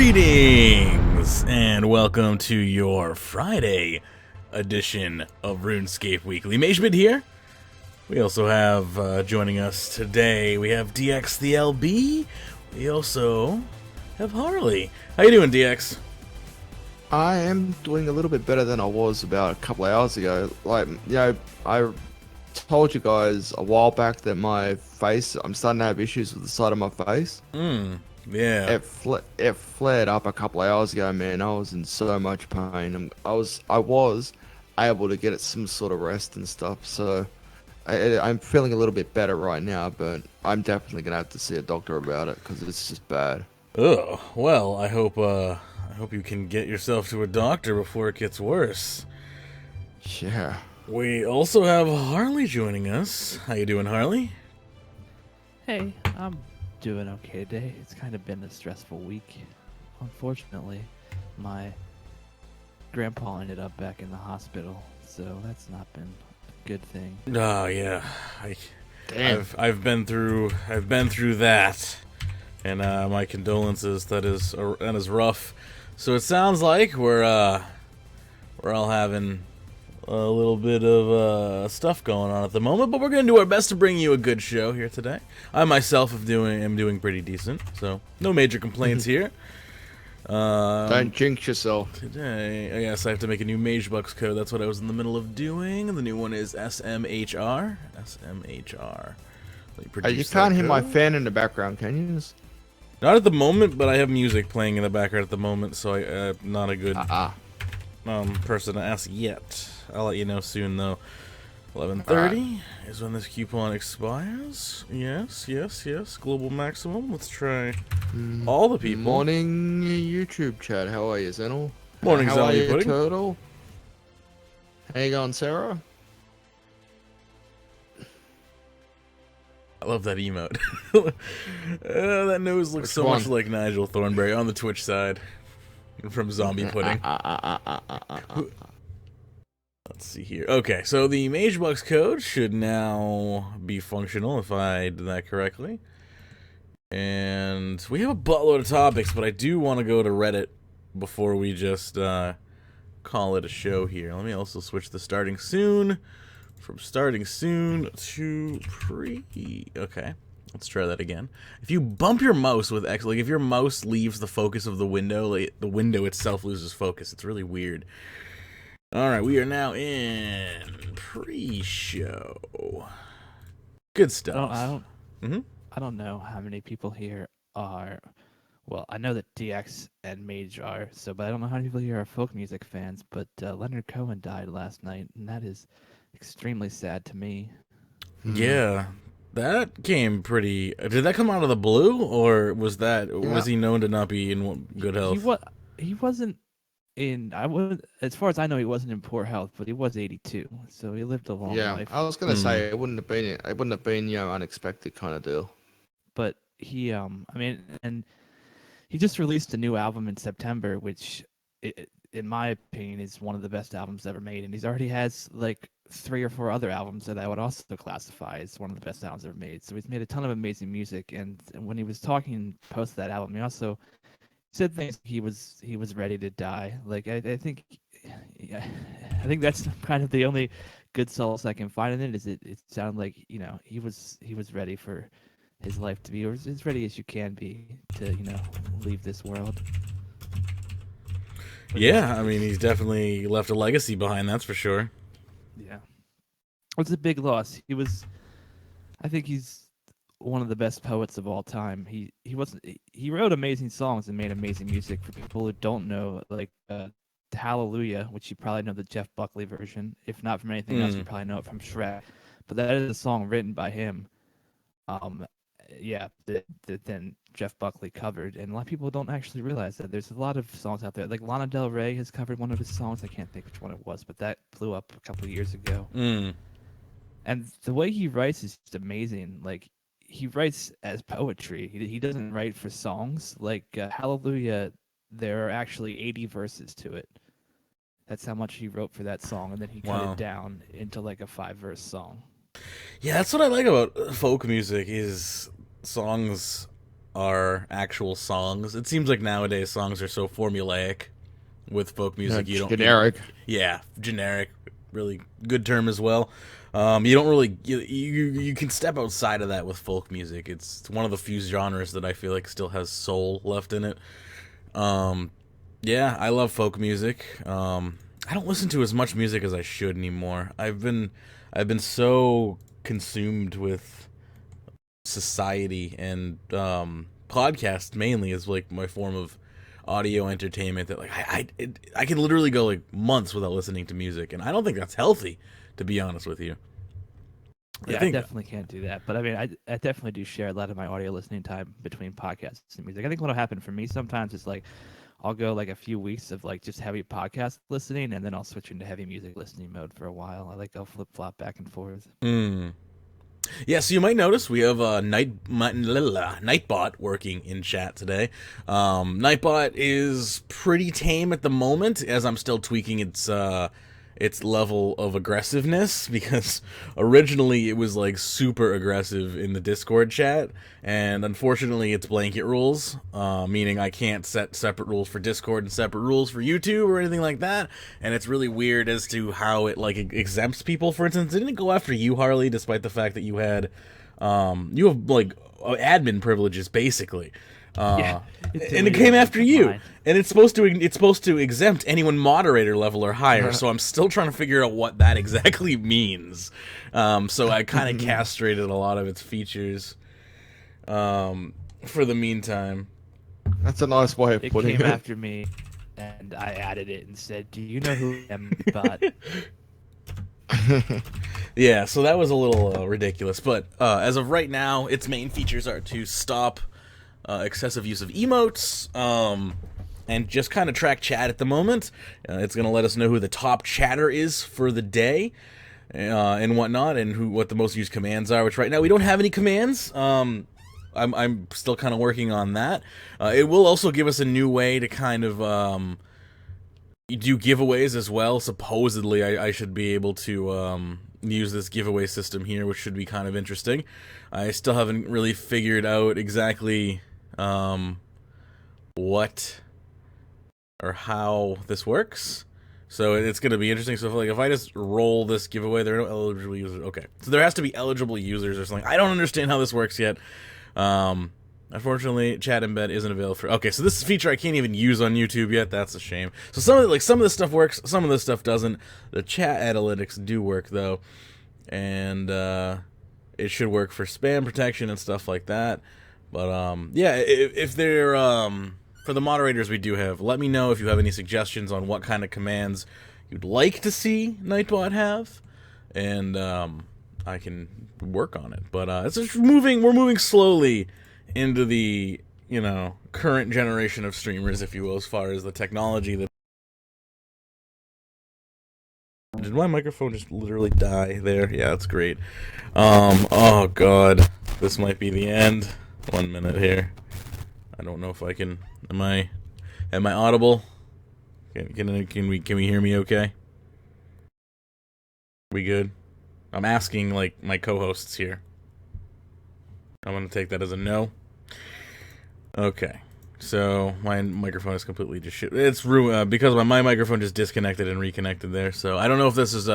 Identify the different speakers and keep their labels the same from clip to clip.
Speaker 1: Greetings and welcome to your Friday edition of Runescape Weekly. Magebit here. We also have joining us today, we have Dxthelb. We also have Harley. How you doing, DX?
Speaker 2: I am doing a little bit better than I was about a couple of hours ago. Like, you know, I told you guys a while back that my face, I'm starting to have issues with the side of my face.
Speaker 1: Yeah.
Speaker 2: It flared up a couple of hours ago, man. I was in so much pain. I was able to get some sort of rest and stuff. So I'm feeling a little bit better right now, but I'm definitely gonna have to see a doctor about it because it's just bad.
Speaker 1: Oh, well, I hope you can get yourself to a doctor before it gets worse.
Speaker 2: Yeah.
Speaker 1: We also have Harley joining us. How you doing, Harley?
Speaker 3: Hey, I'm doing okay today. It's kind of been a stressful week. Unfortunately, my grandpa ended up back in the hospital, so that's not been a good thing.
Speaker 1: Oh yeah,
Speaker 2: Damn.
Speaker 1: I've been through that, and my condolences. That is rough. So it sounds like we're all having a little bit of stuff going on at the moment, but we're gonna do our best to bring you a good show here today. I myself am doing pretty decent, so no major complaints here.
Speaker 2: Don't jinx yourself.
Speaker 1: Today, I guess I have to make a new Magebucks code. That's what I was in the middle of doing. The new one is SMHR. SMHR.
Speaker 2: You can't hear my fan in the background, can you?
Speaker 1: Not at the moment, but I have music playing in the background at the moment, so I'm not a good person to ask yet. I'll let you know soon, though. 11:30 is when this coupon expires. Yes. Global maximum. Let's try all the people.
Speaker 2: Morning, YouTube chat. How are you, Zenel?
Speaker 1: Morning,
Speaker 2: How are
Speaker 1: Zombie
Speaker 2: you,
Speaker 1: Pudding.
Speaker 2: Turtle? How you going, Sarah?
Speaker 1: I love that emote. That nose looks so much like Nigel Thornberry on the Twitch side from Zombie Pudding. Let's see here. Okay, so the Magebucks code should now be functional if I did that correctly. And we have a buttload of topics, but I do want to go to Reddit before we just call it a show here. Let me also switch the starting soon from starting soon to pre. Okay, let's try that again. If you bump your mouse with X, like if your mouse leaves the focus of the window, like the window itself loses focus. It's really weird. All right, we are now in pre-show. Good stuff.
Speaker 3: I don't know how many people here are. Well, I know that DX and Mage are, but I don't know how many people here are folk music fans. But Leonard Cohen died last night, and that is extremely sad to me.
Speaker 1: Yeah, that came pretty. Did that come out of the blue, or was he known to not be in good health?
Speaker 3: He wasn't. As far as I know, he wasn't in poor health, but he was 82, so he lived a long life.
Speaker 2: I was gonna say it wouldn't have been unexpected kind of deal.
Speaker 3: But he, and he just released a new album in September, which, in my opinion, is one of the best albums ever made. And he's already has like 3 or 4 other albums that I would also classify as one of the best albums ever made. So he's made a ton of amazing music. And when he was talking post that album, he also said things he was ready to die. Like I think that's kind of the only good solace I can find in it. Is it sounded like he was ready for his life to be, or as ready as you can be to leave this world.
Speaker 1: Yeah, I mean he's definitely left a legacy behind. That's for sure.
Speaker 3: Yeah, it's a big loss. I think he's one of the best poets of all time. He wrote amazing songs and made amazing music. For people who don't know, like Hallelujah, which you probably know the Jeff Buckley version. If not from anything else, you probably know it from Shrek. But that is a song written by him. That then Jeff Buckley covered, and a lot of people don't actually realize that there's a lot of songs out there. Like Lana Del Rey has covered one of his songs. I can't think which one it was, but that blew up a couple of years ago. And the way he writes is just amazing. Like, he writes as poetry. He doesn't write for songs. Like Hallelujah, there are actually 80 verses to it. That's how much he wrote for that song, and then he cut it down into like a 5-verse song.
Speaker 1: Yeah, that's what I like about folk music is songs are actual songs. It seems like nowadays songs are so formulaic with folk music. You don't
Speaker 2: generic.
Speaker 1: Yeah, generic. Really good term as well. You don't really you can step outside of that with folk music. It's one of the few genres that I feel like still has soul left in it. Yeah, I love folk music. I don't listen to as much music as I should anymore. I've been so consumed with society, and podcast mainly is like my form of audio entertainment, that like I can literally go like months without listening to music, and I don't think that's healthy, to be honest with you.
Speaker 3: Yeah, I definitely can't do that. But I mean, I definitely do share a lot of my audio listening time between podcasts and music. I think what'll happen for me sometimes is like I'll go like a few weeks of like just heavy podcast listening, and then I'll switch into heavy music listening mode for a while. I'll flip flop back and forth.
Speaker 1: Yeah, so you might notice we have Nightbot working in chat today. Nightbot is pretty tame at the moment, as I'm still tweaking its level of aggressiveness, because originally it was like super aggressive in the Discord chat, and unfortunately it's blanket rules, meaning I can't set separate rules for Discord and separate rules for YouTube or anything like that, and it's really weird as to how it like exempts people. For instance, it didn't go after you, Harley, despite the fact that you had you have like admin privileges basically.
Speaker 3: Yeah,
Speaker 1: and it came after you, and it's supposed to exempt anyone moderator level or higher. So I'm still trying to figure out what that exactly means. So I kind of castrated a lot of its features for the meantime.
Speaker 2: That's a nice way of putting it.
Speaker 3: It came after me, and I added it and said, "Do you know who I am?" But
Speaker 1: yeah, so that was a little ridiculous. But as of right now, its main features are to stop excessive use of emotes, and just kind of track chat at the moment. It's going to let us know who the top chatter is for the day, and whatnot, and what the most used commands are, which right now we don't have any commands. I'm still kind of working on that. It will also give us a new way to kind of do giveaways as well. Supposedly I should be able to use this giveaway system here, which should be kind of interesting. I still haven't really figured out exactly what or how this works, so it's going to be interesting. So if I just roll this giveaway, there are no eligible users. Okay, so there has to be eligible users or something. I don't understand how this works yet. Unfortunately, chat embed isn't available for. Okay, so this is a feature I can't even use on YouTube yet. That's a shame. So some of this stuff works, some of this stuff doesn't. The chat analytics do work though, and it should work for spam protection and stuff like that. But yeah, if they're for the moderators we do have, let me know if you have any suggestions on what kind of commands you'd like to see Nightbot have, and I can work on it. But it's just we're moving slowly into the, current generation of streamers, if you will, as far as the technology that. Did my microphone just literally die there? Yeah, that's great. Oh god, this might be the end. 1 minute here. I don't know if I can. Am I audible? Can we hear me okay? We good? I'm asking like my co-hosts here. I'm gonna take that as a no. Okay, so my microphone is completely just shit. It's ruined because my microphone just disconnected and reconnected there. So I don't know if this is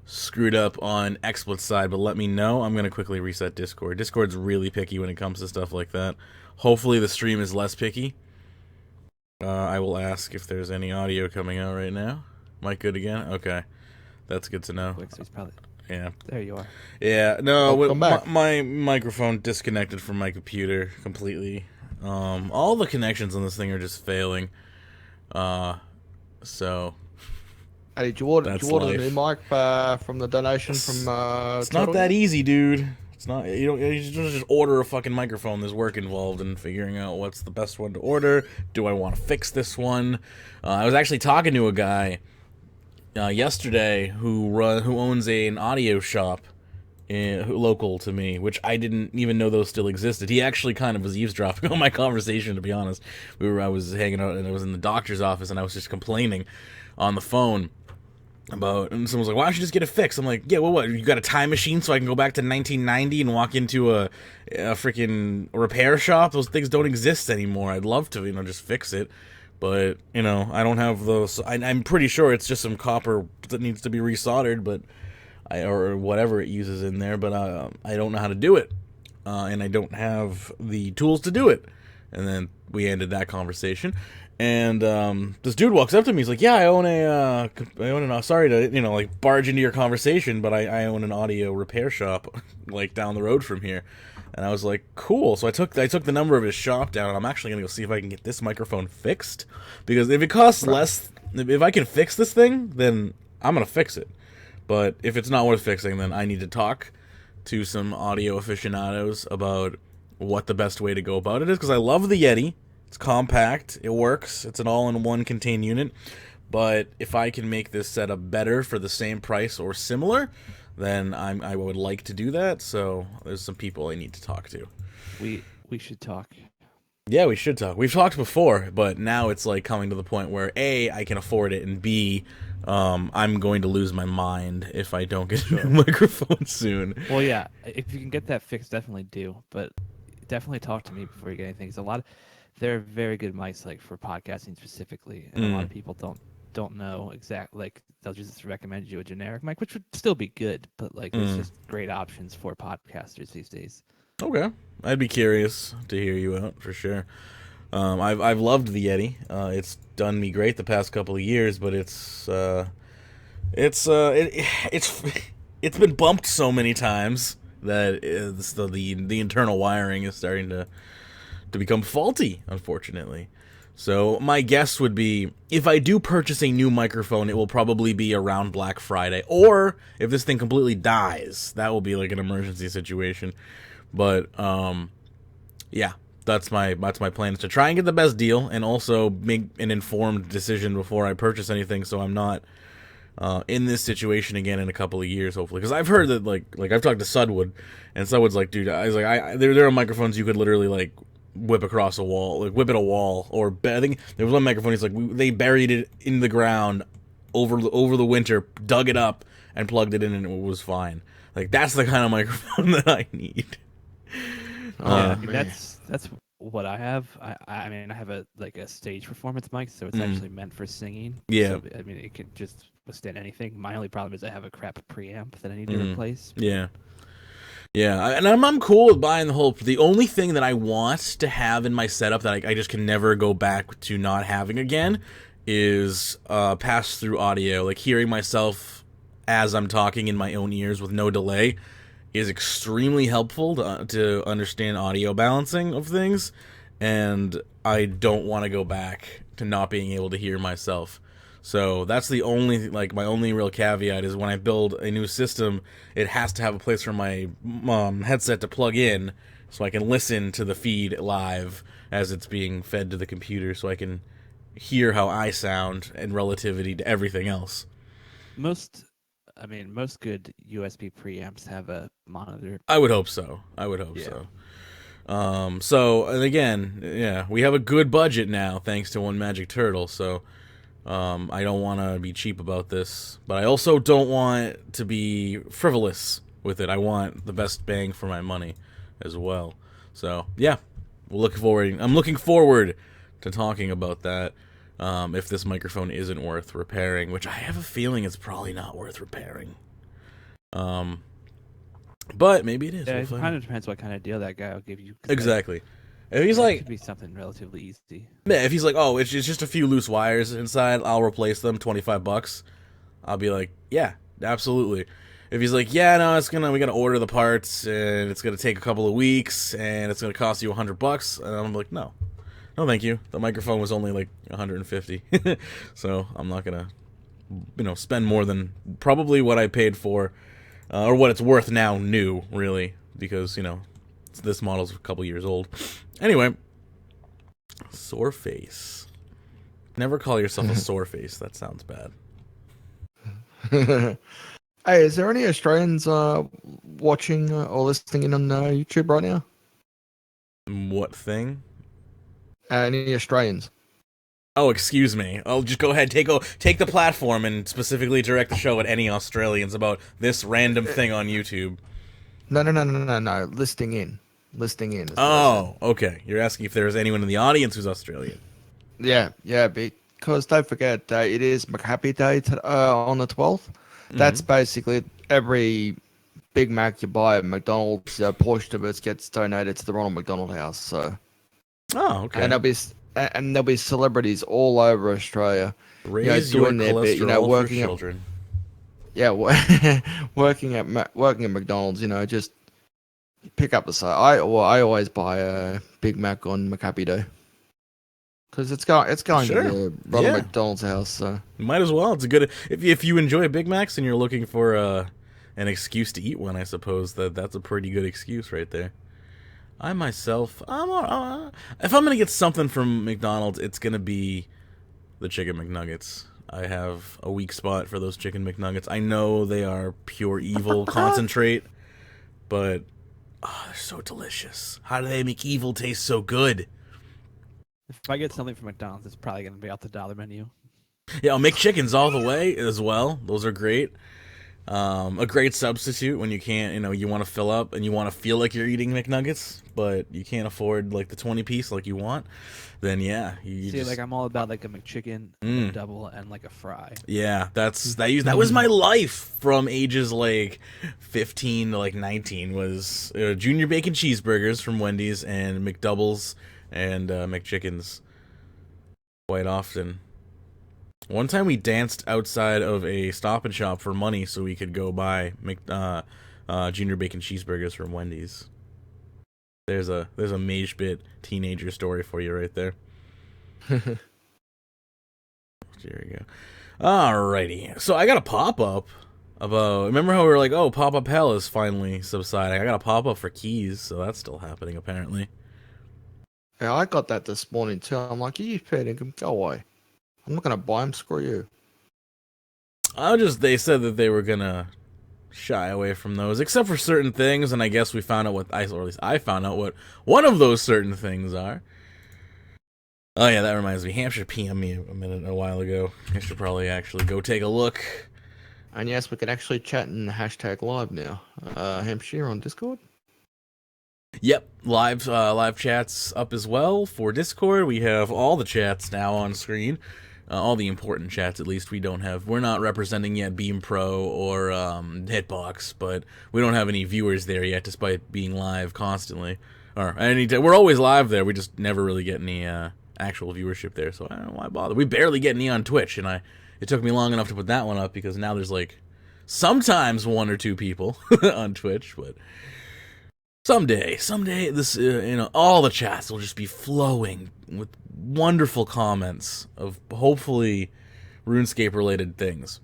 Speaker 1: screwed up on XSplit's side, but let me know. I'm gonna quickly reset Discord. Discord's really picky when it comes to stuff like that. Hopefully the stream is less picky. I will ask if there's any audio coming out right now. Mic good again? Okay, that's good to know. Yeah.
Speaker 3: There you are.
Speaker 1: Yeah, no, my microphone disconnected from my computer completely. All the connections on this thing are just failing. So.
Speaker 2: Hey, did you order the new mic from the donation from
Speaker 1: It's not that easy, dude. It's not. You don't just order a fucking microphone. There's work involved in figuring out what's the best one to order. Do I want to fix this one? I was actually talking to a guy yesterday who owns an audio shop local to me, which I didn't even know those still existed. He actually kind of was eavesdropping on my conversation, to be honest. I was hanging out and I was in the doctor's office and I was just complaining on the phone and someone's like, why don't you just get it fixed? I'm like, yeah, well, what, you got a time machine so I can go back to 1990 and walk into a freaking repair shop? Those things don't exist anymore. I'd love to, just fix it, but, I don't have those. I'm pretty sure it's just some copper that needs to be resoldered, but or whatever it uses in there, but I don't know how to do it, and I don't have the tools to do it. And then we ended that conversation. And this dude walks up to me. He's like, "Yeah, I own an sorry to like barge into your conversation, but I own an audio repair shop like down the road from here." And I was like, "Cool." So I took the number of his shop down, and I'm actually gonna go see if I can get this microphone fixed, because if it costs less, if I can fix this thing, then I'm gonna fix it. But if it's not worth fixing, then I need to talk to some audio aficionados about what the best way to go about it is, because I love the Yeti. It's compact, it works, it's an all-in-one contained unit, but if I can make this setup better for the same price or similar, then I would like to do that, so there's some people I need to talk to.
Speaker 3: We should talk.
Speaker 1: Yeah, we should talk. We've talked before, but now it's like coming to the point where A, I can afford it, and B, I'm going to lose my mind if I don't get a new microphone soon.
Speaker 3: Well, yeah, if you can get that fixed, definitely do, but definitely talk to me before you get anything. They're very good mics, like for podcasting specifically, and a lot of people don't know exactly. Like they'll just recommend you a generic mic, which would still be good, but like there's just great options for podcasters these days. Okay,
Speaker 1: I'd be curious to hear you out for sure. I've loved the Yeti. It's done me great the past couple of years, but it's been bumped so many times that the internal wiring is starting to become faulty, unfortunately. So my guess would be, if I do purchase a new microphone, it will probably be around Black Friday, or if this thing completely dies, that will be like an emergency situation. But yeah, that's my plan, is to try and get the best deal and also make an informed decision before I purchase anything, so I'm not in this situation again in a couple of years, hopefully. Because I've heard that like I've talked to Sudwood, and Sudwood's like, dude, I was like, there are microphones you could literally like whip across a wall, like whip at a wall, or I think there was one microphone. He's like, they buried it in the ground over the winter, dug it up, and plugged it in, and it was fine. Like that's the kind of microphone that I need.
Speaker 3: Yeah, that's what I have. I mean, I have a stage performance mic, so it's actually meant for singing.
Speaker 1: Yeah.
Speaker 3: So, I mean, it can just withstand anything. My only problem is I have a crap preamp that I need to replace.
Speaker 1: Yeah. Yeah, and I'm cool with buying the only thing that I want to have in my setup that I just can never go back to not having again is pass-through audio. Like hearing myself as I'm talking in my own ears with no delay is extremely helpful to understand audio balancing of things, and I don't want to go back to not being able to hear myself. So that's the only, my only real caveat is when I build a new system, it has to have a place for my headset to plug in so I can listen to the feed live as it's being fed to the computer, so I can hear how I sound in relativity to everything else.
Speaker 3: Most good USB preamps have a monitor.
Speaker 1: I would hope so. So, and again, yeah, we have a good budget now thanks to One Magic Turtle, so I don't want to be cheap about this, but I also don't want to be frivolous with it. I want the best bang for my money as well. So, yeah, I'm looking forward to talking about that. If this microphone isn't worth repairing, which I have a feeling it's probably not worth repairing. But maybe it is.
Speaker 3: Yeah, it kind of depends what kind of deal that guy will give you.
Speaker 1: Exactly. If he's like,
Speaker 3: it could be something relatively easy.
Speaker 1: Yeah, if he's like, oh, it's just a few loose wires inside, I'll replace them, $25. I'll be like, yeah, absolutely. If he's like, yeah, no, we gotta order the parts, and it's gonna take a couple of weeks, and it's gonna cost you $100, and I'm like, no, thank you. The microphone was only like $150, so I'm not gonna, spend more than probably what I paid for, or what it's worth now, new, really, because this model's a couple years old. Anyway, sore face. Never call yourself a sore face. That sounds bad.
Speaker 2: Hey, is there any Australians watching or listening in on YouTube right now?
Speaker 1: What thing?
Speaker 2: Any Australians?
Speaker 1: Oh, excuse me. I'll just go ahead, take the platform and specifically direct the show at any Australians about this random thing on YouTube.
Speaker 2: No. Listing in. Is
Speaker 1: Oh, okay. You're asking if there's anyone in the audience who's Australian.
Speaker 2: Yeah, because don't forget, it is Magebit Day on the 12th. That's basically every Big Mac you buy at McDonald's, a portion of it gets donated to the Ronald McDonald House. So,
Speaker 1: Oh, okay.
Speaker 2: And there'll be celebrities all over Australia.
Speaker 1: Raise your cholesterol for children.
Speaker 2: Working at McDonald's. Just pick up the side. I always buy a Big Mac on Magebit Day. Because it's going to the Ronald McDonald's house. So
Speaker 1: might as well. It's a good if you enjoy Big Macs and you're looking for an excuse to eat one. I suppose that's a pretty good excuse right there. I myself, if I'm gonna get something from McDonald's, it's gonna be the chicken McNuggets. I have a weak spot for those chicken McNuggets. I know they are pure evil concentrate, but they're so delicious. How do they make evil taste so good?
Speaker 3: If I get something from McDonald's, it's probably going to be off the dollar menu.
Speaker 1: Yeah, I'll make chickens all the way as well. Those are great. A great substitute when you can't, you want to fill up and you want to feel like you're eating McNuggets, but you can't afford like the 20-piece like you want. Then yeah,
Speaker 3: I'm all about like a McChicken, a double, and like a fry.
Speaker 1: Yeah, that was my life from ages like 15 to like 19 was junior bacon cheeseburgers from Wendy's and McDoubles and McChickens quite often. One time we danced outside of a Stop and Shop for money so we could go buy junior bacon cheeseburgers from Wendy's. There's a Magebit teenager story for you right there. There we go. Alrighty. So I got a pop-up about... Remember how we were like, oh, pop-up hell is finally subsiding. I got a pop-up for keys, so that's still happening apparently.
Speaker 2: Yeah, I got that this morning too. I'm like, you paid income, go away. I'm not gonna buy them. Screw you.
Speaker 1: They said that they were gonna shy away from those, except for certain things, and I guess we found out or at least I found out what one of those certain things are. Oh yeah, that reminds me. Hampshire PM'd me a while ago. I should probably actually go take a look.
Speaker 2: And yes, we can actually chat in hashtag live now. Hampshire on Discord.
Speaker 1: Yep, live chats up as well for Discord. We have all the chats now on screen, all the important chats at least. We're not representing yet Beam Pro or Hitbox, but we don't have any viewers there yet, despite being live constantly. We're always live there. We just never really get any actual viewership there, so I don't know why bother. We barely get any on Twitch, and it took me long enough to put that one up because now there's like sometimes one or two people on Twitch, but. Someday, this all the chats will just be flowing with wonderful comments of hopefully RuneScape-related things.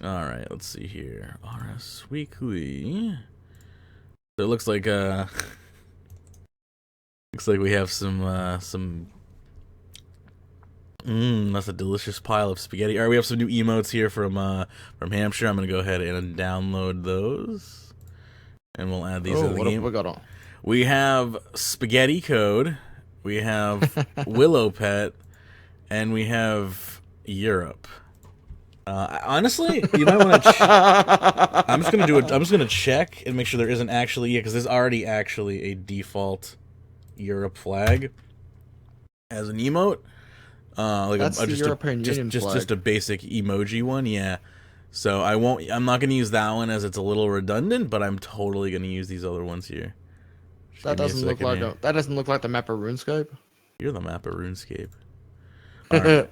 Speaker 1: All right, let's see here. RS Weekly. So it looks like we have some. That's a delicious pile of spaghetti. All right, we have some new emotes here from Hampshire. I'm gonna go ahead and download those. And we'll add these to the game. What have we got on? We have Spaghetti Code, we have Willow Pet, and we have Europe. Honestly, you might want to. I'm just gonna check and make sure there isn't actually because there's already actually a default Europe flag as an emote.
Speaker 2: That's the European Union flag.
Speaker 1: Just a basic emoji one, yeah. So I'm not gonna use that one as it's a little redundant, but I'm totally gonna use these other ones here.
Speaker 2: That doesn't look like the map of RuneScape.
Speaker 1: You're the map of RuneScape. Right.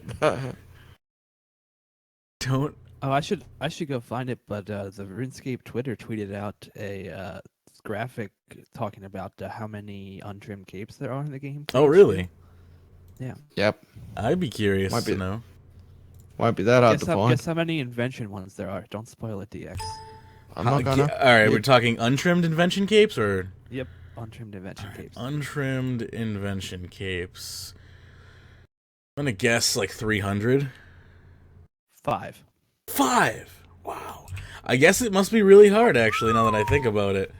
Speaker 1: Don't.
Speaker 3: Oh, I should go find it. But the RuneScape Twitter tweeted out a graphic talking about how many untrimmed capes there are in the game.
Speaker 1: Oh, really?
Speaker 3: Yeah.
Speaker 2: Yep.
Speaker 1: I'd be curious to know.
Speaker 2: Might be that hard to find.
Speaker 3: Guess how many invention ones there are. Don't spoil it, DX.
Speaker 2: I'm not gonna.
Speaker 1: Alright, we're talking untrimmed invention capes, or?
Speaker 3: Yep, untrimmed invention capes.
Speaker 1: Untrimmed invention capes. I'm gonna guess like 300.
Speaker 3: 5.
Speaker 1: 5! Wow. I guess it must be really hard, actually, now that I think about it.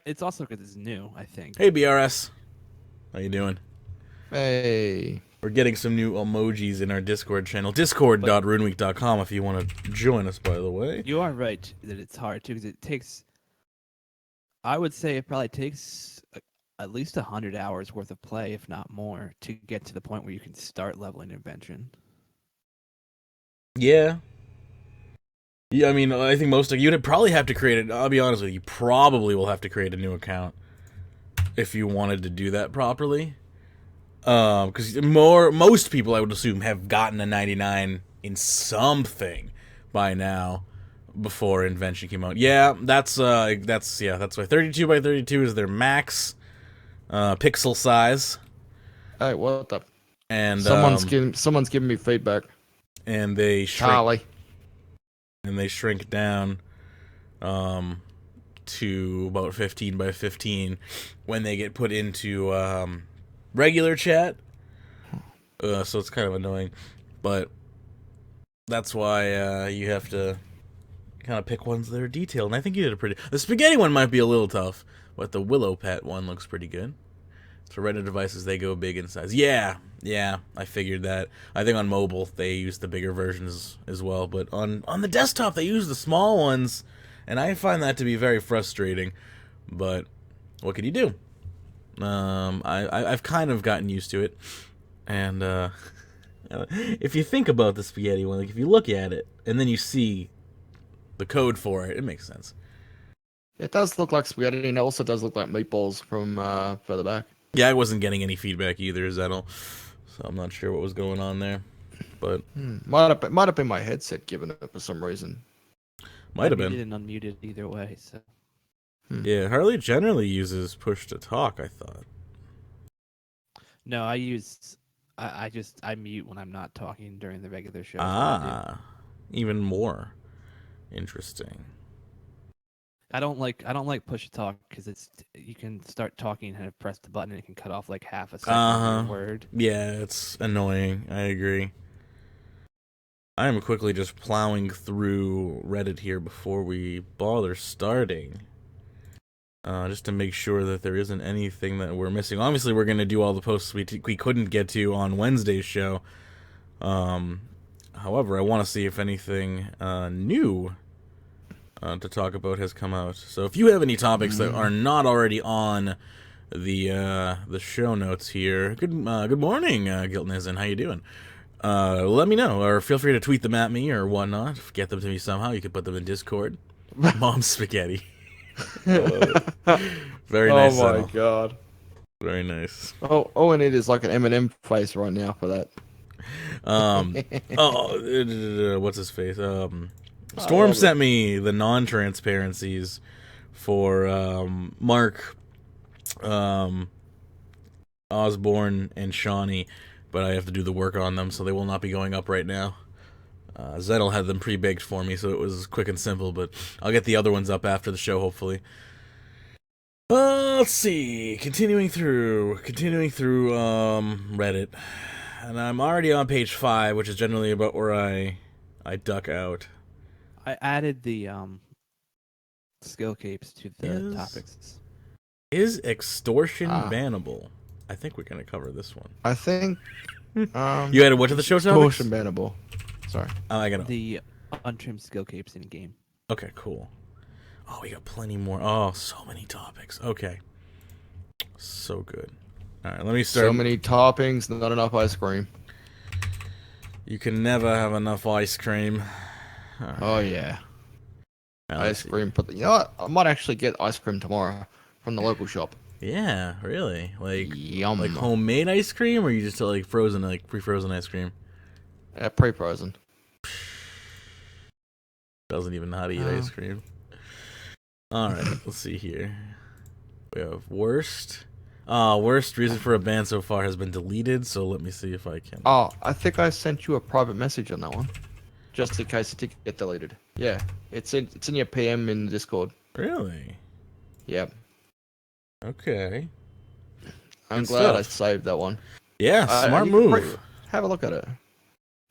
Speaker 3: It's also because it's new, I think.
Speaker 1: Hey, BRS. How you doing?
Speaker 2: Hey.
Speaker 1: We're getting some new emojis in our Discord channel. Discord.runeweek.com if you want to join us, by the way.
Speaker 3: You are right that it's hard, too, because it takes... I would say it probably takes at least 100 hours worth of play, if not more, to get to the point where you can start leveling Invention.
Speaker 1: Yeah. Yeah, I mean, I think most of you'd probably have to create it. I'll be honest with you, you probably will have to create a new account if you wanted to do that properly. Because most people, I would assume, have gotten a 99 in something by now before Invention came out. Yeah, that's why 32 by 32 is their max pixel size.
Speaker 2: Hey, what the?
Speaker 1: And
Speaker 2: someone's giving me feedback.
Speaker 1: And they shrink.
Speaker 2: Harley.
Speaker 1: And they shrink down to about 15 by 15 when they get put into regular chat. So it's kind of annoying, but that's why you have to kind of pick ones that are detailed. And I think you did a pretty... The spaghetti one might be a little tough, but the Willow Pet one looks pretty good. For Reddit devices, they go big in size. Yeah, I figured that. I think on mobile, they use the bigger versions as well. But on the desktop, they use the small ones. And I find that to be very frustrating. But what can you do? I've kind of gotten used to it. And if you think about the spaghetti one, like if you look at it, and then you see the code for it, it makes sense.
Speaker 2: It does look like spaghetti, and it also does look like meatballs from further back.
Speaker 1: Yeah, I wasn't getting any feedback either, Zettel, so I'm not sure what was going on there. But
Speaker 2: might have been my headset giving it for some reason.
Speaker 1: Might have been.
Speaker 3: Muted and unmuted either way. So.
Speaker 1: Yeah, Harley generally uses push to talk, I thought.
Speaker 3: No, I mute when I'm not talking during the regular show.
Speaker 1: Ah, even more interesting.
Speaker 3: I don't like push to talk because you can start talking and press the button and it can cut off like half a second of your word.
Speaker 1: Yeah, it's annoying. I agree. I am quickly just plowing through Reddit here before we bother starting. Just to make sure that there isn't anything that we're missing. Obviously, we're going to do all the posts we couldn't get to on Wednesday's show. However, I want to see if anything new to talk about has come out. So if you have any topics that are not already on the show notes here, good morning, Giltnizen. How you doing? Let me know, or feel free to tweet them at me or whatnot. Get them to me somehow. You could put them in Discord. Mom's spaghetti. Very nice.
Speaker 2: Oh my god.
Speaker 1: Very nice.
Speaker 2: Oh, and it is like an M&M face right now for that.
Speaker 1: What's his face? Storm sent me the non-transparencies for Mark, Osborne, and Shawnee, but I have to do the work on them, so they will not be going up right now. Zettel had them pre-baked for me, so it was quick and simple, but I'll get the other ones up after the show, hopefully. Let's see. Continuing through Reddit. And I'm already on page 5, which is generally about where I duck out.
Speaker 3: I added the skill capes to the topics.
Speaker 1: Is extortion bannable? I think we're going to cover this one.
Speaker 2: I think...
Speaker 1: you added what to the show topics?
Speaker 2: Extortion bannable. Sorry.
Speaker 1: I got
Speaker 3: the untrimmed skill capes in game.
Speaker 1: Okay, cool. Oh, we got plenty more. Oh, so many topics. Okay. So good. All right, let me start.
Speaker 2: So many toppings, not enough ice cream.
Speaker 1: You can never have enough ice cream.
Speaker 2: Right. Oh, yeah. Ice cream. But you know what? I might actually get ice cream tomorrow from the local shop.
Speaker 1: Yeah, really? Like,
Speaker 2: yum.
Speaker 1: Like homemade ice cream, or you just like frozen, like pre-frozen ice cream?
Speaker 2: Pre-frozen.
Speaker 1: Doesn't even know how to eat ice cream. Alright, let's see here. We have worst. Worst reason for a ban so far has been deleted, so let me see if I can.
Speaker 2: Oh, I think I sent you a private message on that one. Just in case it did get deleted. Yeah, it's in your PM in Discord.
Speaker 1: Really?
Speaker 2: Yep.
Speaker 1: Okay.
Speaker 2: I'm glad I saved that one.
Speaker 1: Yeah, smart move.
Speaker 2: Have a look at it.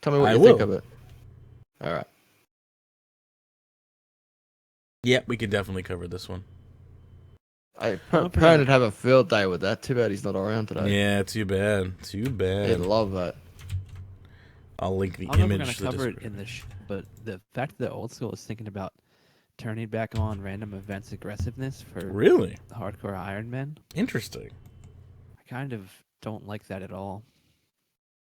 Speaker 2: Tell me what you think of it. Alright.
Speaker 1: Yeah, we could definitely cover this one.
Speaker 2: Pern would have a field day with that. Too bad he's not around today.
Speaker 1: Yeah, too bad. Too bad.
Speaker 2: He'd love that.
Speaker 1: I'll link the
Speaker 3: I don't know
Speaker 1: image.
Speaker 3: if we're gonna cover it in the but the fact that old school is thinking about turning back on random events aggressiveness for
Speaker 1: Really
Speaker 3: hardcore Iron Men,
Speaker 1: interesting.
Speaker 3: I kind of don't like that at all.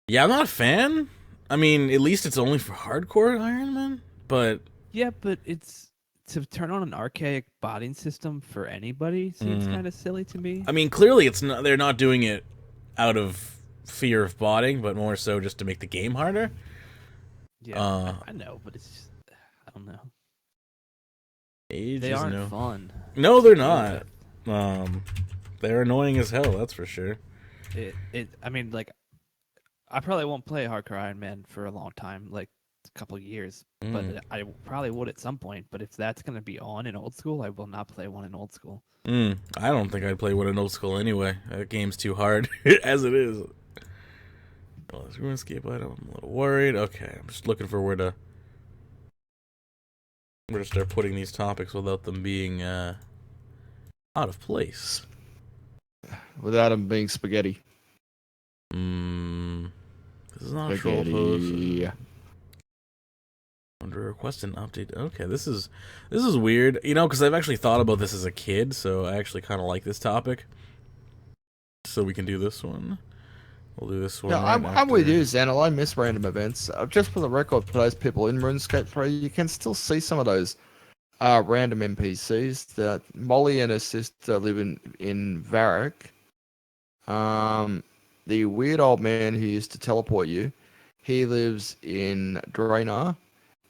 Speaker 1: Yeah, I'm not a fan. I mean, at least it's only for hardcore Iron Man. But
Speaker 3: Yeah, but it's to turn on an archaic botting system for anybody seems kind of silly to me.
Speaker 1: I mean, clearly it's not. They're not doing it out of fear of botting, but more so just to make the game harder.
Speaker 3: Yeah, I know, but it's just, I don't know. They
Speaker 1: Ages
Speaker 3: aren't
Speaker 1: no.
Speaker 3: fun.
Speaker 1: No, they're not. They're annoying as hell. That's for sure.
Speaker 3: I mean, like, I probably won't play Hardcore Iron Man for a long time, like a couple of years. But I probably would at some point. But if that's gonna be on in old school, I will not play one in old school.
Speaker 1: I don't think I'd play one in old school anyway. That game's too hard as it is. Well, this RuneScape item, I'm a little worried. Okay, I'm just looking for where to start putting these topics without them being out of place.
Speaker 2: Without him being spaghetti.
Speaker 1: This is not a troll post. Under request an update. Okay, this is weird. You know, because I've actually thought about this as a kid, so I actually kind of like this topic. So we can do this one. We'll do this one.
Speaker 2: Yeah, I'm with you, Xanel. I miss random events. Just for the record, for those people in RuneScape 3, you can still see some of those random NPCs. That Molly and her sister live in Varric. The weird old man who used to teleport you, he lives in Draenor.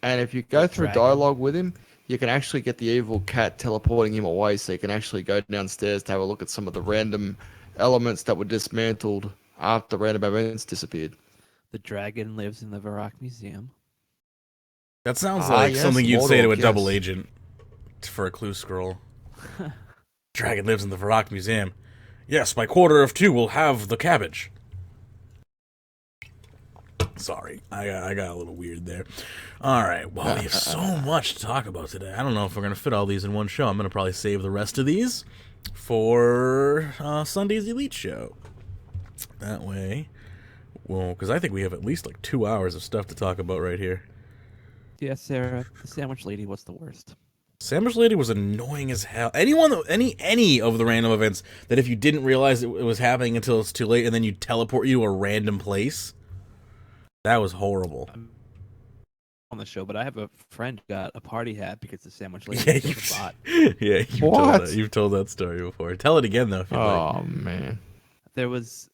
Speaker 2: And if you go through dialogue with him, you can actually get the evil cat teleporting him away, so you can actually go downstairs to have a look at some of the random elements that were dismantled after random events disappeared.
Speaker 3: The dragon lives in the Varrock Museum.
Speaker 1: That sounds like something you'd say to a double agent for a clue scroll. Dragon lives in the Varrock Museum. Yes, by 1:45 we'll have the cabbage. Sorry, I got a little weird there. All right, well, we have so much to talk about today. I don't know if we're going to fit all these in one show. I'm going to probably save the rest of these for Sunday's Elite show. That way, well, because I think we have at least like 2 hours of stuff to talk about right here.
Speaker 3: Yeah, Sarah, the sandwich lady was the worst.
Speaker 1: Sandwich Lady was annoying as hell. Any of the random events that if you didn't realize it was happening until it's too late and then you teleport you to a random place, that was horrible.
Speaker 3: I'm on the show, but I have a friend who got a party hat because the Sandwich Lady was a bot.
Speaker 1: Yeah, you've told that story before. Tell it again though. If you'd like.
Speaker 2: Man,
Speaker 1: There
Speaker 3: was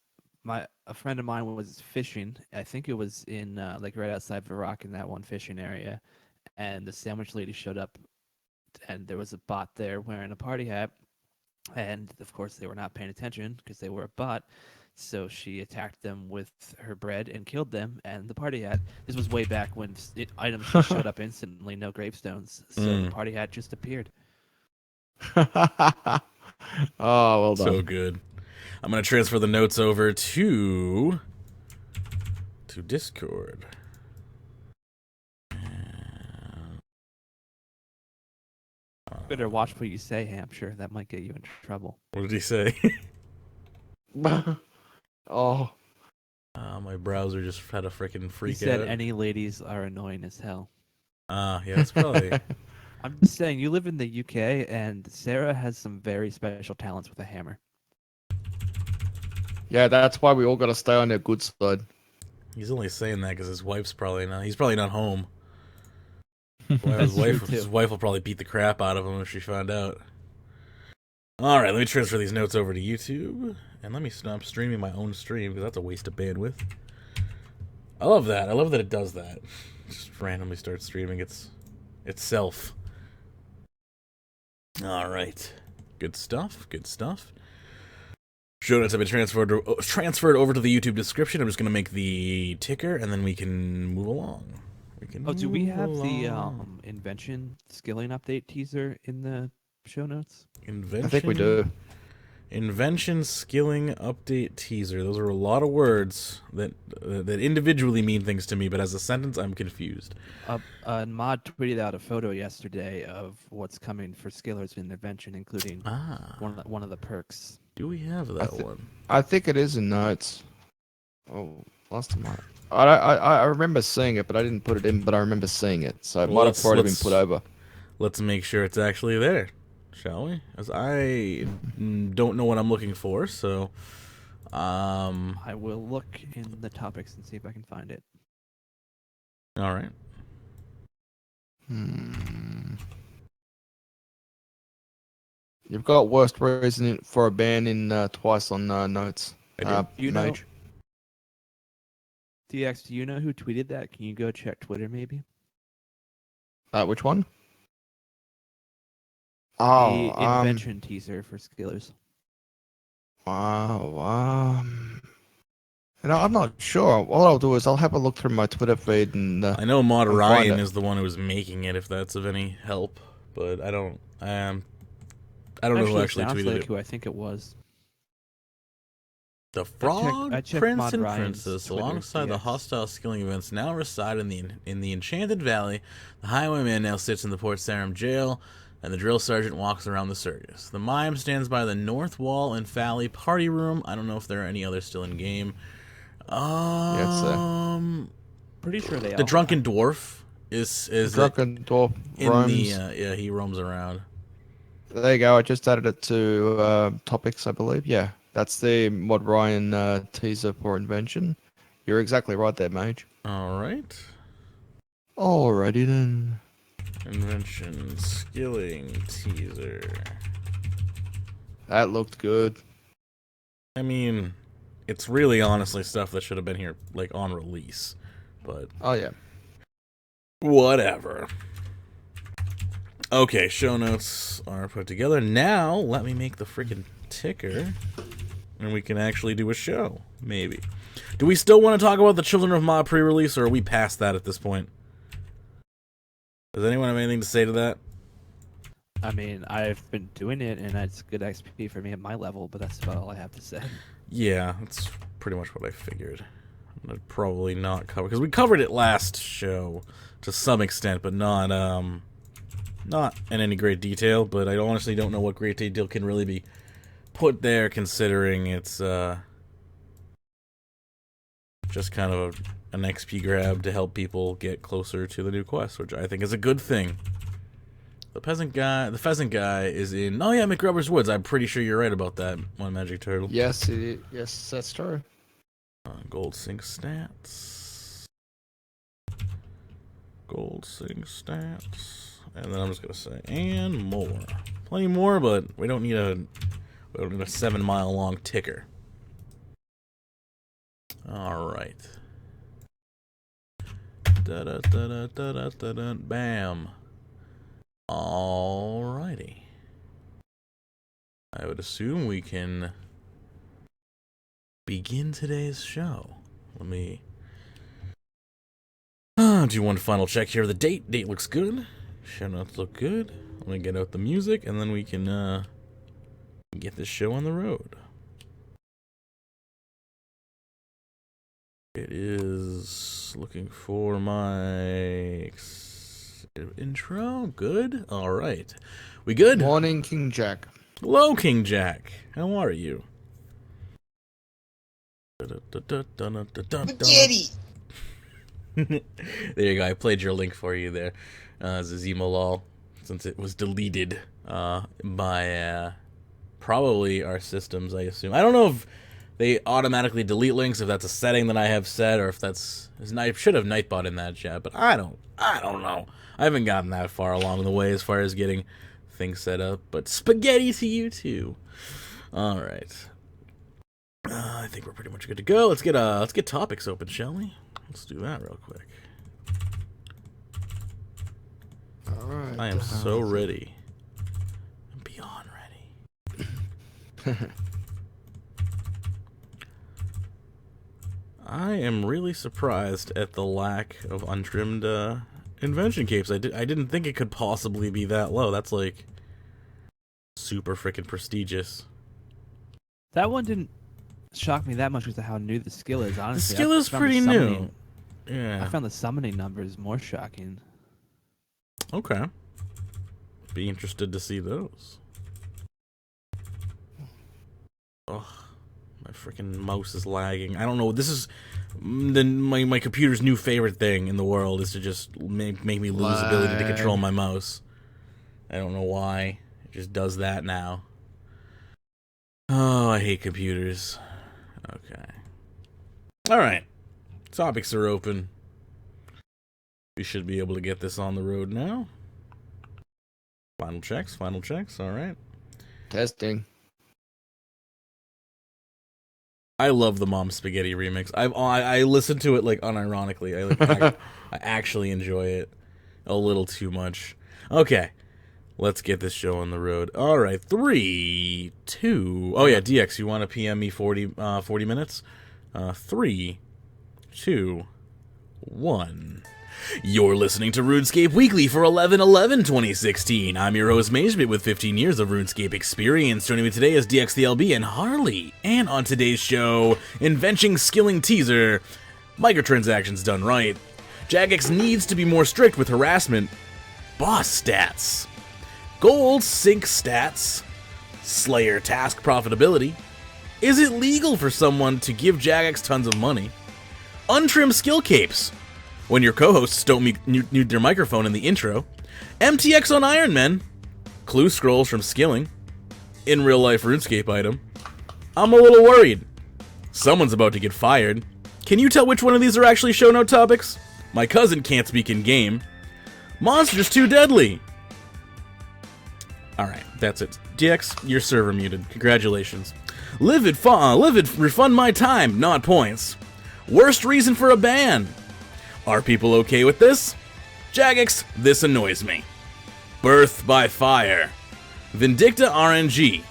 Speaker 3: a friend of mine was fishing. I think it was in like right outside Varrock in that one fishing area, and the Sandwich Lady showed up. And there was a bot there wearing a party hat, and of course they were not paying attention because they were a bot. So she attacked them with her bread and killed them. And the party hat. This was way back when items just showed up instantly, no gravestones. So the party hat just appeared.
Speaker 2: Oh, well done.
Speaker 1: So good. I'm gonna transfer the notes over to Discord.
Speaker 3: Better watch what you say, Hampshire. That might get you in trouble.
Speaker 1: What did he say?
Speaker 2: Oh.
Speaker 1: My browser just had a freaking freak
Speaker 3: He said
Speaker 1: out.
Speaker 3: any ladies are annoying as hell.
Speaker 1: Yeah, that's probably...
Speaker 3: I'm just saying, you live in the UK, and Sarah has some very special talents with a hammer.
Speaker 2: Yeah, that's why we all got to stay on their good side.
Speaker 1: He's only saying that because his wife's probably not... He's probably not home.
Speaker 3: That's
Speaker 1: His wife will probably beat the crap out of him if she found out. Alright, let me transfer these notes over to YouTube. And let me stop streaming my own stream, because that's a waste of bandwidth. I love that. I love that it does that. Just randomly starts streaming itself. Alright. Good stuff. Good stuff. Show notes have been transferred over to the YouTube description. I'm just going to make the ticker, and then we can move along.
Speaker 3: Do we have the invention skilling update teaser in the show notes?
Speaker 1: Invention?
Speaker 2: I think we do.
Speaker 1: Invention skilling update teaser. Those are a lot of words that individually mean things to me, but as a sentence, I'm confused.
Speaker 3: Mod tweeted out a photo yesterday of what's coming for skillers in Invention, including one of the perks.
Speaker 1: Do we have that one?
Speaker 2: I think it is in notes. Oh, last time I remember seeing it, but I didn't put it in. But I remember seeing it, so it might have already been put over.
Speaker 1: Let's make sure it's actually there, shall we? As I don't know what I'm looking for, so
Speaker 3: I will look in the topics and see if I can find it.
Speaker 1: All right.
Speaker 2: You've got worst reason for a ban in twice on notes.
Speaker 3: You know,
Speaker 2: Mage.
Speaker 3: DX, do you know who tweeted that? Can you go check Twitter, maybe?
Speaker 2: Which one?
Speaker 3: The Invention teaser for skillers.
Speaker 2: Wow. I'm not sure. All I'll do is I'll have a look through my Twitter feed and.
Speaker 1: I know Mod Ryan is the one who was making it. If that's of any help, but I don't. I don't know who actually tweeted
Speaker 3: like
Speaker 1: it.
Speaker 3: Who I think it was.
Speaker 1: The Frog
Speaker 3: I checked
Speaker 1: Prince
Speaker 3: Mod
Speaker 1: and
Speaker 3: Ryan's
Speaker 1: Princess,
Speaker 3: Twitter,
Speaker 1: alongside the
Speaker 3: yes.
Speaker 1: hostile skilling events, now reside in the Enchanted Valley. The Highwayman now sits in the Port Sarum jail, and the drill sergeant walks around the circus. The mime stands by the north wall and Valley party room. I don't know if there are any others still in game.
Speaker 3: Pretty sure they.
Speaker 1: The drunken dwarf is
Speaker 2: Drunken dwarf
Speaker 1: in
Speaker 2: roams.
Speaker 1: the he roams around.
Speaker 2: There you go. I just added it to topics, I believe. Yeah, that's the Mod Ryan teaser for Invention. You're exactly right there, Mage.
Speaker 1: All right.
Speaker 2: Alrighty then.
Speaker 1: Invention skilling teaser.
Speaker 2: That looked good.
Speaker 1: I mean, it's really honestly stuff that should have been here like on release, but
Speaker 2: Oh yeah.
Speaker 1: whatever. Okay, show notes are put together. Now, let me make the freaking ticker, and we can actually do a show, maybe. Do we still want to talk about the Children of Mah Pre-Release, or are we past that at this point? Does anyone have anything to say to that?
Speaker 3: I mean, I've been doing it, and it's good XP for me at my level, but that's about all I have to say.
Speaker 1: Yeah, that's pretty much what I figured. I'm gonna probably not cover, because we covered it last show to some extent, but not in any great detail. But I honestly don't know what great detail can really be put there, considering it's just kind of an XP grab to help people get closer to the new quest, which I think is a good thing. The pheasant guy is in. Oh yeah, McRubber's Woods. I'm pretty sure you're right about that one, Magic Turtle.
Speaker 2: Yes, that's true.
Speaker 1: Gold sync stats. Gold sync stats. And then I'm just gonna say, and more. Plenty more, but we don't need a 7-mile long ticker. Alright. Bam. Alrighty. I would assume we can begin today's show. Let me do one final check here. The date. Date looks good. Show notes look good. Let me get out the music, and then we can get this show on the road. It is looking for my intro. Good. All right. We good?
Speaker 2: Morning, King Jack.
Speaker 1: Hello, King Jack. How are you?
Speaker 2: Spaghetti.
Speaker 1: There you go. I played your link for you there, Zazima lol, since it was deleted by probably our systems, I assume. I don't know if they automatically delete links, if that's a setting that I have set, or if that's... I should have Nightbot in that chat, but I don't know. I haven't gotten that far along the way as far as getting things set up, but spaghetti to you too. All right. I think we're pretty much good to go. Let's get topics open, shall we? Let's do that real quick.
Speaker 2: All right.
Speaker 1: I am so ready. I'm beyond ready. I am really surprised at the lack of untrimmed invention capes. I didn't think it could possibly be that low. That's like super freaking prestigious.
Speaker 3: That one didn't shock me that much because of how new the skill is, honestly.
Speaker 1: The skill is pretty new.
Speaker 3: I
Speaker 1: Yeah.
Speaker 3: found the summoning numbers more shocking.
Speaker 1: Okay. Be interested to see those. Ugh. My freaking mouse is lagging. I don't know. This is my computer's new favorite thing in the world is to just make me lose ability to control my mouse. I don't know why. It just does that now. Oh, I hate computers. Okay. Alright. Topics are open. We should be able to get this on the road now. Final checks, alright.
Speaker 2: Testing.
Speaker 1: I love the Mom Spaghetti remix. I listen to it like unironically. I actually enjoy it a little too much. Okay, let's get this show on the road. All right, 3, 2. Oh yeah, DX, you want to PM me 40 minutes? 3, 2, 1. You're listening to Runescape Weekly for 11/11/2016. I'm your host, Magebit, with 15 years of RuneScape experience. Joining me today is Dxthelb and Harley. And on today's show, Inventing Skilling Teaser, Microtransactions Done Right, Jagex needs to be more strict with harassment, boss stats, gold sync stats, Slayer task profitability, is it legal for someone to give Jagex tons of money, untrimmed skill capes, when your co-hosts don't mute their microphone in the intro, MTX on Iron Men, clue scrolls from skilling, in real life RuneScape item, I'm a little worried, someone's about to get fired, can you tell which one of these are actually show note topics? My cousin can't speak in game, monster's too deadly. Alright, that's it. DX, your server muted. Congratulations. Livid refund my time, not points. Worst reason for a ban. Are people okay with this? Jagex, this annoys me. Birth by fire. Vindicta RNG.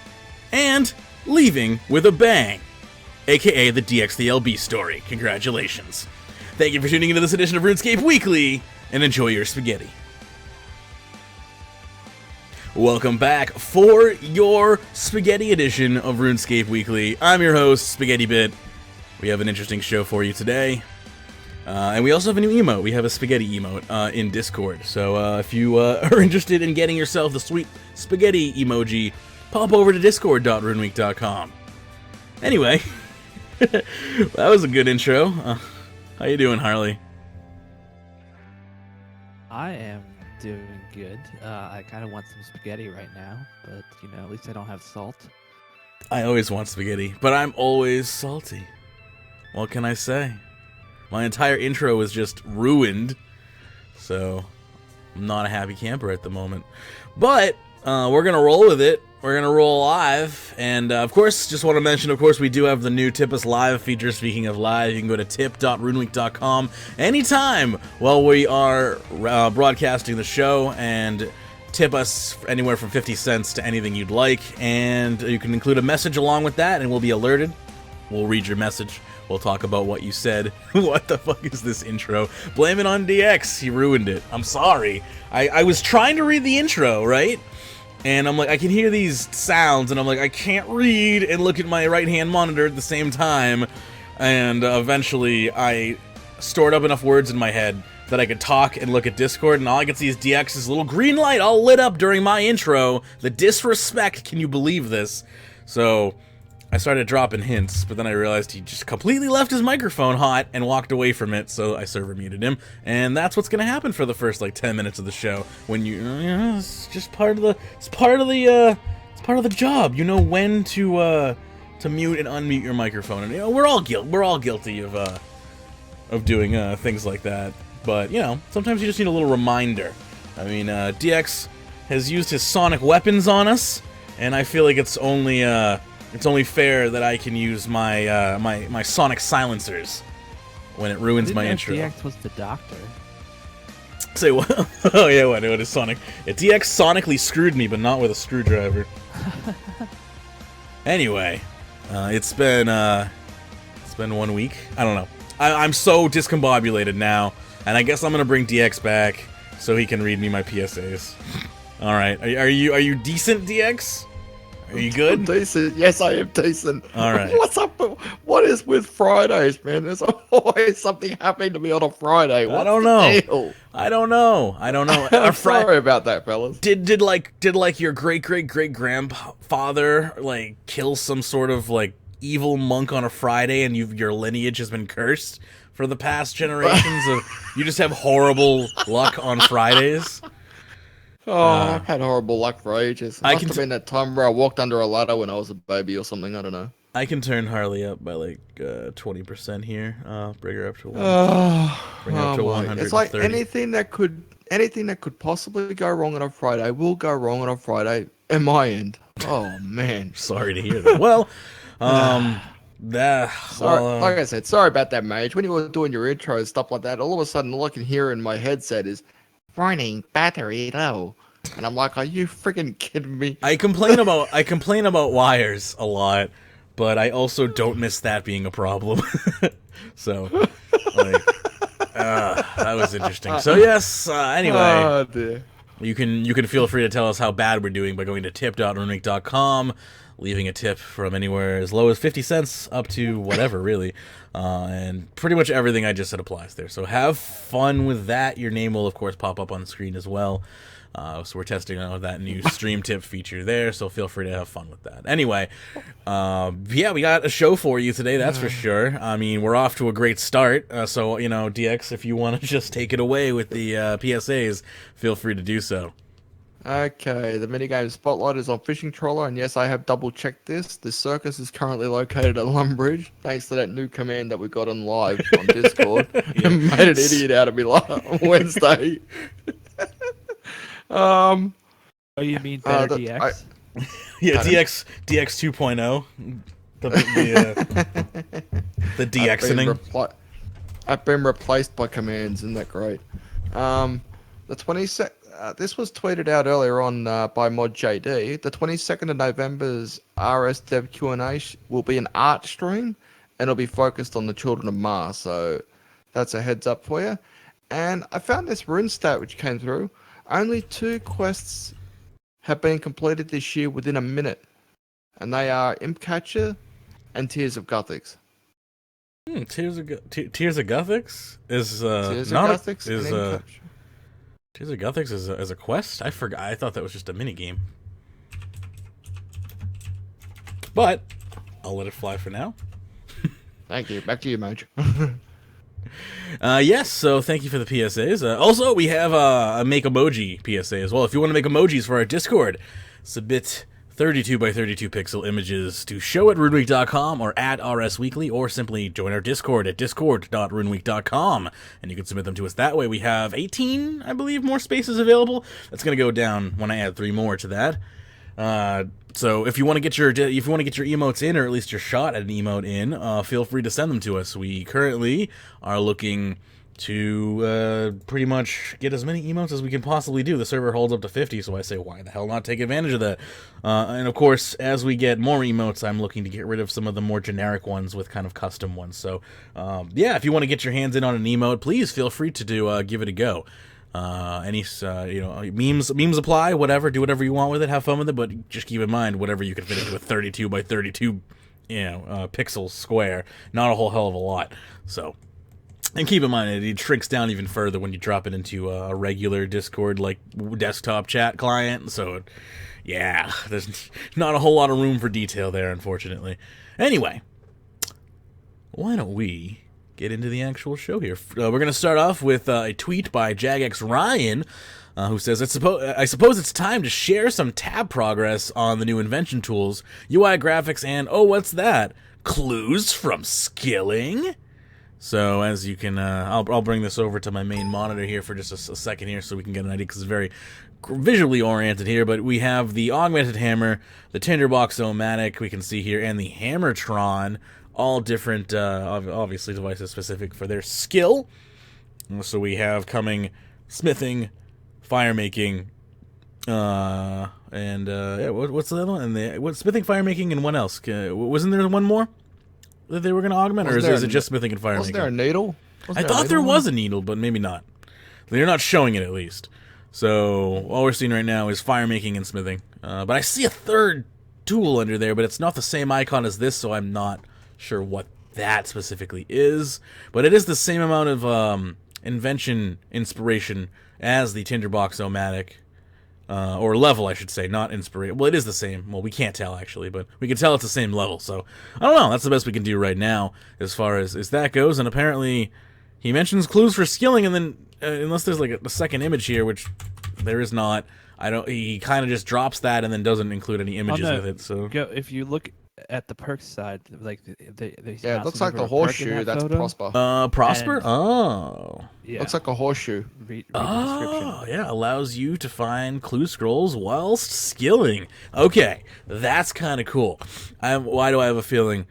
Speaker 1: And leaving with a bang. AKA the Dxthelb story. Congratulations. Thank you for tuning into this edition of RuneScape Weekly, and enjoy your spaghetti. Welcome back for your spaghetti edition of RuneScape Weekly. I'm your host, Spaghetti Bit. We have an interesting show for you today. And we also have a new emote. We have a spaghetti emote in Discord. So if you are interested in getting yourself the sweet spaghetti emoji, pop over to discord.runeweek.com. Anyway, that was a good intro. How you doing, Harley?
Speaker 3: I am doing good. I kind of want some spaghetti right now, but, you know, at least I don't have salt.
Speaker 1: I always want spaghetti, but I'm always salty. What can I say? My entire intro was just ruined, so I'm not a happy camper at the moment. But we're going to roll with it. We're going to roll live. And, of course, just want to mention, of course, we do have the new Tip Us Live feature. Speaking of live, you can go to tip.runeweek.com anytime while we are broadcasting the show and tip us anywhere from 50 cents to anything you'd like. And you can include a message along with that, and we'll be alerted. We'll read your message. We'll talk about what you said. What the fuck is this intro? Blame it on DX. He ruined it. I'm sorry. I was trying to read the intro, right? And I'm like, I can hear these sounds, and I'm like, I can't read and look at my right-hand monitor at the same time. And eventually, I stored up enough words in my head that I could talk and look at Discord, and all I could see is DX's little green light all lit up during my intro. The disrespect, can you believe this? So I started dropping hints, but then I realized he just completely left his microphone hot and walked away from it, so I server muted him. And that's what's gonna happen for the first like 10 minutes of the show. When it's just part of the job. You know when to mute and unmute your microphone. And you know, we're all guilty of doing things like that. But you know, sometimes you just need a little reminder. I mean, DX has used his sonic weapons on us, and I feel like it's only fair that I can use my my sonic silencers when it ruins my intro.
Speaker 3: DX was the doctor.
Speaker 1: Say what? Oh yeah, what is Sonic? Yeah, DX sonically screwed me, but not with a screwdriver. Anyway, it's been 1 week. I don't know. I'm so discombobulated now, and I guess I'm gonna bring DX back so he can read me my PSAs. All right, are you decent, DX? Are you good?
Speaker 2: I'm decent. Yes, I am decent.
Speaker 1: All right.
Speaker 2: What's up? What is with Fridays, man? There's always something happening to me on a Friday. What's
Speaker 1: I don't know.
Speaker 2: the deal?
Speaker 1: I don't know.
Speaker 2: I'm sorry about that, fellas.
Speaker 1: Did like your great grandfather like kill some sort of like evil monk on a Friday, and your lineage has been cursed for the past generations of you just have horrible luck on Fridays?
Speaker 2: Oh, I've had horrible luck for ages. It must have been that time where I walked under a ladder when I was a baby or something. I don't know.
Speaker 1: I can turn Harley up by like 20% here. Bring her up to 130.
Speaker 2: It's like anything that could possibly go wrong on a Friday will go wrong on a Friday at my end. Oh man,
Speaker 1: sorry to hear that. Well,
Speaker 2: like I said, sorry about that, Mage. When you were doing your intro and stuff like that, all of a sudden all I can hear in my headset is running battery low. And I'm like, are you freaking kidding me?
Speaker 1: I complain about wires a lot, but I also don't miss that being a problem. So, like, that was interesting. So yes, anyway,
Speaker 2: oh, dear.
Speaker 1: you can feel free to tell us how bad we're doing by going to tip.runeweek.com, leaving a tip from anywhere as low as 50 cents up to whatever, really. And pretty much everything I just said applies there. So have fun with that. Your name will, of course, pop up on the screen as well. So we're testing out that new stream tip feature there, so feel free to have fun with that. Anyway, yeah, we got a show for you today, that's for sure. I mean, we're off to a great start, so, you know, DX, if you want to just take it away with the PSAs, feel free to do so.
Speaker 2: Okay, the minigame spotlight is on Fishing Trawler, and yes, I have double-checked this. The circus is currently located at Lumbridge, thanks to that new command that we got on live on Discord. And made an idiot out of me on Wednesday.
Speaker 3: Oh, you mean better DX?
Speaker 1: Yeah, DX 2.0. The DXing.
Speaker 2: I've been replaced by commands, isn't that great? The 22nd. This was tweeted out earlier on by Mod JD. The 22nd of November's RS Dev Q&A will be an art stream, and it'll be focused on the children of Mah. So that's a heads up for you. And I found this rune stat which came through. Only 2 quests have been completed this year within a minute, and they are Imp Catcher and Tears of Guthix.
Speaker 1: Tears of Guthix is
Speaker 2: Tears
Speaker 1: not
Speaker 2: of Guthix
Speaker 1: is
Speaker 2: and Imp Catcher.
Speaker 1: Tears of Guthix is a quest? I forgot. I thought that was just a minigame. But I'll let it fly for now.
Speaker 2: Thank you. Back to you, Mage.
Speaker 1: Yes, so thank you for the PSAs. Also, we have a Make Emoji PSA as well. If you want to make emojis for our Discord, submit 32 by 32 pixel images to show@runeweek.com or @RSWeekly, or simply join our Discord at discord.runeweek.com, and you can submit them to us that way. We have 18, I believe, more spaces available. That's going to go down when I add 3 more to that. So if you want to get your emotes in, or at least your shot at an emote in, feel free to send them to us. We currently are looking to pretty much get as many emotes as we can possibly do. The server holds up to 50, so I say, why the hell not take advantage of that? And of course, as we get more emotes, I'm looking to get rid of some of the more generic ones with kind of custom ones. So yeah, if you want to get your hands in on an emote, please feel free to give it a go. Any memes apply, whatever, do whatever you want with it, have fun with it, but just keep in mind, whatever you can fit into a 32 by 32 pixels square, not a whole hell of a lot. So, and keep in mind, it shrinks down even further when you drop it into a regular Discord like desktop chat client. So yeah, there's not a whole lot of room for detail there, unfortunately. Anyway, why don't we get into the actual show here? We're going to start off with a tweet by Jagex Ryan, who says, I suppose it's time to share some tab progress on the new invention tools, UI graphics, and, oh, what's that? Clues from Skilling? So, as you can, I'll bring this over to my main monitor here for just a second here so we can get an idea, because it's very visually oriented here, but we have the Augmented Hammer, the Tinderbox-O-Matic, we can see here, and the Hammertron, all different, obviously, devices specific for their skill. So we have coming smithing, fire making, and what's the other one? And smithing, fire making, and what else? Wasn't there one more that they were going to augment, or is it just smithing and fire making?
Speaker 2: Wasn't there a needle?
Speaker 1: I thought there was a needle, but maybe not. They're not showing it, at least. So all we're seeing right now is fire making and smithing. But I see a third tool under there, but it's not the same icon as this, so I'm not sure what that specifically is. But it is the same amount of invention inspiration as the Tinderbox-O-Matic. Or level, I should say, not inspiration. Well, it is the same. Well, we can't tell, actually, but we can tell it's the same level. So, I don't know. That's the best we can do right now as far as that goes. And apparently, he mentions clues for skilling, and then, unless there's like a second image here, which there is not, he kind of just drops that and then doesn't include any images with it. So,
Speaker 3: if you look at the perks side, like
Speaker 2: it looks like the horseshoe. That's
Speaker 3: photo.
Speaker 2: Prosper.
Speaker 1: Prosper?
Speaker 3: And, yeah.
Speaker 2: Looks like a horseshoe.
Speaker 3: Read the description.
Speaker 1: Yeah, allows you to find clue scrolls whilst skilling. Okay, that's kind of cool. Why do I have a feeling?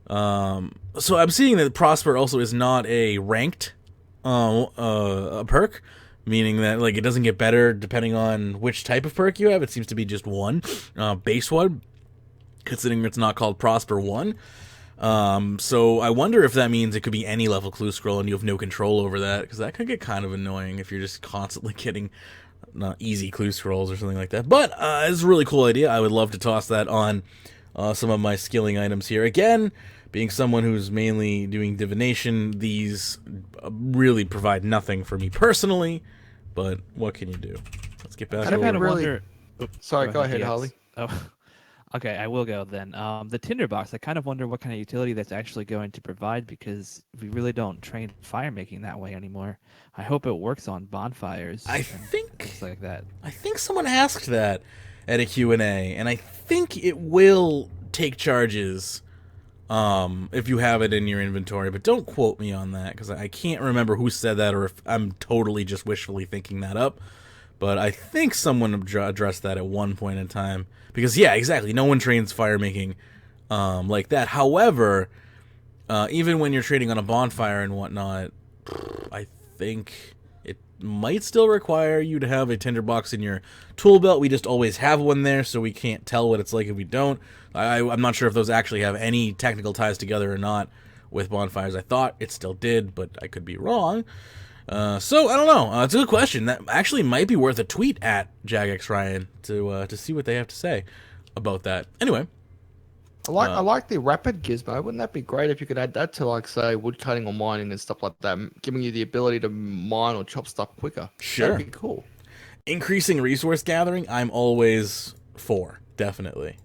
Speaker 1: So I'm seeing that Prosper also is not a ranked a perk, meaning that like it doesn't get better depending on which type of perk you have. It seems to be just one base one, considering it's not called Prosper 1. So I wonder if that means it could be any level clue scroll and you have no control over that, because that could get kind of annoying if you're just constantly getting easy clue scrolls or something like that. But it's a really cool idea. I would love to toss that on some of my skilling items here. Again, being someone who's mainly doing divination, these really provide nothing for me personally, but what can you do? Let's get back
Speaker 3: I kind of
Speaker 2: really-
Speaker 3: wonder.
Speaker 2: Sorry, go ahead,
Speaker 3: DX.
Speaker 2: Harley.
Speaker 3: Oh, okay, I will go then. The Tinderbox, I kind of wonder what kind of utility that's actually going to provide, because we really don't train fire making that way anymore. I hope it works on bonfires.
Speaker 1: I
Speaker 3: and
Speaker 1: think
Speaker 3: things like that.
Speaker 1: I think someone asked that at a Q&A, and I think it will take charges if you have it in your inventory, but don't quote me on that, because I can't remember who said that, or if I'm totally just wishfully thinking that up. But I think someone addressed that at one point in time. Because, yeah, exactly, no one trains fire making like that. However, even when you're trading on a bonfire and whatnot, I think it might still require you to have a tinderbox in your tool belt. We just always have one there, so we can't tell what it's like if we don't. I'm not sure if those actually have any technical ties together or not with bonfires. I thought it still did, but I could be wrong. So I don't know. It's a good question. That actually might be worth a tweet at Jagex Ryan to see what they have to say about that. Anyway,
Speaker 2: I like the rapid gizmo. Wouldn't that be great if you could add that to, like, say, woodcutting or mining and stuff like that, giving you the ability to mine or chop stuff quicker?
Speaker 1: Sure.
Speaker 2: That'd be cool.
Speaker 1: Increasing resource gathering, I'm always for, definitely.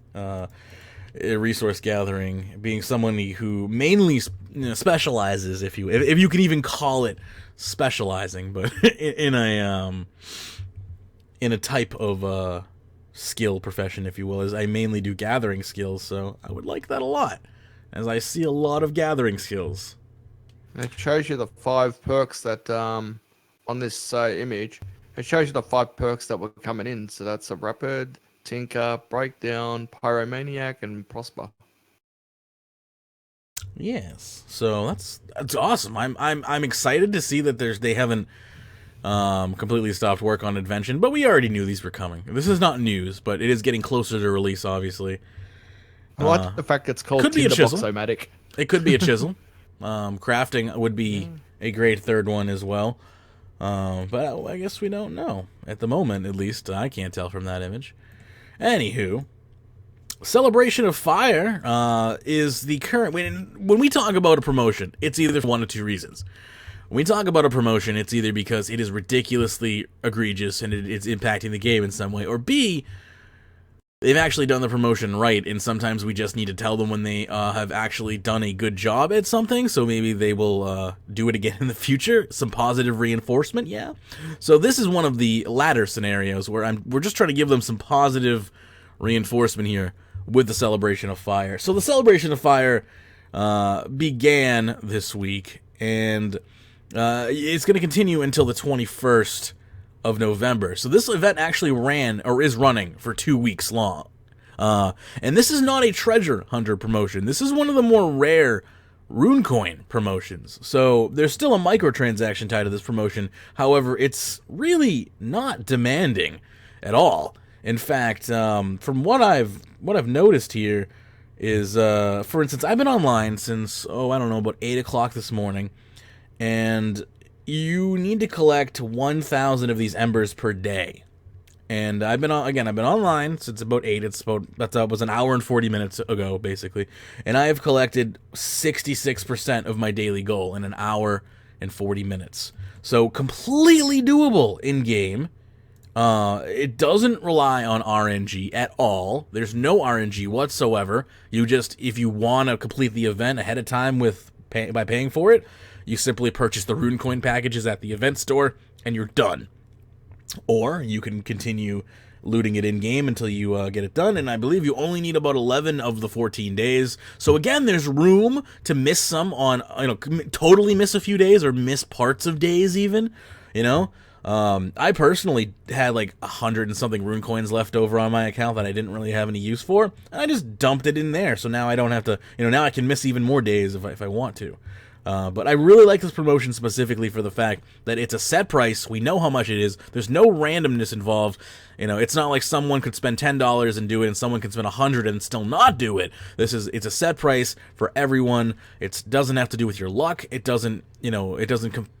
Speaker 1: Resource gathering, being someone who mainly specializes, if you can even call it specializing, but in a type of skill profession, if you will, is I mainly do gathering skills, so I would like that a lot, as I see a lot of gathering skills.
Speaker 2: And it shows you the 5 perks that on this image. It shows you the 5 perks that were coming in. So that's a rapid, tinker, breakdown, pyromaniac, and prosper.
Speaker 1: Yes, so that's awesome. I'm excited to see that they haven't completely stopped work on Invention, but we already knew these were coming. This is not news, but it is getting closer to release, obviously.
Speaker 2: I like the fact it's called
Speaker 1: could be a chisel.
Speaker 2: Tinderbox-O-Matic.
Speaker 1: It could be a chisel. Crafting would be a great third one as well. But I guess we don't know. At the moment, at least, I can't tell from that image. Anywho, Celebration of Fire is the current... When we talk about a promotion, it's either for one of two reasons. When we talk about a promotion, it's either because it is ridiculously egregious and it's impacting the game in some way, or B, they've actually done the promotion right, and sometimes we just need to tell them when they have actually done a good job at something, so maybe they will do it again in the future. Some positive reinforcement, yeah. So this is one of the latter scenarios where we're just trying to give them some positive reinforcement here with the Celebration of Fire. So the Celebration of Fire began this week, and it's going to continue until the 21st of November. So this event actually ran, or is running, for 2 weeks long. And this is not a treasure hunter promotion. This is one of the more rare Runecoin promotions. So there's still a microtransaction tied to this promotion. However, it's really not demanding at all. In fact, from what I've noticed here is, for instance, I've been online since, about 8 o'clock this morning, and you need to collect 1,000 of these embers per day. And I've been online since about 8. That was an hour and 40 minutes ago, basically. And I have collected 66% of my daily goal in an hour and 40 minutes. So completely doable in game. It doesn't rely on RNG at all. There's no RNG whatsoever. If you want to complete the event ahead of time by paying for it, you simply purchase the rune coin packages at the event store, and you're done. Or you can continue looting it in-game until you get it done, and I believe you only need about 11 of the 14 days. So again, there's room to miss some totally miss a few days or miss parts of days even, I personally had like 100 and something rune coins left over on my account that I didn't really have any use for, and I just dumped it in there, so now I don't have to, now I can miss even more days if I want to. But I really like this promotion specifically for the fact that it's a set price. We know how much it is. There's no randomness involved. It's not like someone could spend $10 and do it, and someone can spend $100 and still not do it. It's a set price for everyone. It doesn't have to do with your luck. It doesn't,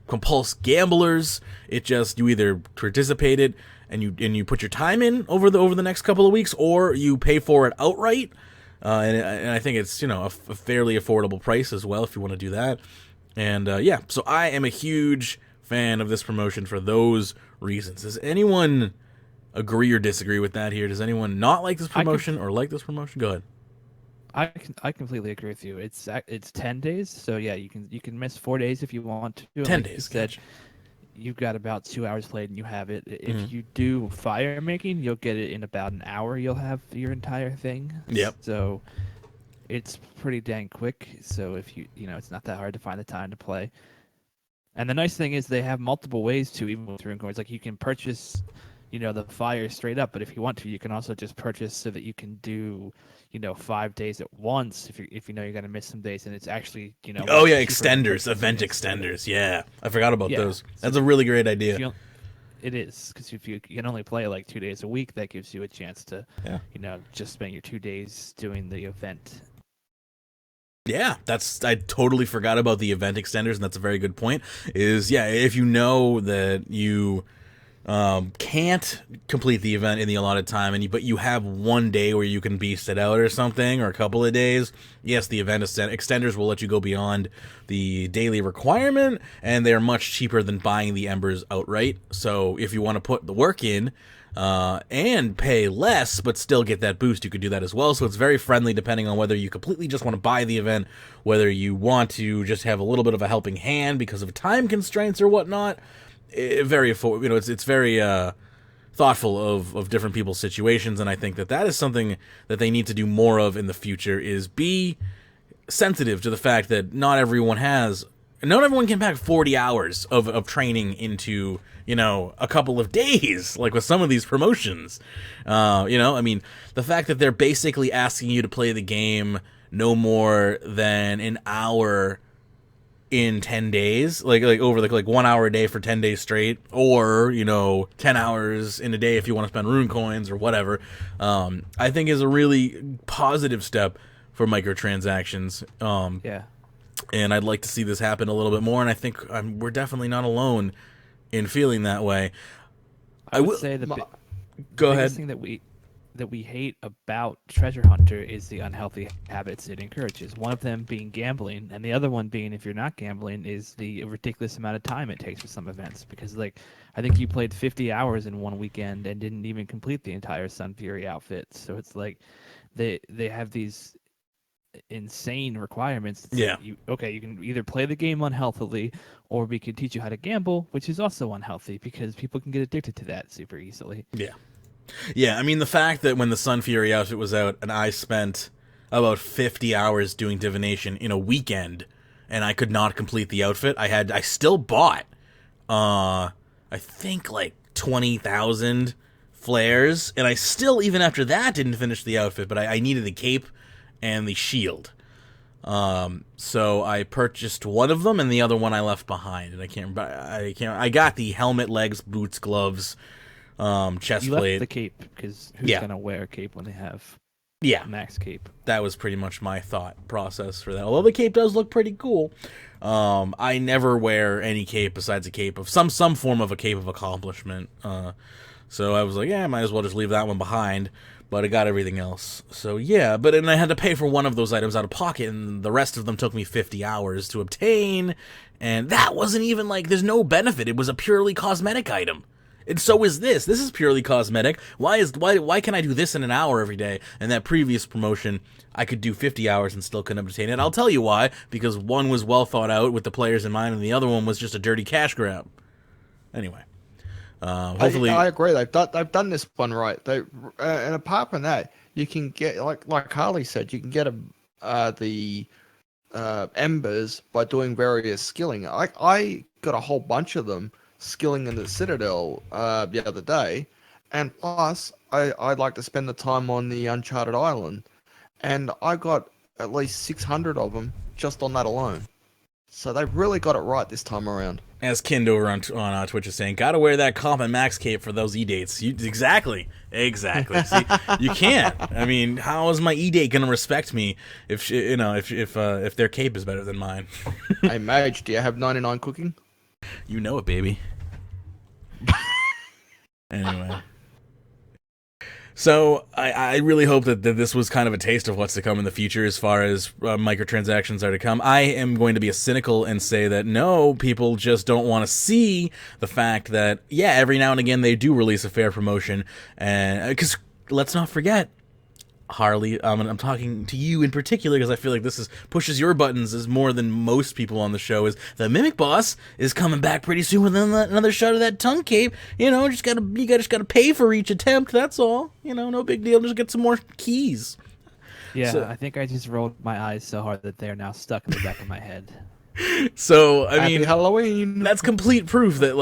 Speaker 1: compulse gamblers. It just, you either participate it and you put your time in over the next couple of weeks, or you pay for it outright. And I think it's, a fairly affordable price as well if you want to do that. And so I am a huge fan of this promotion for those reasons. Does anyone agree or disagree with that here? Does anyone not like this promotion or like this promotion? Go ahead.
Speaker 3: I completely agree with you. It's 10 days, so yeah, you can miss 4 days if you want to.
Speaker 1: 10 days.
Speaker 3: Gotcha. You've got about 2 hours played and you have it. If you do fire making, you'll get it in about an hour. You'll have your entire thing.
Speaker 1: Yep.
Speaker 3: So it's pretty dang quick. So if it's not that hard to find the time to play. And the nice thing is they have multiple ways to, even with rune coins. Like you can purchase, the fire straight up, but if you want to, you can also just purchase so that you can do 5 days at once if you're going to miss some days, and it's actually
Speaker 1: oh yeah, extenders, event extenders. Yeah, I forgot about those. That's a really great idea.
Speaker 3: It is, because if you can only play like 2 days a week, that gives you a chance to just spend your 2 days doing the event.
Speaker 1: Yeah, I totally forgot about the event extenders, and that's a very good point. If you know that you can't complete the event in the allotted time, but you have 1 day where you can beast it out or something, or a couple of days, yes, the event extenders will let you go beyond the daily requirement, and they're much cheaper than buying the embers outright. So if you want to put the work in and pay less but still get that boost, you could do that as well. So it's very friendly depending on whether you completely just want to buy the event, whether you want to just have a little bit of a helping hand because of time constraints or whatnot. It's very thoughtful of different people's situations, and I think that is something that they need to do more of in the future, is be sensitive to the fact that not everyone can pack 40 hours of training into a couple of days, like with some of these promotions. The fact that they're basically asking you to play the game no more than an hour in 10 days, like over like 1 hour a day for 10 days straight, or 10 hours in a day if you want to spend rune coins or whatever, I think is a really positive step for microtransactions. And I'd like to see this happen a little bit more, and I think we're definitely not alone in feeling that way.
Speaker 3: I would say the
Speaker 1: go ahead.
Speaker 3: biggest thing that we hate about Treasure Hunter is the unhealthy habits it encourages. One of them being gambling, and the other one being, if you're not gambling, is the ridiculous amount of time it takes for some events. Because I think you played 50 hours in one weekend and didn't even complete the entire Sun Fury outfit. So it's like they have these insane requirements.
Speaker 1: Yeah.
Speaker 3: You can either play the game unhealthily, or we can teach you how to gamble, which is also unhealthy because people can get addicted to that super easily.
Speaker 1: Yeah. Yeah, the fact that when the Sun Fury outfit was out and I spent about 50 hours doing divination in a weekend and I could not complete the outfit, I still bought, I think like 20,000 flares, and I still, even after that, didn't finish the outfit, but I needed the cape and the shield. So I purchased one of them and the other one I left behind, and I got the helmet, legs, boots, gloves, chest
Speaker 3: you
Speaker 1: plate.
Speaker 3: left the cape because who's gonna wear a cape when they have max cape?
Speaker 1: That was pretty much my thought process for that. Although the cape does look pretty cool, I never wear any cape besides a cape of some form of a cape of accomplishment. So I was like, yeah, I might as well just leave that one behind. But I got everything else. So yeah, and I had to pay for one of those items out of pocket, and the rest of them took me 50 hours to obtain. And that wasn't even like, there's no benefit. It was a purely cosmetic item. And so is this. This is purely cosmetic. Why can I do this in an hour every day? And that previous promotion, I could do 50 hours and still couldn't obtain it. I'll tell you why. Because one was well thought out with the players in mind, and the other one was just a dirty cash grab. Anyway. Hopefully,
Speaker 2: I agree. They've done this one right. And apart from that, you can get like Harley said, you can get the embers by doing various skilling. I got a whole bunch of them skilling in the Citadel the other day, and plus I'd like to spend the time on the Uncharted Island, and I got at least 600 of them just on that alone. So they've really got it right this time around.
Speaker 1: As Kind over on Twitch is saying, gotta wear that comp and max cape for those E-dates. Exactly. See, you can't. I mean, how is my E-date gonna respect me if if their cape is better than mine?
Speaker 2: Hey Mage, do you have 99 cooking?
Speaker 1: You know it, baby. Anyway. So, I really hope that this was kind of a taste of what's to come in the future as far as microtransactions are to come. I am going to be cynical and say that no, people just don't want to see the fact that, yeah, every now and again they do release a fair promotion. And because let's not forget, Harley, I'm talking to you in particular because I feel like this pushes your buttons as more than most people on the show. Is the Mimic Boss is coming back pretty soon with another shot of that tongue cape. You just gotta pay for each attempt. That's all. No big deal. Just get some more keys.
Speaker 3: Yeah,
Speaker 1: so,
Speaker 3: I think I just rolled my eyes so hard that they are now stuck in the back of my head.
Speaker 1: So I mean,
Speaker 2: Happy Halloween.
Speaker 1: That's complete proof that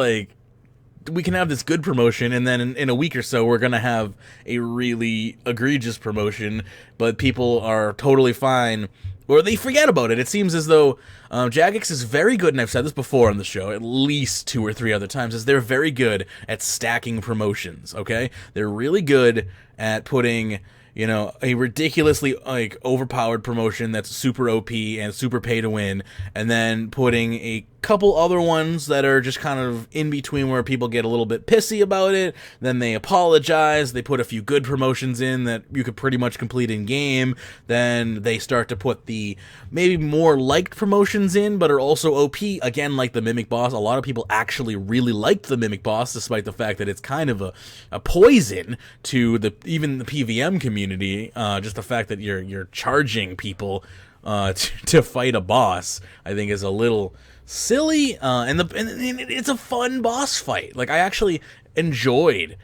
Speaker 1: we can have this good promotion, and then in a week or so we're gonna have a really egregious promotion, but people are totally fine, or they forget about it. It seems as though Jagex is very good, and I've said this before on the show at least 2 or 3 other times, is they're very good at stacking promotions. Okay, they're really good at putting a ridiculously overpowered promotion that's super OP and super pay to win, and then putting a couple other ones that are just kind of in between where people get a little bit pissy about it, then they apologize, they put a few good promotions in that you could pretty much complete in game, then they start to put the maybe more liked promotions in but are also OP, again like the Mimic Boss. A lot of people actually really liked the Mimic Boss despite the fact that it's kind of a poison to even the PVM community, just the fact that you're charging people to fight a boss, I think is a little silly, and it's a fun boss fight. I actually enjoyed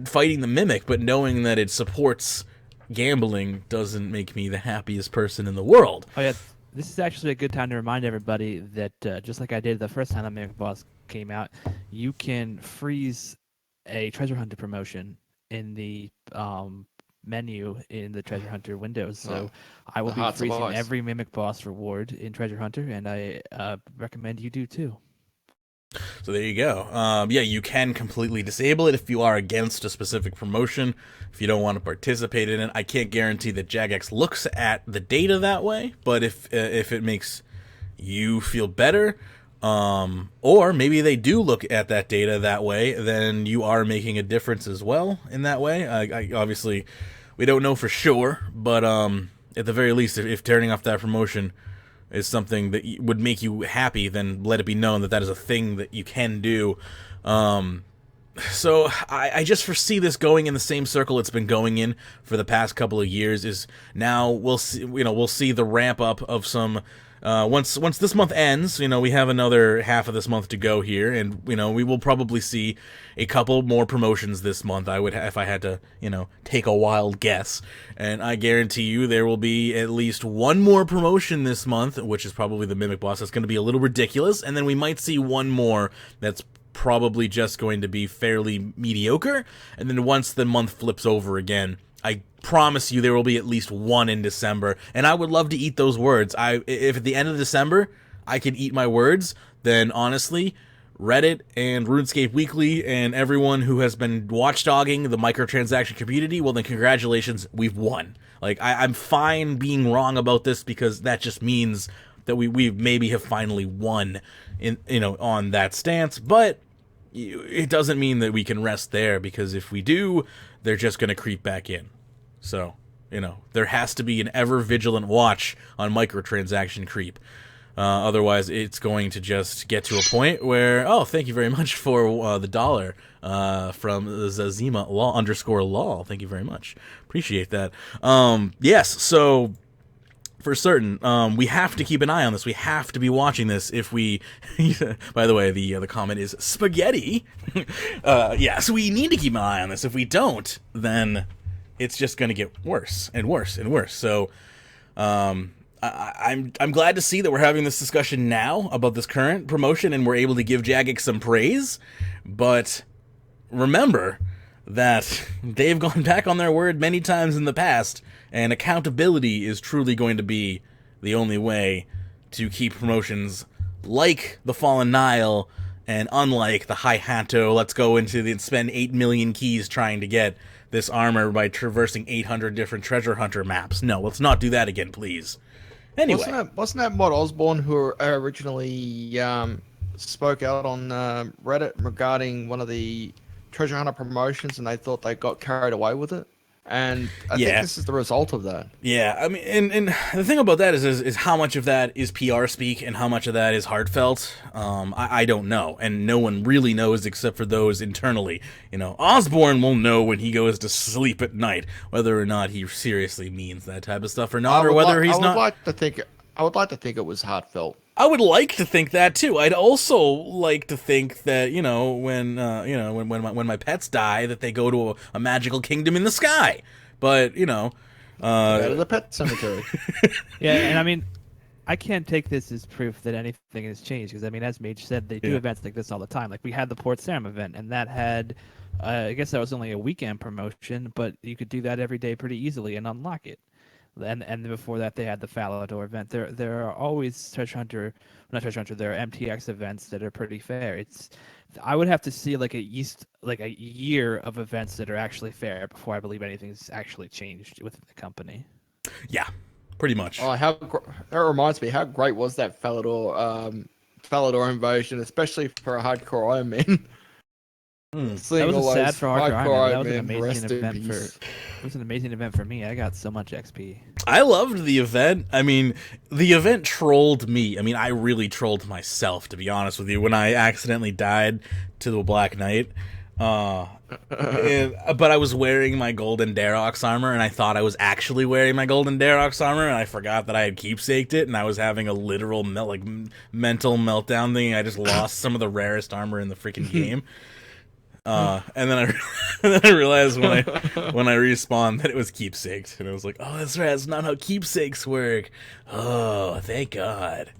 Speaker 1: fighting the Mimic, but knowing that it supports gambling doesn't make me the happiest person in the world.
Speaker 3: Oh yeah, this is actually a good time to remind everybody that just like I did the first time the Mimic Boss came out, you can freeze a treasure hunter promotion in the menu in the treasure hunter windows. So I will be freezing every Mimic Boss reward in treasure hunter, and I recommend you do too.
Speaker 1: So there you go. Yeah, you can completely disable it if you are against a specific promotion, if you don't want to participate in it. I can't guarantee that Jagex looks at the data that way, but if it makes you feel better, or maybe they do look at that data that way, then you are making a difference as well in that way. I obviously, we don't know for sure, but at the very least, if turning off that promotion is something that would make you happy, then let it be known that that is a thing that you can do. So I just foresee this going in the same circle it's been going in for the past couple of years. Is now we'll see the ramp up of some. Once this month ends, we have another half of this month to go here, and we will probably see a couple more promotions this month. I would, if I had to, take a wild guess, and I guarantee you there will be at least one more promotion this month, which is probably the Mimic Boss. That's going to be a little ridiculous, and then we might see one more that's probably just going to be fairly mediocre, and then once the month flips over again, I promise you there will be at least one in December, and I would love to eat those words. If at the end of December I could eat my words, then honestly, Reddit and Runescape Weekly and everyone who has been watchdogging the microtransaction community, well then congratulations, we've won. I'm fine being wrong about this because that just means that we maybe have finally won in on that stance, but it doesn't mean that we can rest there, because if we do, they're just going to creep back in. So, there has to be an ever-vigilant watch on microtransaction creep. Otherwise, it's going to just get to a point where, oh, thank you very much for the dollar from Zazima _law. Thank you very much. Appreciate that. Yes, so for certain, we have to keep an eye on this. We have to be watching this if we... By the way, the comment is spaghetti. So we need to keep an eye on this. If we don't, then it's just going to get worse and worse and worse. So... I'm glad to see that we're having this discussion now about this current promotion, and we're able to give Jagex some praise, but remember that they've gone back on their word many times in the past, and accountability is truly going to be the only way to keep promotions like the Fallen Nile and unlike the High Hanto, let's go into and spend 8 million keys trying to get this armor by traversing 800 different treasure hunter maps. No, let's not do that again, please. Anyway.
Speaker 2: Wasn't that Mod Osborne who originally spoke out on Reddit regarding one of the treasure hunter promotions, and they thought they got carried away with it? And I think this is the result of that.
Speaker 1: Yeah, I mean, and the thing about that is how much of that is PR speak and how much of that is heartfelt. I don't know, and no one really knows except for those internally. Osborne will know when he goes to sleep at night whether or not he seriously means that type of stuff or not, or whether he's not.
Speaker 2: I would like to think it was heartfelt.
Speaker 1: I would like to think that too. I'd also like to think that when my pets die, that they go to a magical kingdom in the sky. But
Speaker 2: go to the pet cemetery.
Speaker 3: Yeah, and I mean, I can't take this as proof that anything has changed, because I mean, as Mage said, they do events like this all the time. Like we had the Port Sarum event, and that had, I guess that was only a weekend promotion, but you could do that every day pretty easily and unlock it. And before that, they had the Falador event. There are always there are MTX events that are pretty fair. I would have to see like a year of events that are actually fair before I believe anything's actually changed within the company.
Speaker 1: Yeah, pretty much.
Speaker 2: Oh, that reminds me, how great was that Falador invasion, especially for a hardcore Iron Man.
Speaker 3: That was sad for hardcore Iron Man. That was an amazing event it was an amazing event for me. I got so much XP.
Speaker 1: I loved the event. I mean, the event trolled me. I mean, I really trolled myself, to be honest with you, when I accidentally died to the Black Knight. But I was wearing my golden Darox armor, and I thought I was actually wearing my golden Darox armor, and I forgot that I had keepsaked it, and I was having a literal mental meltdown thing. I just lost some of the rarest armor in the freaking game. And then I realized when I respawned that it was keepsaked, and I was like, oh, that's right, that's not how keepsakes work. Oh, thank God.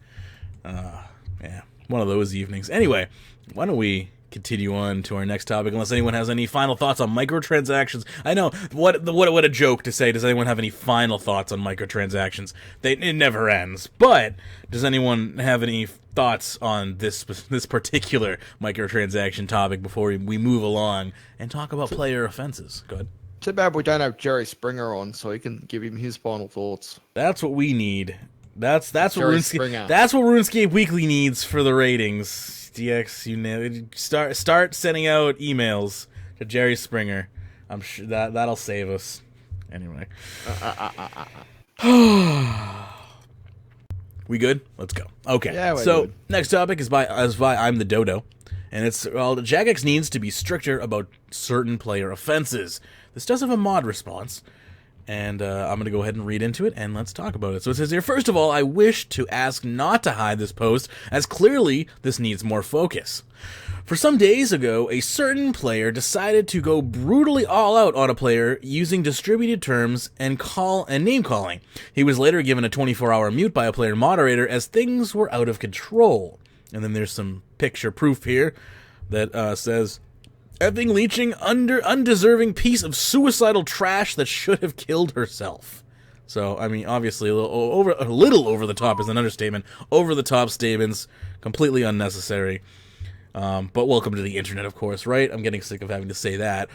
Speaker 1: Yeah, one of those evenings. Anyway, why don't we continue on to our next topic, unless anyone has any final thoughts on microtransactions. I know, what a joke to say, does anyone have any final thoughts on microtransactions? It never ends. But does anyone have any thoughts on this particular microtransaction topic before we move along and talk about player offenses? Go ahead.
Speaker 2: Too bad we don't have Jerry Springer on, so he can give him his final thoughts.
Speaker 1: That's what we need. That's what RuneScape Weekly needs for the ratings. DX, start sending out emails to Jerry Springer. I'm sure that'll save us. Anyway. We good? Let's go. Okay. Yeah, so good. Next topic is by I'm the Dodo, and it's Jagex needs to be stricter about certain player offenses. This does have a mod response, and I'm going to go ahead and read into it, and let's talk about it. So it says here, first of all, I wish to ask not to hide this post, as clearly this needs more focus. For some days ago, a certain player decided to go brutally all out on a player using distributed terms and name calling. He was later given a 24-hour mute by a player moderator as things were out of control. And then there's some picture proof here that says, effing leeching undeserving piece of suicidal trash that should have killed herself. So, I mean, obviously a little over the top is an understatement. Over the top statements, completely unnecessary. But welcome to the internet, of course, right? I'm getting sick of having to say that.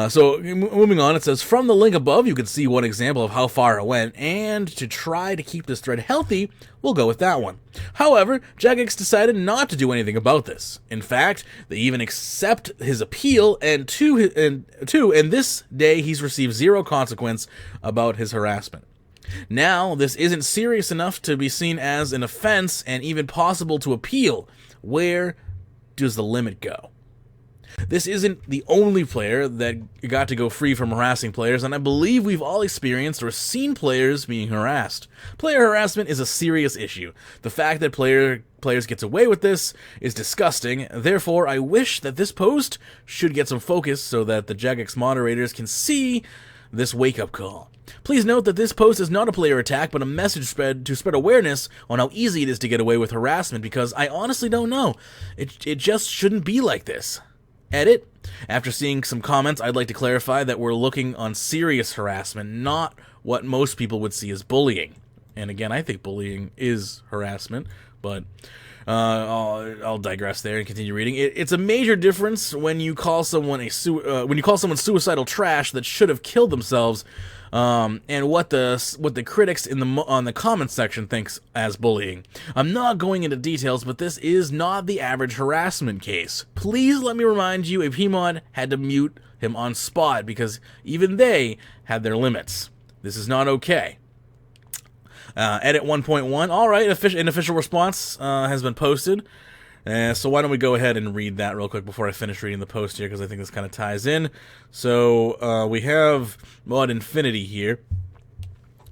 Speaker 1: So moving on, it says, from the link above, you can see one example of how far it went, and to try to keep this thread healthy, we'll go with that one. However, Jagex decided not to do anything about this. In fact, they even accept his appeal, and this day he's received zero consequence about his harassment. Now, this isn't serious enough to be seen as an offense and even possible to appeal. Where does the limit go? This isn't the only player that got to go free from harassing players, and I believe we've all experienced or seen players being harassed. Player harassment is a serious issue. The fact that players gets away with this is disgusting. Therefore, I wish that this post should get some focus so that the Jagex moderators can see this wake-up call. Please note that this post is not a player attack, but a message spread to spread awareness on how easy it is to get away with harassment, because I honestly don't know. It just shouldn't be like this. Edit. After seeing some comments, I'd like to clarify that we're looking on serious harassment, not what most people would see as bullying. And again, I think bullying is harassment, but I'll digress there and continue reading. It's a major difference when you call someone suicidal trash that should have killed themselves, and what the critics on the comments section thinks as bullying. I'm not going into details, but this is not the average harassment case. Please let me remind you, a PMod had to mute him on spot because even they had their limits. This is not okay. Edit 1.1. All right, an official response has been posted. So why don't we go ahead and read that real quick before I finish reading the post here, because I think this kind of ties in. So we have Mod Infinity here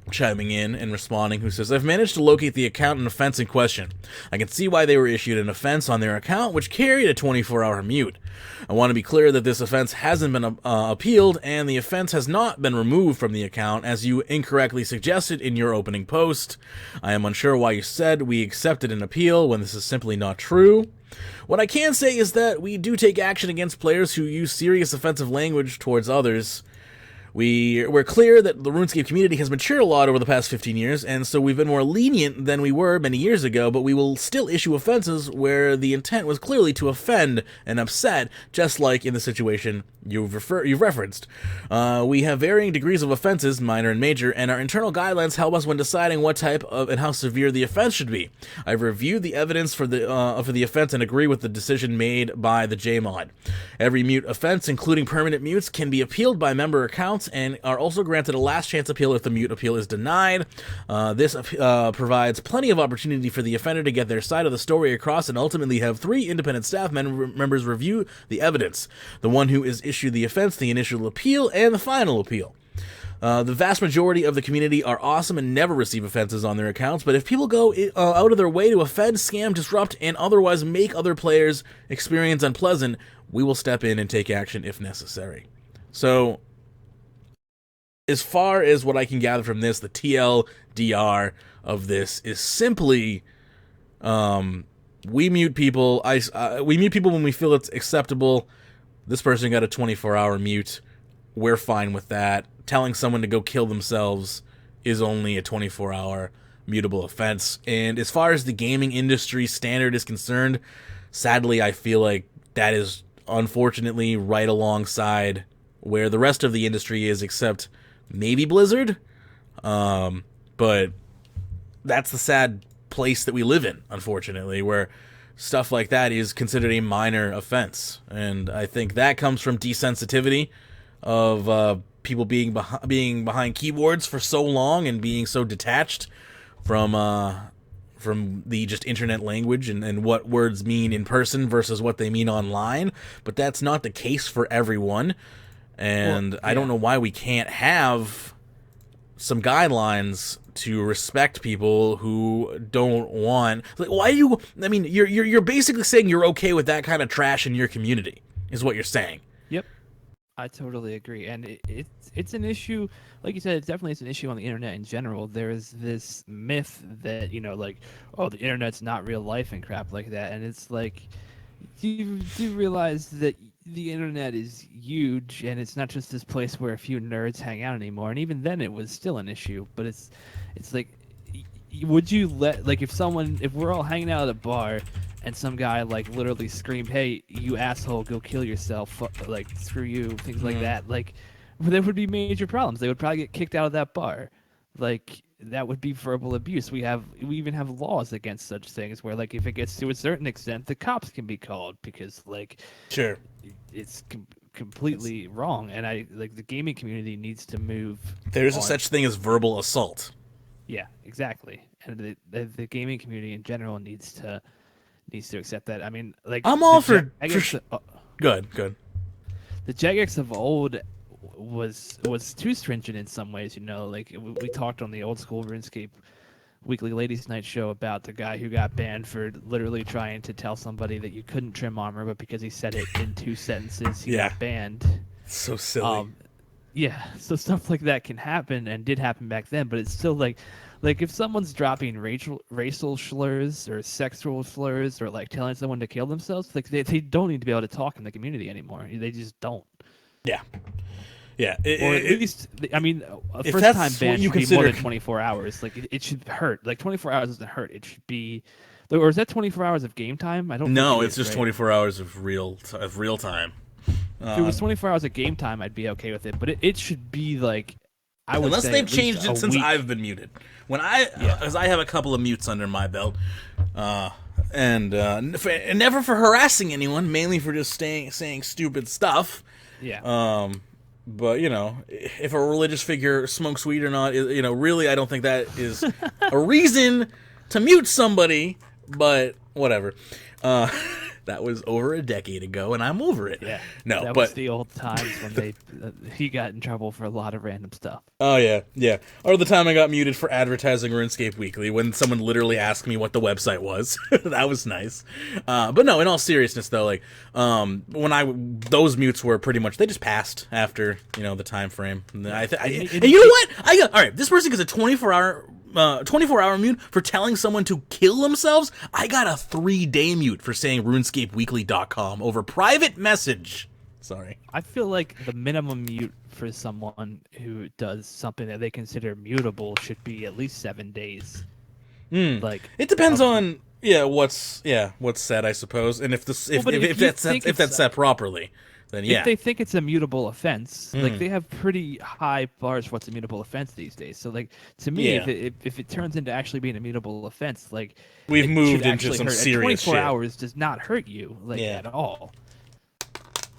Speaker 1: chiming in and responding, who says, I've managed to locate the account and offense in question. I can see why they were issued an offense on their account, which carried a 24-hour mute. I want to be clear that this offense hasn't been appealed, and the offense has not been removed from the account, as you incorrectly suggested in your opening post. I am unsure why you said we accepted an appeal when this is simply not true. What I can say is that we do take action against players who use serious offensive language towards others. We're clear that the RuneScape community has matured a lot over the past 15 years, and so we've been more lenient than we were many years ago, but we will still issue offenses where the intent was clearly to offend and upset, just like in the situation you've referenced. We have varying degrees of offenses, minor and major, and our internal guidelines help us when deciding what type of and how severe the offense should be. I've reviewed the evidence for the offense and agree with the decision made by the JMod. Every mute offense, including permanent mutes, can be appealed by member accounts and are also granted a last chance appeal if the mute appeal is denied. This provides plenty of opportunity for the offender to get their side of the story across and ultimately have 3 independent staff members review the evidence. The one who is issued the offense, the initial appeal, and the final appeal. The vast majority of the community are awesome and never receive offenses on their accounts, but if people go out of their way to offend, scam, disrupt, and otherwise make other players' experience unpleasant, we will step in and take action if necessary. So, as far as what I can gather from this, the TLDR of this is simply, we mute people. We mute people when we feel it's acceptable. This person got a 24-hour mute. We're fine with that. Telling someone to go kill themselves is only a 24-hour mutable offense. And as far as the gaming industry standard is concerned, sadly, I feel like that is unfortunately right alongside where the rest of the industry is, except maybe Blizzard. But that's the sad place that we live in, unfortunately, where stuff like that is considered a minor offense. And I think that comes from desensitivity of people being behind keyboards for so long and being so detached from the just internet language and what words mean in person versus what they mean online. But that's not the case for everyone. And I don't know why we can't have some guidelines to respect people who don't want. Like, why do you? I mean, you're basically saying you're okay with that kind of trash in your community, is what you're saying.
Speaker 3: Yep, I totally agree, and it's an issue. Like you said, it definitely is an issue on the internet in general. There is this myth that like, oh, the internet's not real life and crap like that, and it's like, you do realize that the internet is huge, and it's not just this place where a few nerds hang out anymore. And even then, it was still an issue. But it's like, would you let, like, if we're all hanging out at a bar and some guy like literally screamed, "Hey, you asshole, go kill yourself! Like screw you!" Things like that. Like there would be major problems. They would probably get kicked out of that bar. Like that would be verbal abuse. We even have laws against such things where like if it gets to a certain extent, the cops can be called because like
Speaker 1: Sure.
Speaker 3: it's completely wrong. And I like the gaming community needs to move.
Speaker 1: There's a
Speaker 3: on.
Speaker 1: such thing as verbal assault.
Speaker 3: Yeah, exactly. And the gaming community in general needs to accept that. I mean, like
Speaker 1: I'm all
Speaker 3: Good.
Speaker 1: Good.
Speaker 3: The Jagex of old was too stringent in some ways, you know. Like we talked on the old school RuneScape Weekly Ladies Night show about the guy who got banned for literally trying to tell somebody that you couldn't trim armor, but because he said it in 2 sentences, he got banned.
Speaker 1: So silly.
Speaker 3: Yeah, so stuff like that can happen and did happen back then, but it's still like if someone's dropping racial slurs or sexual slurs or like telling someone to kill themselves, like they don't need to be able to talk in the community anymore. They just don't.
Speaker 1: Yeah. Yeah.
Speaker 3: Or at least, I mean, a
Speaker 1: if
Speaker 3: first-time
Speaker 1: that's
Speaker 3: ban
Speaker 1: what you
Speaker 3: should be
Speaker 1: consider-
Speaker 3: more than 24 hours. Like it should hurt. Like 24 hours doesn't hurt. It should be, or is that 24 hours of game time? I don't.
Speaker 1: No,
Speaker 3: think it
Speaker 1: it's
Speaker 3: is,
Speaker 1: just
Speaker 3: right?
Speaker 1: 24 hours of real time.
Speaker 3: If it was 24 hours of game time, I'd be okay with it. But it should be like, I would
Speaker 1: Unless
Speaker 3: say
Speaker 1: they've
Speaker 3: at least
Speaker 1: changed
Speaker 3: a
Speaker 1: it since
Speaker 3: week.
Speaker 1: I've been muted. Because I have a couple of mutes under my belt, and never for harassing anyone, mainly for just saying stupid stuff.
Speaker 3: Yeah.
Speaker 1: But you know, if a religious figure smokes weed or not, you know, really, I don't think that is a reason to mute somebody. But whatever. That was over a decade ago, and I'm over it.
Speaker 3: Yeah.
Speaker 1: No,
Speaker 3: that
Speaker 1: but
Speaker 3: was the old times when he got in trouble for a lot of random stuff.
Speaker 1: oh yeah. Or the time I got muted for advertising RuneScape Weekly when someone literally asked me what the website was. That was nice. But no, in all seriousness though, like those mutes were pretty much, they just passed after, you know, the time frame. And you know what? All right, this person gets a 24-hour mute for telling someone to kill themselves. I got a 3-day mute for saying RunescapeWeekly.com over private message. Sorry.
Speaker 3: I feel like the minimum mute for someone who does something that they consider mutable should be at least 7 days. Like
Speaker 1: It depends on what's said, I suppose, and if that's set properly, then yeah.
Speaker 3: If they think it's a mutable offense, like they have pretty high bars for what's a mutable offense these days. So like to me, if it turns into actually being a mutable offense, like
Speaker 1: we've
Speaker 3: it
Speaker 1: moved
Speaker 3: should
Speaker 1: into
Speaker 3: actually
Speaker 1: some
Speaker 3: hurt.
Speaker 1: serious
Speaker 3: 24
Speaker 1: shit.
Speaker 3: hours does not hurt you at all.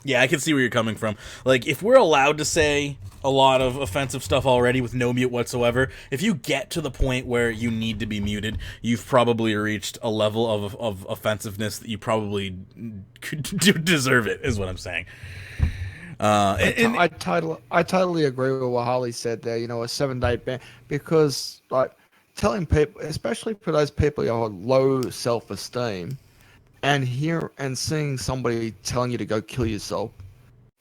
Speaker 1: Yeah, I can see where you're coming from. Like, if we're allowed to say a lot of offensive stuff already with no mute whatsoever, if you get to the point where you need to be muted, you've probably reached a level of offensiveness that you probably deserve it, is what I'm saying.
Speaker 2: I totally agree with what Harley said there. You know, a 7-day ban, because like telling people, especially for those people who have low self-esteem, and seeing somebody telling you to go kill yourself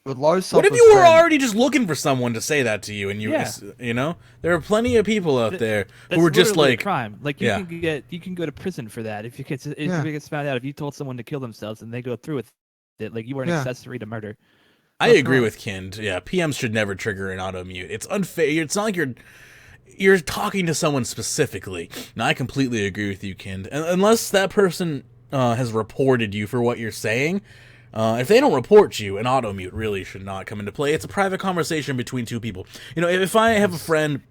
Speaker 2: with low self-esteem.
Speaker 1: What if you were already just looking for someone to say that to you, and you know, there are plenty of people out there who are just like
Speaker 3: a crime. Like you can go to prison for that if it gets found out. If you told someone to kill themselves and they go through with it, like you were an accessory to murder.
Speaker 1: I agree with Kind. Yeah, PMs should never trigger an auto mute. It's unfair. It's not like you're talking to someone specifically. Now, I completely agree with you, Kind. Unless that person has reported you for what you're saying. If they don't report you, an auto mute really should not come into play. It's a private conversation between two people. You know, if I have a friend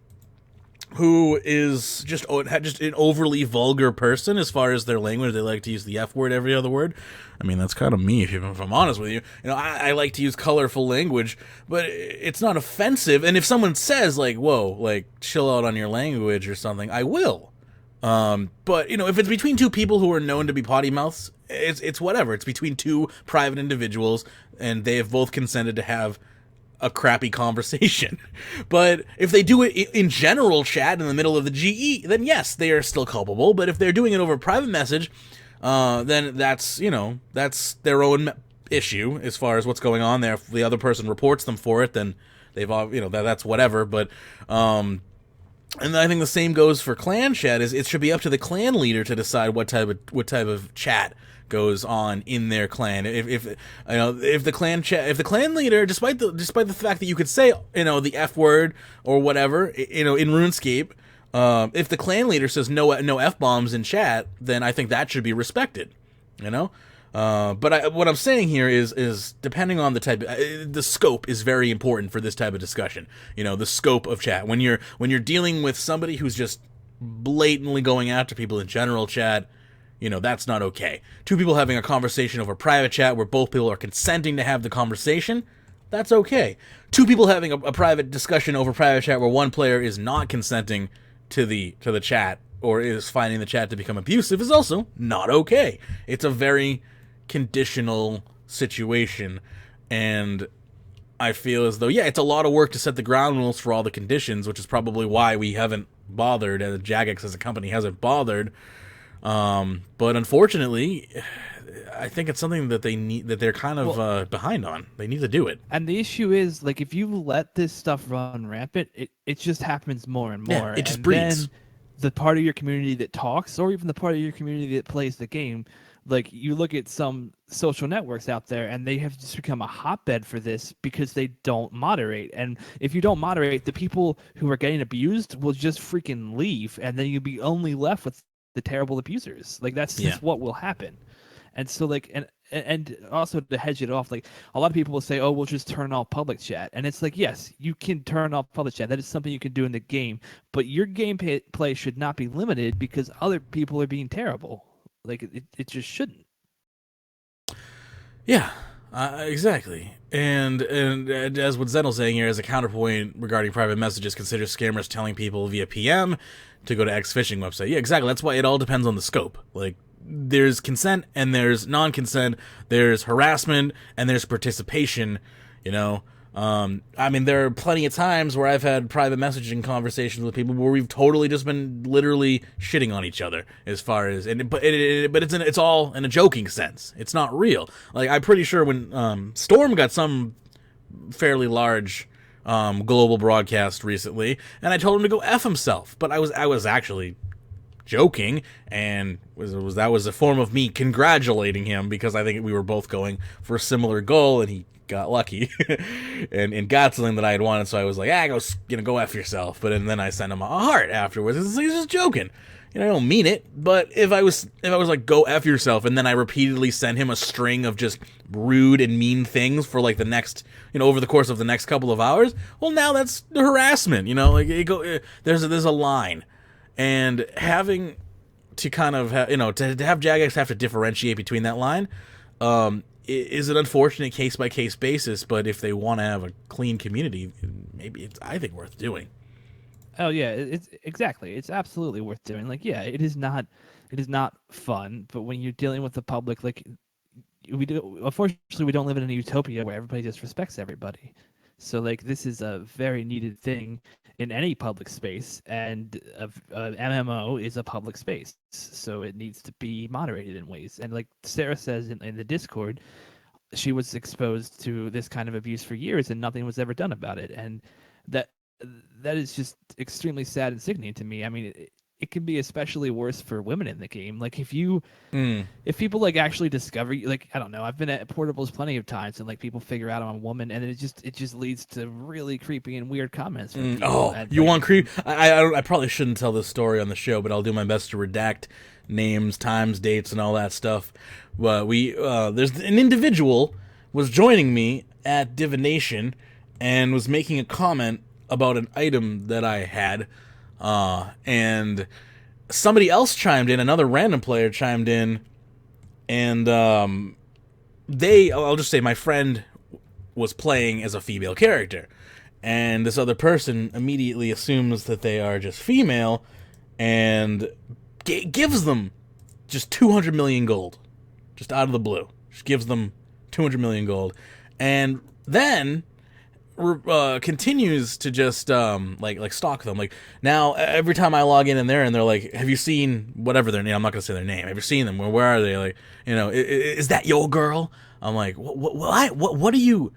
Speaker 1: who is just an overly vulgar person as far as their language, they like to use the F word every other word. I mean, that's kind of me, if I'm honest with you. You know, I like to use colorful language, but it's not offensive. And if someone says, like, whoa, like, chill out on your language or something, I will. But, you know, if it's between two people who are known to be potty mouths, it's whatever. It's between two private individuals, and they have both consented to have a crappy conversation. But if they do it in general chat in the middle of the GE, then yes, they are still culpable. But if they're doing it over a private message, then that's their own issue as far as what's going on there. If the other person reports them for it, then they've that's whatever. But and I think the same goes for clan chat. Is it should be up to the clan leader to decide what type of chat goes on in their clan. If the clan leader, despite the fact that you could say the F word or whatever in RuneScape, if the clan leader says no F bombs in chat, then I think that should be respected. you know. But what I'm saying here is depending on the type, the scope is very important for this type of discussion. You know, the scope of chat. When you're dealing with somebody who's just blatantly going after people in general chat, you know, that's not okay. Two people having a conversation over private chat where both people are consenting to have the conversation, that's okay. Two people having a private discussion over private chat where one player is not consenting to the chat or is finding the chat to become abusive is also not okay. It's a very conditional situation, and I feel as though, yeah, it's a lot of work to set the ground rules for all the conditions, which is probably why we haven't bothered, and Jagex as a company hasn't bothered. But unfortunately, I think it's something that they need, that they're kind of behind on. They need to do it.
Speaker 3: And the issue is, like, if you let this stuff run rampant, it just happens more and more.
Speaker 1: Yeah, it just
Speaker 3: and
Speaker 1: breeds.
Speaker 3: Then the part of your community that talks, or even the part of your community that plays the game, like, you look at some social networks out there and they have just become a hotbed for this because they don't moderate. And if you don't moderate, the people who are getting abused will just freaking leave, and then you'll be only left with the terrible abusers. Like, that's just what will happen. And so, like, and also to hedge it off, like, a lot of people will say, oh, we'll just turn off public chat. And it's like, yes, you can turn off public chat. That is something you can do in the game. But your gameplay should not be limited because other people are being terrible. Like, it just shouldn't.
Speaker 1: Yeah, exactly. And as what Zendel's saying here, as a counterpoint regarding private messages, consider scammers telling people via PM to go to X phishing website. Yeah, exactly. That's why it all depends on the scope. Like, there's consent and there's non-consent, there's harassment and there's participation, you know. I mean, there are plenty of times where I've had private messaging conversations with people where we've totally just been literally shitting on each other, as far as, but it's all in a joking sense. It's not real. Like, I'm pretty sure when Storm got some fairly large global broadcast recently, and I told him to go F himself, but I was actually joking, and that was a form of me congratulating him because I think we were both going for a similar goal, and he got lucky and got something that I had wanted. So I was like, go F yourself. But then I sent him a heart afterwards. He's just joking. You know, I don't mean it. But if I was like, go F yourself, and then I repeatedly sent him a string of just rude and mean things for like the next, you know, over the course of the next couple of hours, well, now that's harassment. You know, like, there's a line, and having to kind of to have Jagex have to differentiate between that line is an unfortunate case-by-case basis, but if they want to have a clean community, maybe it's, I think, worth doing.
Speaker 3: Oh yeah, it's exactly. It's absolutely worth doing. Like, yeah, it is not fun, but when you're dealing with the public, like, unfortunately, we don't live in a utopia where everybody just respects everybody. So, like, this is a very needed thing in any public space, and MMO is a public space, so it needs to be moderated in ways. And like Sarah says in the Discord, she was exposed to this kind of abuse for years, and nothing was ever done about it. And that is just extremely sad and sickening to me. I mean, it can be especially worse for women in the game. Like, if people like actually discover, like, I don't know, I've been at portables plenty of times, and like people figure out I'm a woman, and it just leads to really creepy and weird comments. From
Speaker 1: Oh,
Speaker 3: and,
Speaker 1: you want creep? I probably shouldn't tell this story on the show, but I'll do my best to redact names, times, dates, and all that stuff. But there's an individual was joining me at Divination and was making a comment about an item that I had. And somebody else chimed in, another random player chimed in, and I'll just say my friend was playing as a female character, and this other person immediately assumes that they are just female, and gives them just 200 million gold, just out of the blue. Just gives them 200 million gold, and then continues to just like stalk them. Like, now every time I log in there and they're like, have you seen whatever their name, I'm not gonna say their name, have you seen them, where are they, like, you know, is that your girl? I'm like, what are you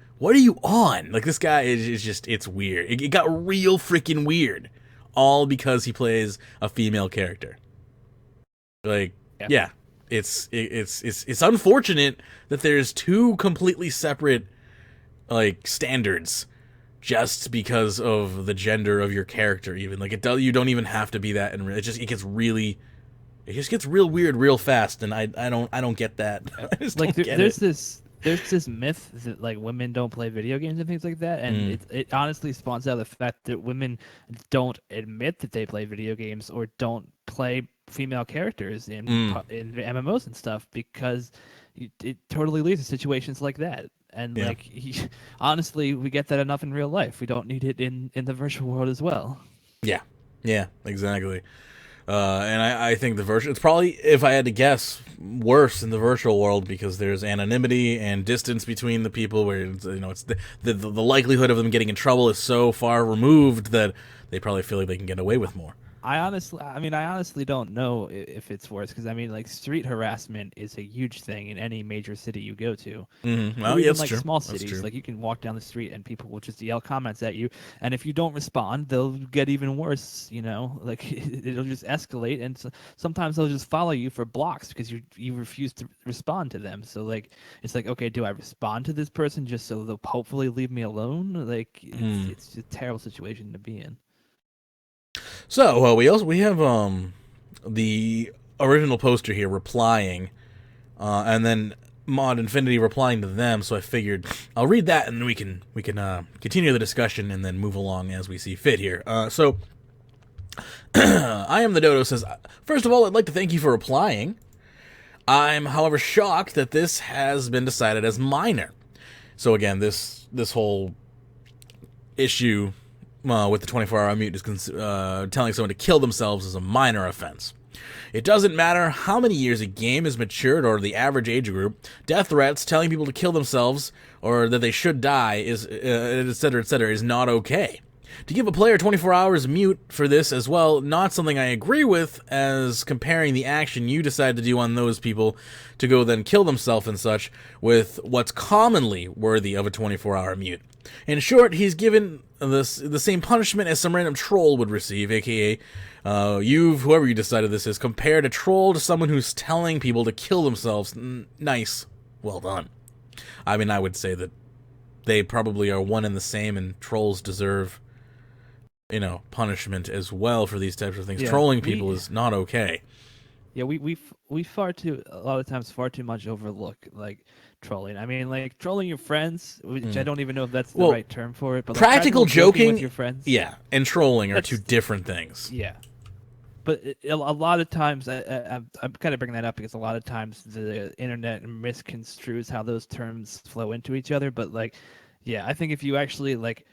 Speaker 1: on? Like, this guy is just, it's weird. It got real freaking weird, all because he plays a female character. Like, yeah, it's unfortunate that there's two completely separate like standards just because of the gender of your character. Even like, you don't even have to be that, and it gets really, It just gets real weird real fast, and I don't get that. I just
Speaker 3: Like
Speaker 1: don't get
Speaker 3: there's
Speaker 1: it.
Speaker 3: this myth that like women don't play video games and things like that, and it honestly spawns out of the fact that women don't admit that they play video games or don't play female characters in MMOs and stuff because it totally leads to situations like that. And like honestly, we get that enough in real life. We don't need it in the virtual world as well.
Speaker 1: Yeah, exactly. And I think the virtual, it's probably, if I had to guess, worse in the virtual world because there's anonymity and distance between the people where, it's, it's the likelihood of them getting in trouble is so far removed that they probably feel like they can get away with more.
Speaker 3: I honestly don't know if it's worse because like street harassment is a huge thing in any major city you go to.
Speaker 1: Well,
Speaker 3: even
Speaker 1: that's
Speaker 3: like
Speaker 1: true.
Speaker 3: small
Speaker 1: That's
Speaker 3: cities,
Speaker 1: true.
Speaker 3: like you can walk down the street and people will just yell comments at you, and if you don't respond, they'll get even worse. Like it'll just escalate, and sometimes they'll just follow you for blocks because you refuse to respond to them. So like it's like, okay, do I respond to this person just so they'll hopefully leave me alone? Like it's a terrible situation to be in.
Speaker 1: So we have the original poster here replying, and then Mod Infinity replying to them. So I figured I'll read that, and then we can continue the discussion and then move along as we see fit here. So I am the Dodo says, first of all, I'd like to thank you for replying. I'm, however, shocked that this has been decided as minor. So again, this whole issue with the 24-hour mute is telling someone to kill themselves is a minor offense. It doesn't matter how many years a game is matured or the average age group. Death threats, telling people to kill themselves or that they should die, is etc., is not okay. To give a player 24 hours mute for this as well, not something I agree with, as comparing the action you decide to do on those people to go then kill themselves and such with what's commonly worthy of a 24-hour mute. In short, he's given the same punishment as some random troll would receive, aka whoever you decided this is, compared a troll to someone who's telling people to kill themselves. Nice. Well done. I mean, I would say that they probably are one and the same, and trolls deserve punishment as well for these types of things. Trolling people is not okay.
Speaker 3: Yeah, we a lot of times far too much overlook like trolling. I mean, like trolling your friends, which I don't even know if that's the right term for it, but like,
Speaker 1: practical joking
Speaker 3: with your friends,
Speaker 1: and trolling are two different things.
Speaker 3: Yeah, but a lot of times I'm kind of bringing that up because a lot of times the internet misconstrues how those terms flow into each other. But like, yeah, I think if you actually like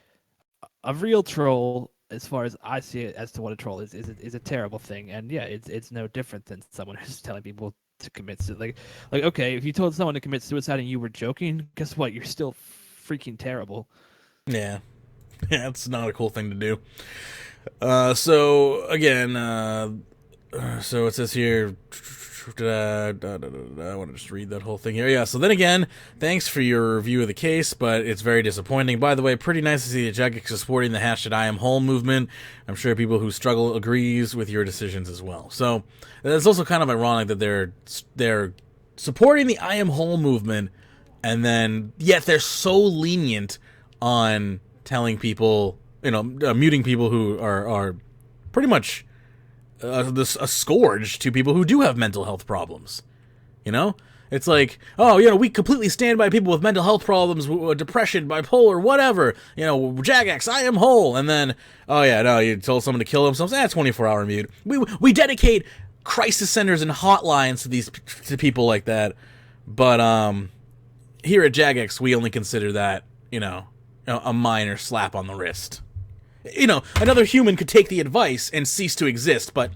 Speaker 3: a real troll, as far as I see it, as to what a troll is a terrible thing, and yeah, it's no different than someone who's telling people to commit suicide. Like okay, if you told someone to commit suicide and you were joking, guess what? You're still freaking terrible.
Speaker 1: Yeah, it's not a cool thing to do. So again, so it says here. I want to just read that whole thing here. Yeah, so then again, thanks for your review of the case, but it's very disappointing. By the way, pretty nice to see that Jagex is supporting the #IamWhole movement. I'm sure people who struggle agrees with your decisions as well. So it's also kind of ironic that they're supporting the I Am Whole movement, and then yet they're so lenient on telling people, muting people who are pretty much a scourge to people who do have mental health problems. It's like, we completely stand by people with mental health problems, depression, bipolar, whatever. Jagex, I am whole. And then, you told someone to kill themselves. 24-hour mute. We dedicate crisis centers and hotlines to people like that. But here at Jagex, we only consider that, a minor slap on the wrist. Another human could take the advice and cease to exist, but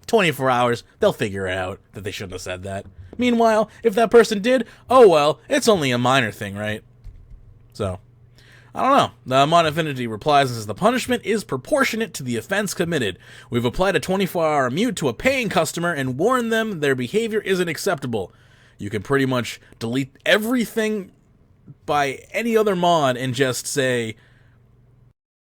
Speaker 1: 24 hours, they'll figure out that they shouldn't have said that. Meanwhile, if that person did, oh well, it's only a minor thing, right? So, I don't know. The Mod Infinity replies and says, the punishment is proportionate to the offense committed. We've applied a 24-hour mute to a paying customer and warned them their behavior isn't acceptable. You can pretty much delete everything by any other mod and just say,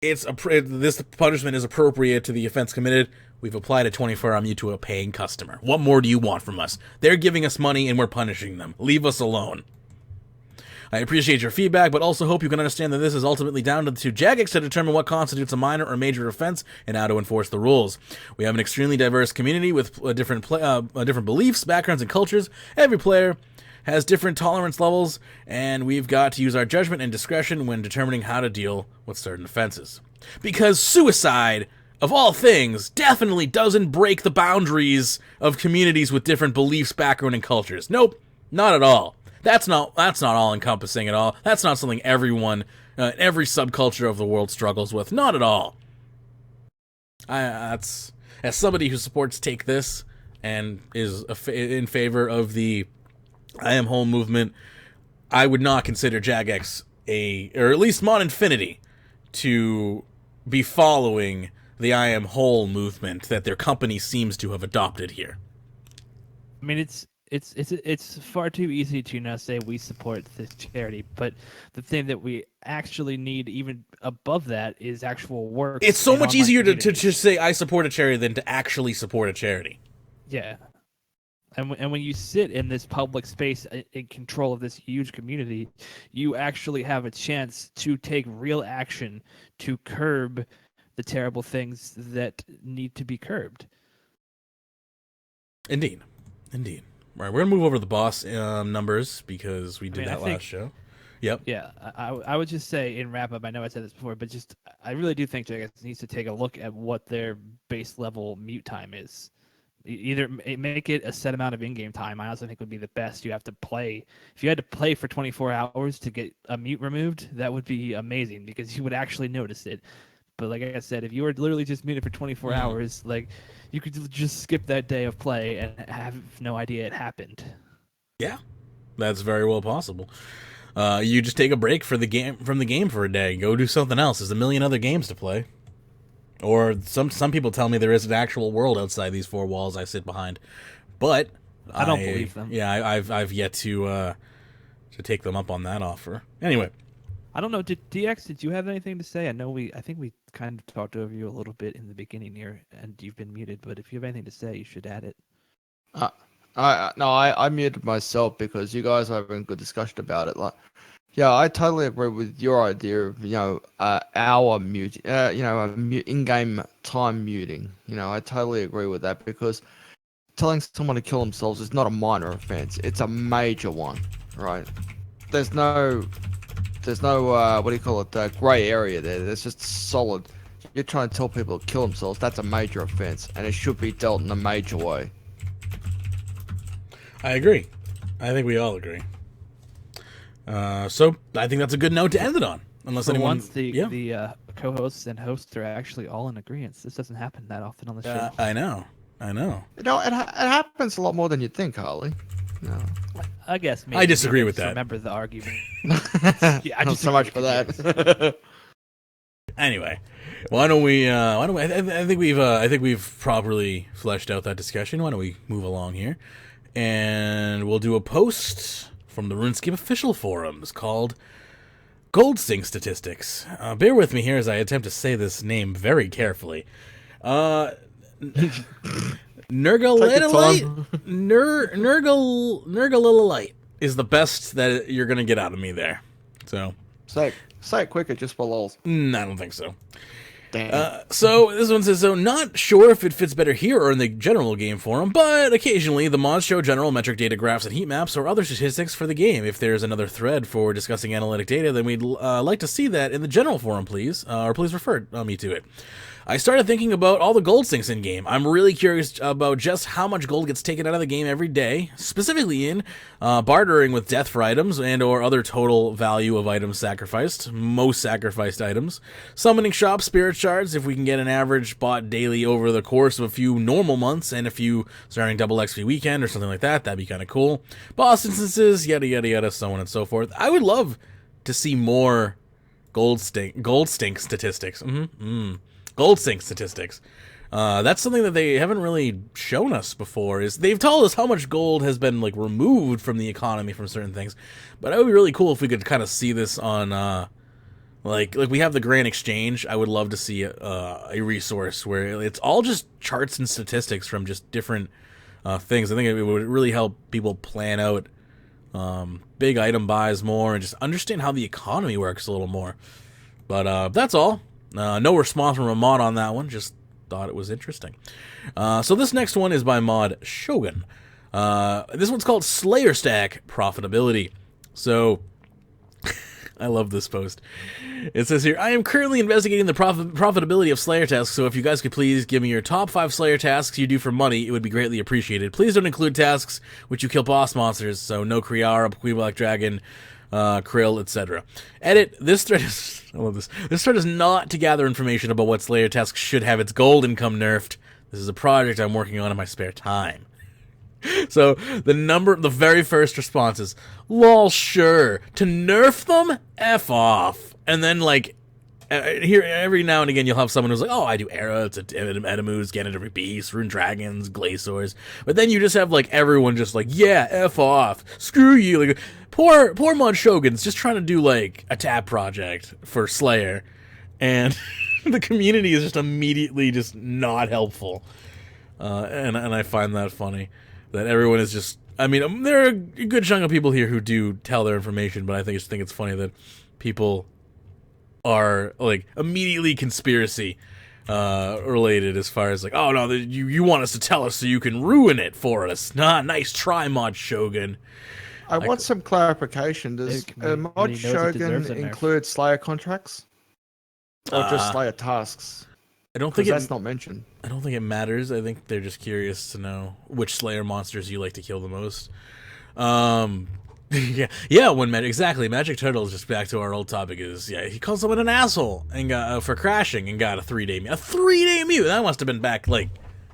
Speaker 1: this punishment is appropriate to the offense committed. We've applied a 24-hour mute to a paying customer. What more do you want from us? They're giving us money and we're punishing them. Leave us alone. I appreciate your feedback, but also hope you can understand that this is ultimately down to Jagex to determine what constitutes a minor or major offense and how to enforce the rules. We have an extremely diverse community with different beliefs, backgrounds, and cultures. Every player has different tolerance levels, and we've got to use our judgment and discretion when determining how to deal with certain offenses. Because suicide, of all things, definitely doesn't break the boundaries of communities with different beliefs, background, and cultures. Nope, not at all. That's not all-encompassing at all. That's not something everyone, every subculture of the world struggles with. Not at all. As somebody who supports Take This and is in favor of the I Am Whole movement, I would not consider Jagex or at least Mod Infinity, to be following the I Am Whole movement that their company seems to have adopted here.
Speaker 3: I mean, it's far too easy to say we support this charity, but the thing that we actually need, even above that, is actual work.
Speaker 1: It's so much easier to just say I support a charity than to actually support a charity.
Speaker 3: Yeah. And when you sit in this public space in control of this huge community, you actually have a chance to take real action to curb the terrible things that need to be curbed.
Speaker 1: Indeed. All right, we're going to move over to the boss numbers because we did that last show. Yep.
Speaker 3: Yeah, I would just say in wrap up, I know I said this before, but I really do think Jagex needs to take a look at what their base level mute time is. Either make it a set amount of in-game time. I also think would be the best. You have to play. If you had to play for 24 hours to get a mute removed, that would be amazing because you would actually notice it. But like I said, if you were literally just muted for 24 hours, like you could just skip that day of play and have no idea it happened.
Speaker 1: Yeah, that's very well possible. You just take a break from the game for a day. Go do something else. There's a million other games to play. Or some people tell me there is an actual world outside these four walls I sit behind, but
Speaker 3: I don't believe them.
Speaker 1: Yeah, I've yet to take them up on that offer. Anyway,
Speaker 3: I don't know. Did you have anything to say? I think we kind of talked over you a little bit in the beginning here, and you've been muted. But if you have anything to say, you should add it.
Speaker 2: I muted myself because you guys are having a good discussion about it. Yeah, I totally agree with your idea of, hour mute, in-game time muting. I totally agree with that because telling someone to kill themselves is not a minor offense. It's a major one, right? There's no what do you call it, gray area there. There's just solid. You're trying to tell people to kill themselves. That's a major offense, and it should be dealt in a major way.
Speaker 1: I agree. I think we all agree. So I think that's a good note to end it on. Unless anyone,
Speaker 3: once the co-hosts and hosts are actually all in agreement. This doesn't happen that often on the show.
Speaker 1: I know.
Speaker 2: It happens a lot more than you'd think, Harley. No.
Speaker 3: I guess maybe
Speaker 1: I disagree with that.
Speaker 3: Remember the argument.
Speaker 2: Yeah, not so much for that.
Speaker 1: Anyway, why don't we? I think we've properly fleshed out that discussion. Why don't we move along here, and we'll do a post from the RuneScape official forums called Gold Sync Statistics. Bear with me here as I attempt to say this name very carefully. Nergalilite is the best that you're going to get out of me there. So
Speaker 2: say it quicker just for lols.
Speaker 1: I don't think so. So this one says, not sure if it fits better here or in the general game forum, but occasionally the mods show general metric data graphs and heat maps or other statistics for the game. If there's another thread for discussing analytic data, then we'd like to see that in the general forum, please, or please refer me to it. I started thinking about all the gold sinks in game. I'm really curious about just how much gold gets taken out of the game every day, specifically in bartering with death for items and or other total value of items sacrificed, most sacrificed items, summoning shop spirit shards if we can get an average bought daily over the course of a few normal months and a few starting double XP weekend or something like that. That'd be kind of cool. Boss instances, yada yada yada, so on and so forth. I would love to see more gold stink statistics. Gold sync statistics. That's something that they haven't really shown us before. Is they've told us how much gold has been removed from the economy from certain things, but it would be really cool if we could kind of see this on like we have the Grand Exchange. I would love to see a resource where it's all just charts and statistics from just different things. I think it would really help people plan out big item buys more, and just understand how the economy works a little more. But that's all. No response from a mod on that one, just thought it was interesting. So this next one is by Mod Shogun. This one's called Slayer Stack Profitability. So, I love this post. It says here, I am currently investigating the profitability of Slayer tasks, so if you guys could please give me your top 5 Slayer tasks you do for money, it would be greatly appreciated. Please don't include tasks which you kill boss monsters, so no Kriara, Queen Black Dragon, Krill, etc. Edit, this thread is... I love this. This thread is not to gather information about what Slayer tasks should have its gold income nerfed. This is a project I'm working on in my spare time. So, the very first response is, lol, sure. To nerf them? F off. And then, like, here, every now and again, you'll have someone who's like, oh, I do Era, it's Edemus, Ganondorf Beasts, Rune Dragons, Glaciors. But then you just have, like, everyone just like, yeah, F off. Screw you. Like, poor Mod Shogun's just trying to do, like, a tab project for Slayer. And the community is just immediately just not helpful. And I find that funny. That everyone is just, I mean, there are a good chunk of people here who do tell their information, but I just think it's funny that people are, like, immediately conspiracy related as far as, like, oh, no, you want us to tell us so you can ruin it for us. Nah, nice try, Mod Shogun.
Speaker 2: I want some clarification. Does Mod Shogun include Slayer contracts? Or just Slayer tasks?
Speaker 1: I don't think
Speaker 2: that's not mentioned.
Speaker 1: I don't think it matters. I think they're just curious to know which Slayer monsters you like to kill the most. Yeah, exactly. Magic Turtle is just back to our old topic. Is he called someone an asshole and got for crashing and got a 3-day mute. A 3-day mute. That must have been back like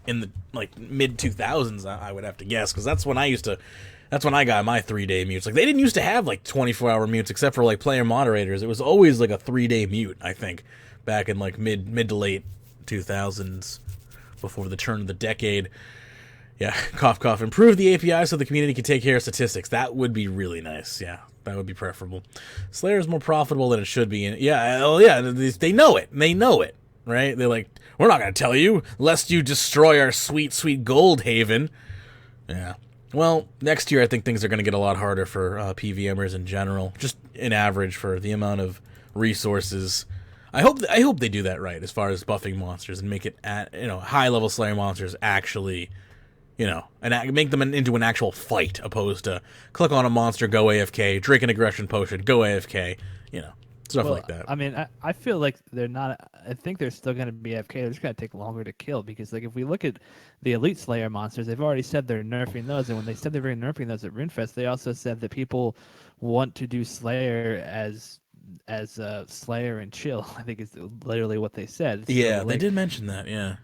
Speaker 1: in the mid 2000s. I would have to guess, because that's when I used to. That's when I got my 3-day mutes. Like, they didn't used to have like 24-hour mutes except for like player moderators. It was always like a 3-day mute. I think back in like mid to late 2000s, before the turn of the decade. Yeah, cough, cough. Improve the API so the community can take care of statistics. That would be really nice. Yeah, that would be preferable. Slayer is more profitable than it should be. And they know it. They know it, right? They're like, we're not going to tell you, lest you destroy our sweet, sweet gold haven. Yeah. Well, next year I think things are going to get a lot harder for PVMers in general. Just in average for the amount of resources. I hope they do that right as far as buffing monsters and make it high level Slayer monsters actually, and make them into an actual fight, opposed to click on a monster, go AFK, drink an aggression potion, go AFK, stuff like that.
Speaker 3: I mean, I feel like they're not. I think they're still going to be AFK. They're just going to take longer to kill, because like if we look at the Elite Slayer monsters, they've already said they're nerfing those, and when they said they were nerfing those at RuneFest, they also said that people want to do Slayer as Slayer and chill. I think is literally what they said.
Speaker 1: Yeah, they did mention that. Yeah,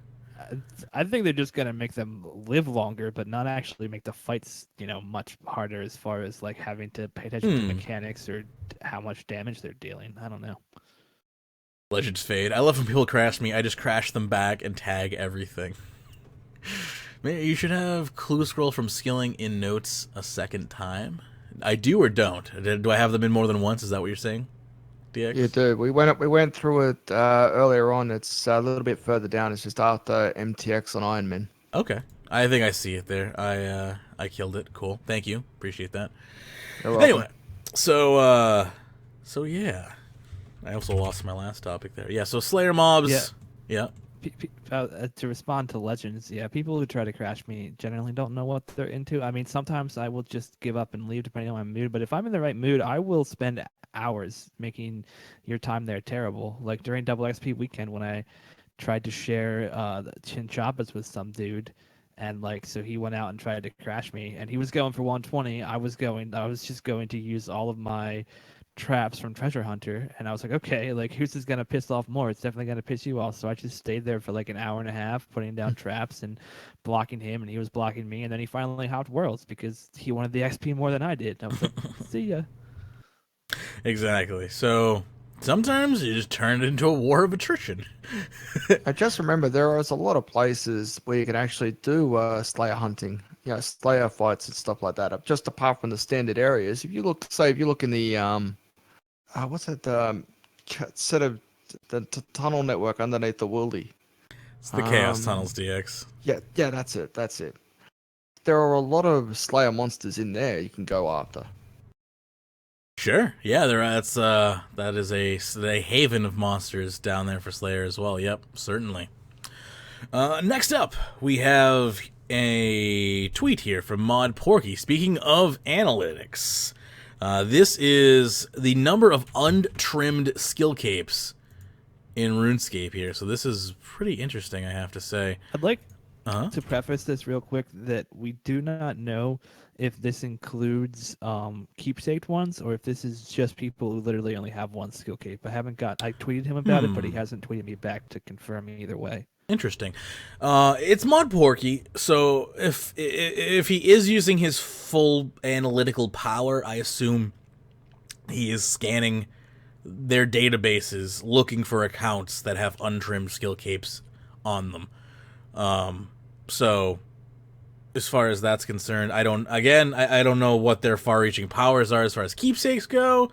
Speaker 3: I think they're just gonna make them live longer, but not actually make the fights, much harder as far as like having to pay attention to mechanics or how much damage they're dealing. I don't know.
Speaker 1: Legends fade. I love when people crash me. I just crash them back and tag everything. Man, you should have clue scroll from skilling in notes a second time. I do or don't? Do I have them in more than once? Is that what you're saying? DX?
Speaker 2: You do. We went through it earlier on. It's a little bit further down. It's just after MTX on Iron Man.
Speaker 1: Okay. I think I see it there. I killed it. Cool. Thank you. Appreciate that. Anyway, so yeah. I also lost my last topic there. Yeah, so Slayer mobs. Yeah.
Speaker 3: To respond to Legends, people who try to crash me generally don't know what they're into. I mean, sometimes I will just give up and leave depending on my mood, but if I'm in the right mood, I will spend hours making your time there terrible. Like during Double XP weekend when I tried to share chinchappas with some dude, and so he went out and tried to crash me, and he was going for 120. I was just going to use all of my traps from Treasure Hunter, and I was like, okay, who's this gonna piss off more? It's definitely gonna piss you off. So I just stayed there for an hour and a half putting down traps and blocking him, and he was blocking me, and then he finally hopped worlds because he wanted the XP more than I did. I was like, see ya.
Speaker 1: Exactly. So sometimes you just turn it into a war of attrition.
Speaker 2: I just remember there is a lot of places where you can actually do Slayer hunting, Slayer fights and stuff like that. Just apart from the standard areas, if you look in the what's that set of the tunnel network underneath the worldy?
Speaker 1: It's the Chaos Tunnels DX.
Speaker 2: Yeah, that's it. There are a lot of Slayer monsters in there you can go after.
Speaker 1: Sure. Yeah, that is a haven of monsters down there for Slayer as well. Yep, certainly. Next up, we have a tweet here from Mod Porky. Speaking of analytics, this is the number of untrimmed skill capes in RuneScape here. So this is pretty interesting, I have to say.
Speaker 3: I'd like to preface this real quick that we do not know if this includes keepsake ones or if this is just people who literally only have one skill cape. I tweeted him about it, but he hasn't tweeted me back to confirm either way.
Speaker 1: Interesting. It's Mod Porky, so if he is using his full analytical power, I assume he is scanning their databases looking for accounts that have untrimmed skill capes on them. So as far as that's concerned, I don't know what their far-reaching powers are as far as keepsakes go,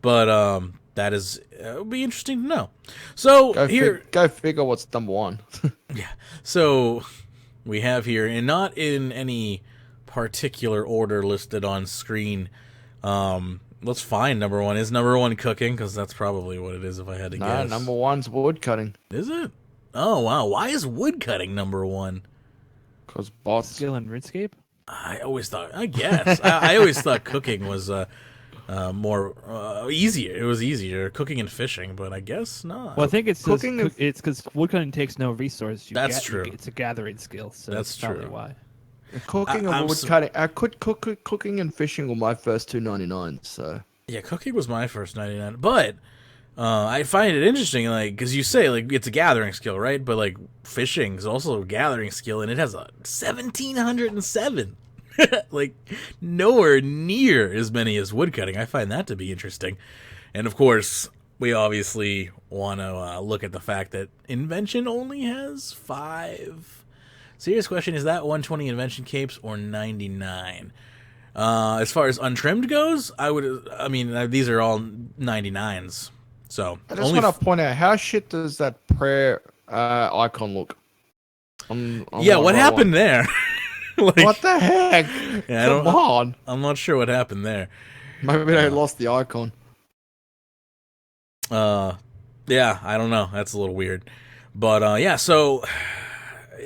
Speaker 1: but that is it'll be interesting to know. So
Speaker 2: go figure what's number one.
Speaker 1: Yeah. So we have here, and not in any particular order listed on screen. Let's find number one. Is number one cooking? Because that's probably what it is if I had to guess.
Speaker 2: No, number one's wood cutting.
Speaker 1: Is it? Oh, wow. Why is wood cutting number one?
Speaker 2: Because bots.
Speaker 3: Skill in RuneScape?
Speaker 1: I always thought, I guess. I always thought cooking was more easier. It was easier, cooking and fishing, but I guess not.
Speaker 3: Well, I think it's cooking. It's because woodcutting takes no resource.
Speaker 1: That's true.
Speaker 3: It's a gathering skill, so
Speaker 1: that's
Speaker 3: probably
Speaker 1: true.
Speaker 3: Why?
Speaker 2: Cooking and wood cutting. I could cooking and fishing were my first $2.99. So
Speaker 1: yeah, cooking was my first 99, but I find it interesting, like, because you say like it's a gathering skill, right? But like fishing is also a gathering skill, and it has a 1707. Like nowhere near as many as woodcutting. I find that to be interesting, and of course we obviously want to look at the fact that invention only has 5. Serious question: is that 120 invention capes or 99? As far as untrimmed goes, these are all 99s. So
Speaker 2: I just want to point out, how shit does that prayer icon look?
Speaker 1: What happened there?
Speaker 2: Like, what the heck?
Speaker 1: Yeah,
Speaker 2: Come on.
Speaker 1: I'm not sure what happened there.
Speaker 2: Maybe they lost the icon.
Speaker 1: Yeah, I don't know. That's a little weird. But yeah, so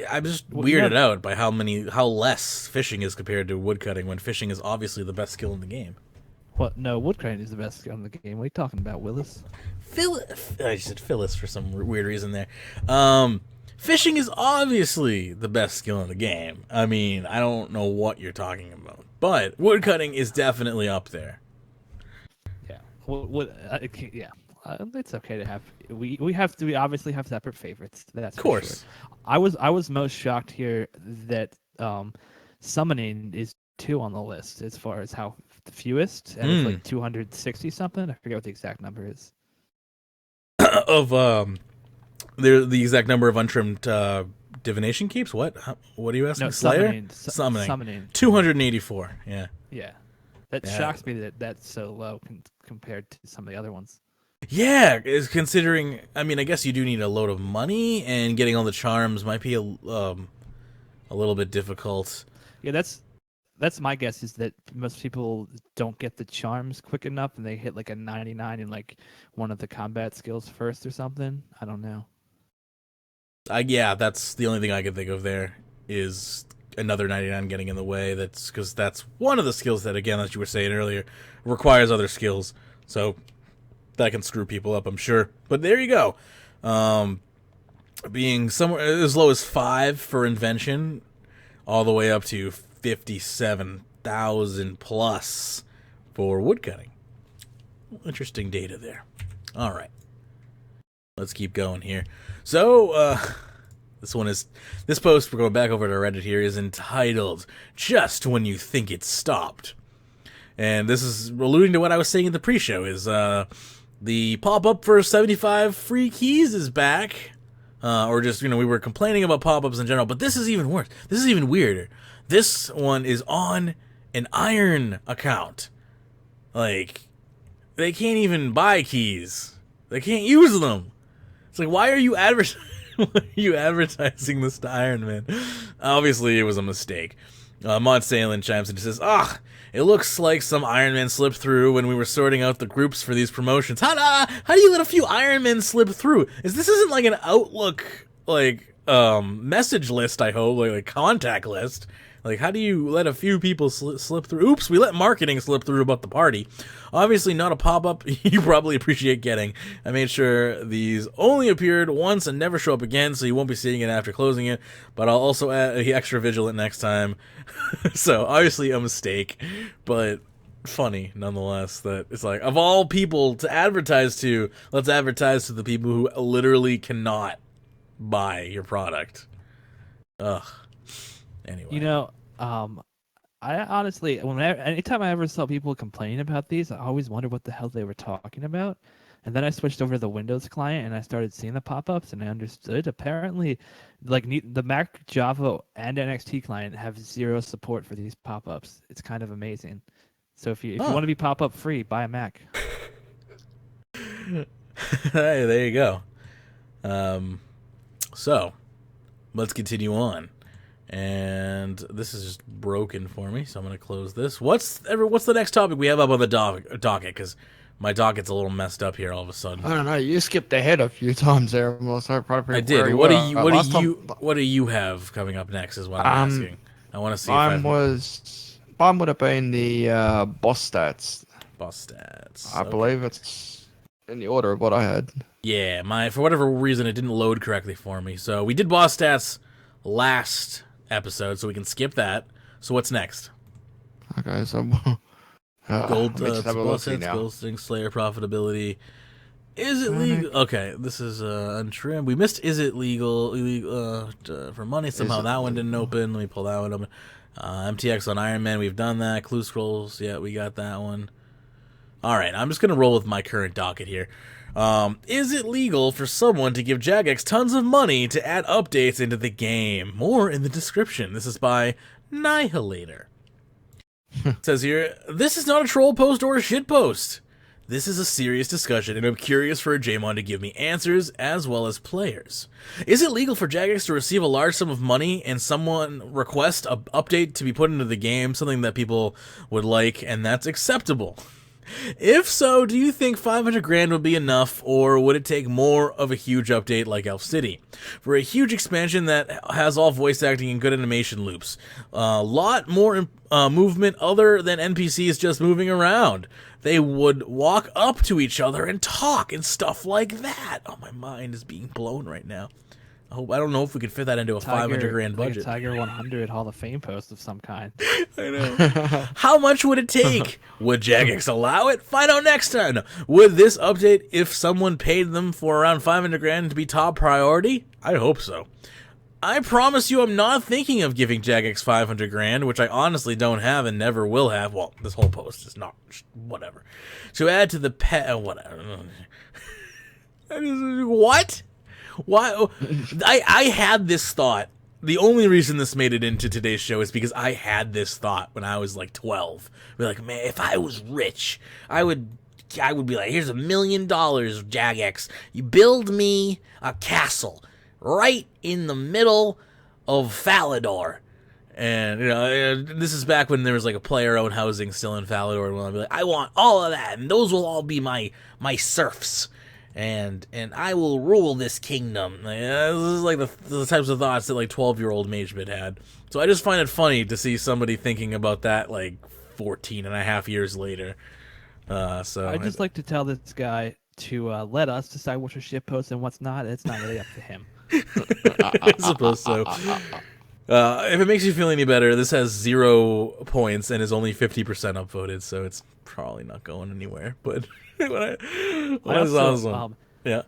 Speaker 1: I'm just weirded out by how less fishing is compared to woodcutting when fishing is obviously the best skill in the game.
Speaker 3: What? No, woodcutting is the best skill in the game. What are you talking about, Willis?
Speaker 1: I said Phyllis for some weird reason there. Fishing is obviously the best skill in the game. I mean, I don't know what you're talking about, but woodcutting is definitely up there.
Speaker 3: Yeah. It's okay to have. We obviously have separate favorites. That's
Speaker 1: of course.
Speaker 3: Sure. I was most shocked here that summoning is 2 on the list as far as how the fewest, and it's like 260 something. I forget what the exact number is.
Speaker 1: Of the exact number of untrimmed divination keeps. What are you asking?
Speaker 3: No,
Speaker 1: Slayer?
Speaker 3: Summoning.
Speaker 1: 284. Yeah.
Speaker 3: Yeah. That shocks me that that's so low compared to some of the other ones.
Speaker 1: Yeah, is considering. I mean, I guess you do need a load of money, and getting all the charms might be a little bit difficult.
Speaker 3: Yeah, that's my guess, is that most people don't get the charms quick enough, and they hit like a 99 in like one of the combat skills first or something. I don't know.
Speaker 1: Yeah, that's the only thing I can think of. There is another 99 getting in the way. That's because that's one of the skills that, again, as you were saying earlier, requires other skills. So that can screw people up, I'm sure. But there you go. Being somewhere as low as 5 for invention, all the way up to 57,000 plus for woodcutting. Interesting data there. All right. Let's keep going here. So, this post, we're going back over to Reddit here, is entitled, Just When You Think It Stopped. And this is alluding to what I was saying in the pre-show, is the pop-up for 75 free keys is back. Or just, we were complaining about pop-ups in general, but this is even worse. This is even weirder. This one is on an Iron account. Like, they can't even buy keys. They can't use them. It's like, why are you advertising this to Iron Man? Obviously, it was a mistake. Mod Salen chimes in and says, it looks like some Iron Man slipped through when we were sorting out the groups for these promotions. How do you let a few Iron Men slip through? This isn't like an Outlook, like, message list, I hope, like contact list. Like, how do you let a few people slip through? Oops, we let marketing slip through about the party. Obviously not a pop-up you probably appreciate getting. I made sure these only appeared once and never show up again, so you won't be seeing it after closing it, but I'll also add extra vigilant next time. So, obviously a mistake, but funny nonetheless that it's like, of all people to advertise to, let's advertise to the people who literally cannot buy your product. Ugh. Anyway.
Speaker 3: You know, I honestly, anytime I ever saw people complain about these, I always wondered what the hell they were talking about. And then I switched over to the Windows client and I started seeing the pop-ups and I understood. Apparently, like the Mac, Java, and NXT client have zero support for these pop-ups. It's kind of amazing. So if you want to be pop-up free, buy a Mac.
Speaker 1: Hey, there you go. So let's continue on. And this is just broken for me, so I'm going to close this. What's the next topic we have up on the docket? Because my docket's a little messed up here all of a sudden.
Speaker 2: I don't know. You skipped ahead a few times there.
Speaker 1: I did. What do you have coming up next? Is what I'm asking. I want to see.
Speaker 2: Mine would have been the boss stats.
Speaker 1: Boss stats.
Speaker 2: I believe it's in the order of what I had.
Speaker 1: Yeah, for whatever reason it didn't load correctly for me. So we did boss stats last episode, so we can skip that. So what's next?
Speaker 2: Okay, so
Speaker 1: gold
Speaker 2: gold
Speaker 1: Slayer profitability. Is it legal? Okay, this is Untrimmed. We missed is it legal for money somehow. That one didn't open. Let me pull that one open. MTX on Iron Man, we've done that. Clue Scrolls, yeah, we got that one. All right, I'm just gonna roll with my current docket here. Is it legal for someone to give Jagex tons of money to add updates into the game? More in the description. This is by Nihilator. It says here, this is not a troll post or a shit post. This is a serious discussion, and I'm curious for a Jmon to give me answers as well as players. Is it legal for Jagex to receive a large sum of money and someone request an update to be put into the game, something that people would like, and that's acceptable? If so, do you think 500 grand would be enough, or would it take more of a huge update like Elf City? For a huge expansion that has all voice acting and good animation loops. A lot more movement other than NPCs just moving around. They would walk up to each other and talk and stuff like that. Oh, my mind is being blown right now. I don't know if we could fit that into a 500 grand budget.
Speaker 3: Like a Tiger 100 Hall of Fame post of some kind.
Speaker 1: I know. How much would it take? Would Jagex allow it? Find out next time. Would this update, if someone paid them for around 500 grand, to be top priority? I hope so. I promise you I'm not thinking of giving Jagex 500 grand, which I honestly don't have and never will have. Well, this whole post is not. Whatever. To add to the whatever. What? Why? I had this thought. The only reason this made it into today's show is because I had this thought when I was like 12. Be like, man, if I was rich, I would be like, here's $1 million, Jagex. You build me a castle right in the middle of Falador. And, you know, this is back when there was like a player-owned housing still in Falador. And I'd be like, I want all of that, and those will all be my serfs. And I will rule this kingdom. This is like the types of thoughts that like 12-year-old Magebit had. So I just find it funny to see somebody thinking about that like 14 and a half years later. So
Speaker 3: I'd just like to tell this guy to let us decide what's a shit post and what's not. It's not really up to him.
Speaker 1: I suppose so. If it makes you feel any better, this has 0 points and is only 50% upvoted, so it's probably not going anywhere. But that's awesome. Yeah.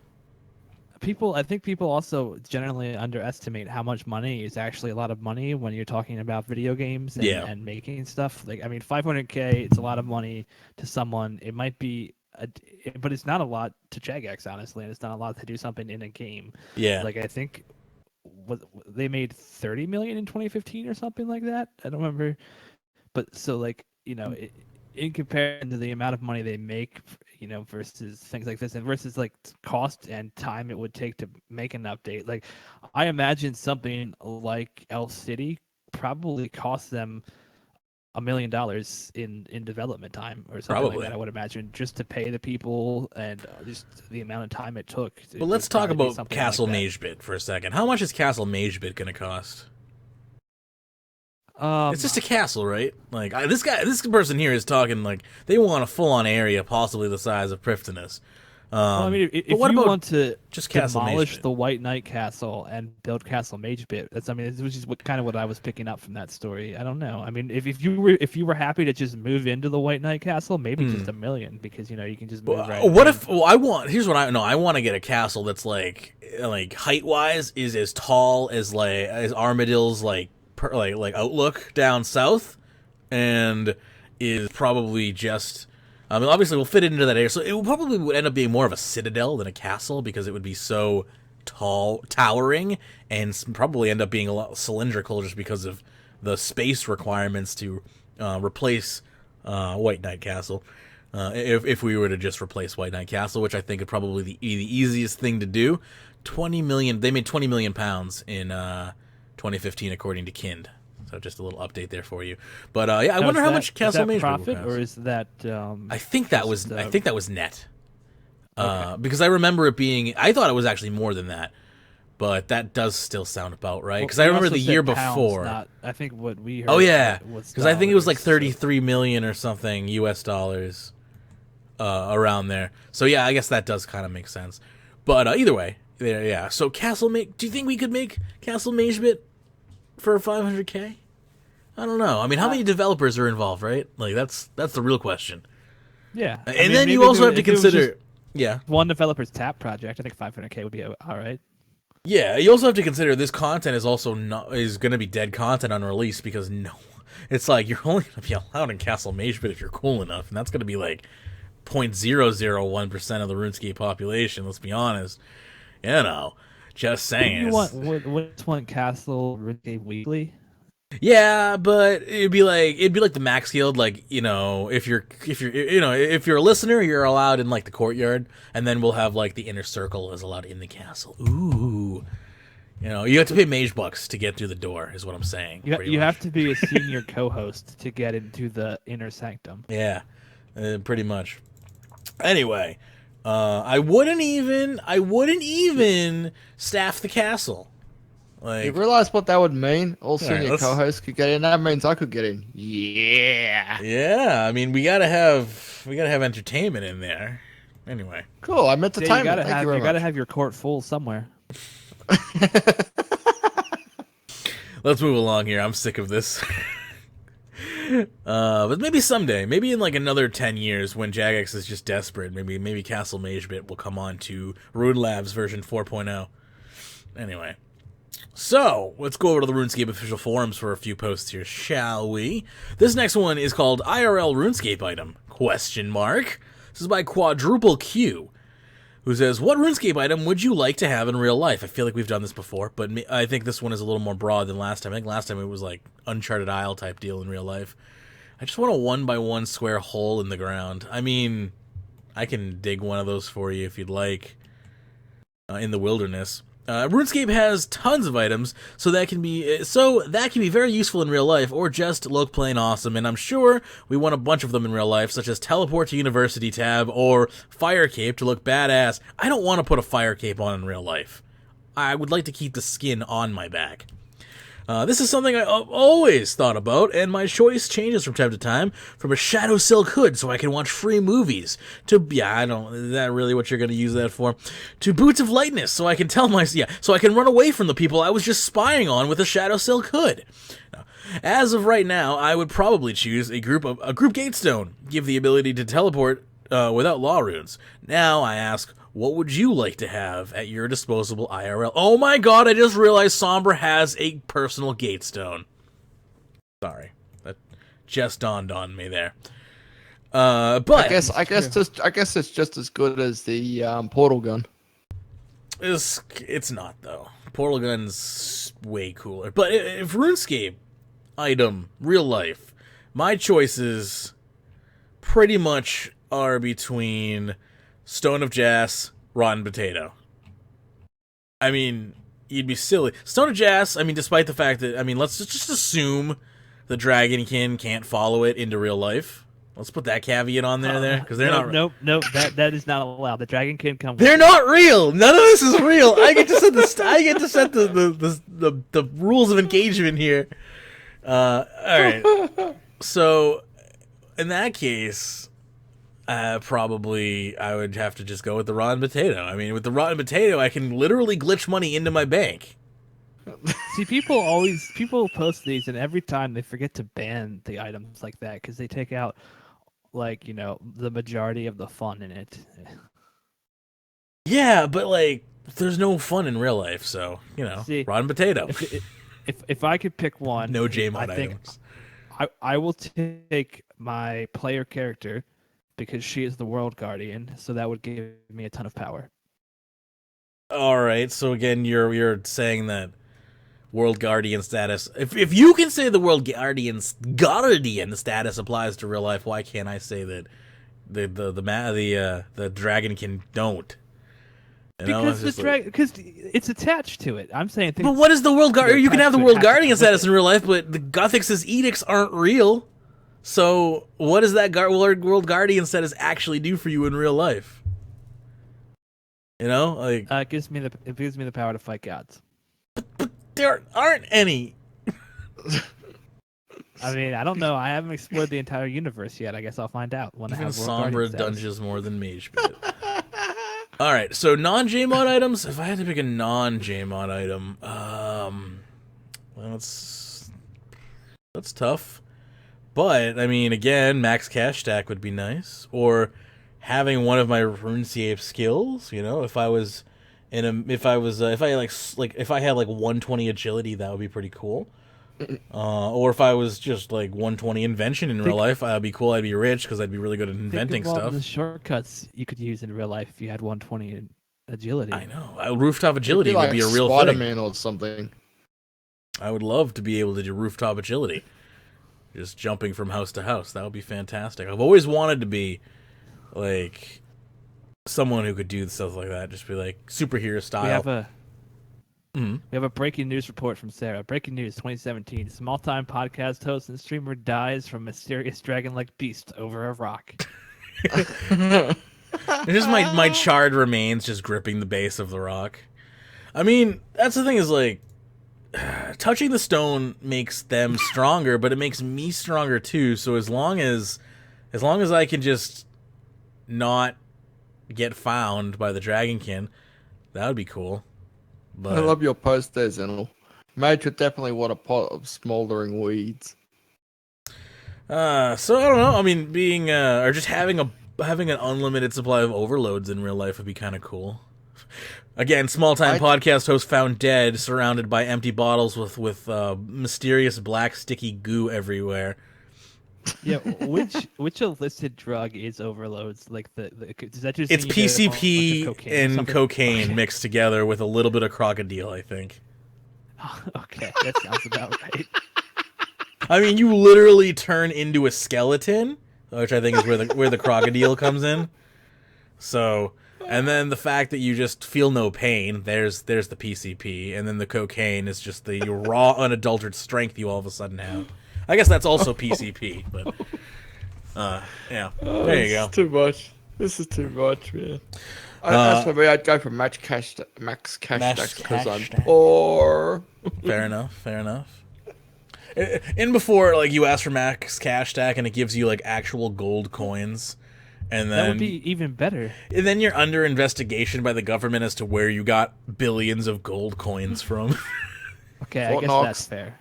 Speaker 3: I think people also generally underestimate how much money is actually a lot of money when you're talking about video games and making stuff. Like, I mean, 500K, it's a lot of money to someone. It might be, but it's not a lot to Jagex, honestly, and it's not a lot to do something in a game.
Speaker 1: Yeah.
Speaker 3: Like, I think they made 30 million in 2015 or something like that. I don't remember. But so, like, you know, in comparison to the amount of money they make, you know, versus things like this, and versus like cost and time it would take to make an update. Like, I imagine something like Elf City probably cost them $1 million in development time or something like that. I would imagine, just to pay the people and just the amount of time it took.
Speaker 1: But let's talk about Castle Magebit for a second. How much is Castle Magebit going to cost? It's just a castle, right? Like this person here is talking like they want a full-on area, possibly the size of Prifddinas.
Speaker 3: Well, I mean, if you want to
Speaker 1: just
Speaker 3: demolish the White Knight Castle and build Castle Magebit, it was just kind of what I was picking up from that story. I don't know. I mean, if you were happy to just move into the White Knight Castle, maybe just $1 million, because you can just move right.
Speaker 1: What if? Well, I want to get a castle that's like height wise is as tall as Armadill's like outlook down south, and is probably just. I mean, obviously, we'll fit it into that area, so it would end up being more of a citadel than a castle because it would be so towering, and probably end up being a lot cylindrical just because of the space requirements to replace White Knight Castle. If we were to just replace White Knight Castle, which I think would probably be the easiest thing to do. 20 million. They made 20 million pounds in 2015, according to Kind. So just a little update there for you. But yeah, I wonder how much Castle Magebit
Speaker 3: profit, or is that?
Speaker 1: I think that was net. Okay. Because I remember it being. I thought it was actually more than that, but that does still sound about right. Because I remember the year before.
Speaker 3: I think what we heard.
Speaker 1: Oh yeah, because I think it was like 33 million or something US dollars, around there. So yeah, I guess that does kind of make sense. But either way, yeah. So do you think we could make Castle Magebit for 500K? I don't know. I mean, how many developers are involved, right? Like that's the real question.
Speaker 3: Yeah,
Speaker 1: and then you also have to consider,
Speaker 3: one developer's tap project. I think 500K would be all right.
Speaker 1: Yeah, you also have to consider this content is going to be dead content on release because it's like you're only going to be allowed in Castle Magebit if you're cool enough, and that's going to be like 0.001% of the RuneScape population. Let's be honest. Just saying.
Speaker 3: Wouldn't want Castle RuneScape Weekly?
Speaker 1: Yeah, but it'd be like the Max Guild. Like if you're a listener, you're allowed in like the courtyard, and then we'll have like the inner circle is allowed in the castle. Ooh, you have to pay Magebucks to get through the door. Is what I'm saying.
Speaker 3: You have to be a senior co-host to get into the inner sanctum.
Speaker 1: Yeah, pretty much. Anyway. I wouldn't even staff the castle. Like,
Speaker 2: you realize what that would mean? All senior co-hosts could get in. That means I could get in. Yeah.
Speaker 1: Yeah. I mean, we gotta have entertainment in there. Anyway.
Speaker 2: Cool. I'm entertainment.
Speaker 3: You gotta have your court full somewhere.
Speaker 1: Let's move along here. I'm sick of this. But maybe someday, maybe in like another 10 years when Jagex is just desperate, maybe Castle Magebit will come on to Rune Labs version 4.0. Anyway, so let's go over to the RuneScape official forums for a few posts here, shall we? This next one is called IRL RuneScape item, ? This is by Quadruple Q, who says, what RuneScape item would you like to have in real life? I feel like we've done this before, but I think this one is a little more broad than last time. I think last time it was like Uncharted Isle type deal in real life. I just want a 1x1 square hole in the ground. I mean, I can dig one of those for you if you'd like, in the wilderness. RuneScape has tons of items, so that can be very useful in real life, or just look plain awesome, and I'm sure we want a bunch of them in real life, such as Teleport to University tab, or Fire Cape to look badass. I don't want to put a Fire Cape on in real life. I would like to keep the skin on my back. This is something I've always thought about, and my choice changes from time to time, from a Shadow Silk hood so I can watch free movies, to, is that really what you're going to use that for? To Boots of Lightness so I can so I can run away from the people I was just spying on with a Shadow Silk hood. Now, as of right now, I would probably choose a group Gatestone, give the ability to teleport without law runes. Now I ask, what would you like to have at your disposable IRL? Oh my god, I just realized Sombra has a personal Gatestone. Sorry. That just dawned on me there. But
Speaker 2: I guess it's just as good as the portal gun.
Speaker 1: It's not though. Portal gun's way cooler. But if RuneScape item, real life, my choices pretty much are between Stone of Jas, Rotten Potato. I mean, you'd be silly. Stone of Jas, I mean, despite the fact that, I mean, let's just assume the Dragonkin can't follow it into real life. Let's put that caveat on there, because they're not.
Speaker 3: Nope. That is not allowed. The Dragonkin come.
Speaker 1: They're not real. None of this is real. I get to set the rules of engagement here. All right. So, in that case, probably I would have to just go with the rotten potato. I mean, with the rotten potato, I can literally glitch money into my bank.
Speaker 3: See, people post these, and every time they forget to ban the items like that because they take out, like, the majority of the fun in it.
Speaker 1: Yeah, but like, there's no fun in real life, so
Speaker 3: See,
Speaker 1: rotten potato.
Speaker 3: If I could pick one,
Speaker 1: no JMod items.
Speaker 3: I will take my player character because she is the World Guardian, so that would give me a ton of power.
Speaker 1: All right, so again, you're saying that World Guardian status. If you can say the World Guardian status applies to real life, why can't I say that the Dragonkin don't?
Speaker 3: Because it's attached to it. I'm saying.
Speaker 1: But what is the World Guardian? You can have the World Guardian status in real life, but the Gothix's edicts aren't real. So what does that World Guardian status actually do for you in real life? Like
Speaker 3: it gives me the power to fight gods.
Speaker 1: But there aren't any.
Speaker 3: I mean, I don't know. I haven't explored the entire universe yet. I guess I'll find out when I have World Guardian
Speaker 1: Sombra
Speaker 3: status.
Speaker 1: dungeons more than Magebit. All right, so non-JMod items. If I had to pick a non-JMod item, that's tough. But I mean, again, max cash stack would be nice, or having one of my RuneScape skills. If I had like 120 agility, that would be pretty cool. Or if I was just like 120 invention in real life, that'd be cool. I'd be rich because I'd be really good at inventing
Speaker 3: think of all
Speaker 1: stuff.
Speaker 3: the shortcuts you could use in real life if you had 120 agility.
Speaker 1: I know. Rooftop agility would be a real thing.
Speaker 2: Spider-Man or something.
Speaker 1: I would love to be able to do rooftop agility. Just jumping from house to house. That would be fantastic. I've always wanted to be like someone who could do stuff like that. Just be like superhero style. We have a breaking news report from Sarah. Breaking news 2017. Small-time podcast host and streamer dies from mysterious dragon-like beast over a rock. Just my charred remains just gripping the base of the rock. I mean, that's the thing is like, touching the stone makes them stronger, but it makes me stronger too. So as long as I can just not get found by the Dragonkin, that would be cool. But
Speaker 2: I love your post there, Zenil. Mage would definitely want a pot of smoldering weeds.
Speaker 1: So I don't know. I mean, being or just having an unlimited supply of overloads in real life would be kind of cool. Again, small-time podcast host found dead, surrounded by empty bottles with mysterious black sticky goo everywhere.
Speaker 3: Yeah, which illicit drug is overloads? Like does that just
Speaker 1: it's PCP and cocaine
Speaker 3: okay.
Speaker 1: Mixed together with a little bit of crocodile, I think.
Speaker 3: Okay, that sounds about right.
Speaker 1: I mean, you literally turn into a skeleton, which I think is where the crocodile comes in. So, and then the fact that you just feel no pain, there's the PCP, and then the cocaine is just the raw, unadulterated strength you all of a sudden have. I guess that's also PCP, but yeah, there you go.
Speaker 2: Too much. This is too much, man. As for me, I'd go for max cash stacks because I'm poor.
Speaker 1: Fair enough. And before, like, you ask for max cash stack, and it gives you like actual gold coins, and then
Speaker 3: that would be even better.
Speaker 1: And then you're under investigation by the government as to where you got billions of gold coins from.
Speaker 3: Okay, I guess that's fair.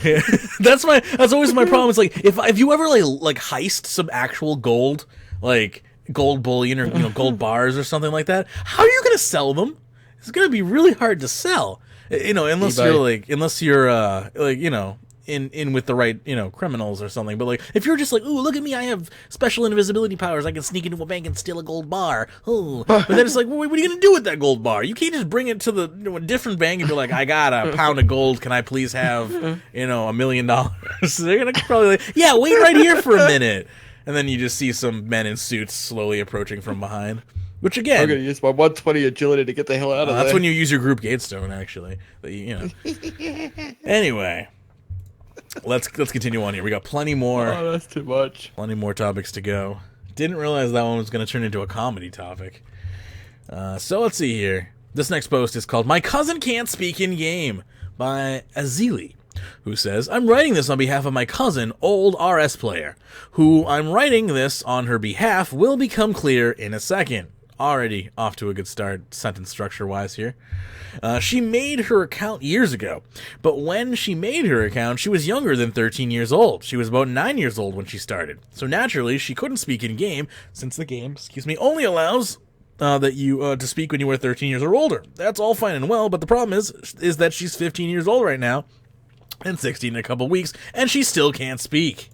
Speaker 1: Yeah, that's always my problem. It's like if you ever like heist some actual gold, like gold bullion or gold bars or something like that, how are you gonna sell them? It's gonna be really hard to sell, unless you're in with the right criminals or something. But like if you're just like, ooh, look at me, I have special invisibility powers, I can sneak into a bank and steal a gold bar. Oh, but then it's like, well, what are you gonna do with that gold bar? You can't just bring it to a different bank and be like, I got a pound of gold, can I please have $1 million? They're gonna probably like, yeah, wait right here for a minute, and then you just see some men in suits slowly approaching from behind. Which
Speaker 2: I'm
Speaker 1: again,
Speaker 2: gonna use my 120 agility to get the hell out of there.
Speaker 1: that's when you use your group gatestone, actually. Anyway, let's continue on here. We got plenty more.
Speaker 2: Oh, that's too much.
Speaker 1: Plenty more topics to go. Didn't realize that one was going to turn into a comedy topic. So let's see here. This next post is called "My Cousin Can't Speak in Game" by Azili, who says, "I'm writing this on behalf of my cousin, old RS player, who I'm writing this on her behalf will become clear in a second." Already off to a good start, sentence structure-wise here. She made her account years ago, but when she made her account, she was younger than 13 years old. She was about 9 years old when she started. So naturally, she couldn't speak in-game, since the game, only allows that you to speak when you were 13 years or older. That's all fine and well, but the problem is that she's 15 years old right now, and 16 in a couple weeks, and she still can't speak.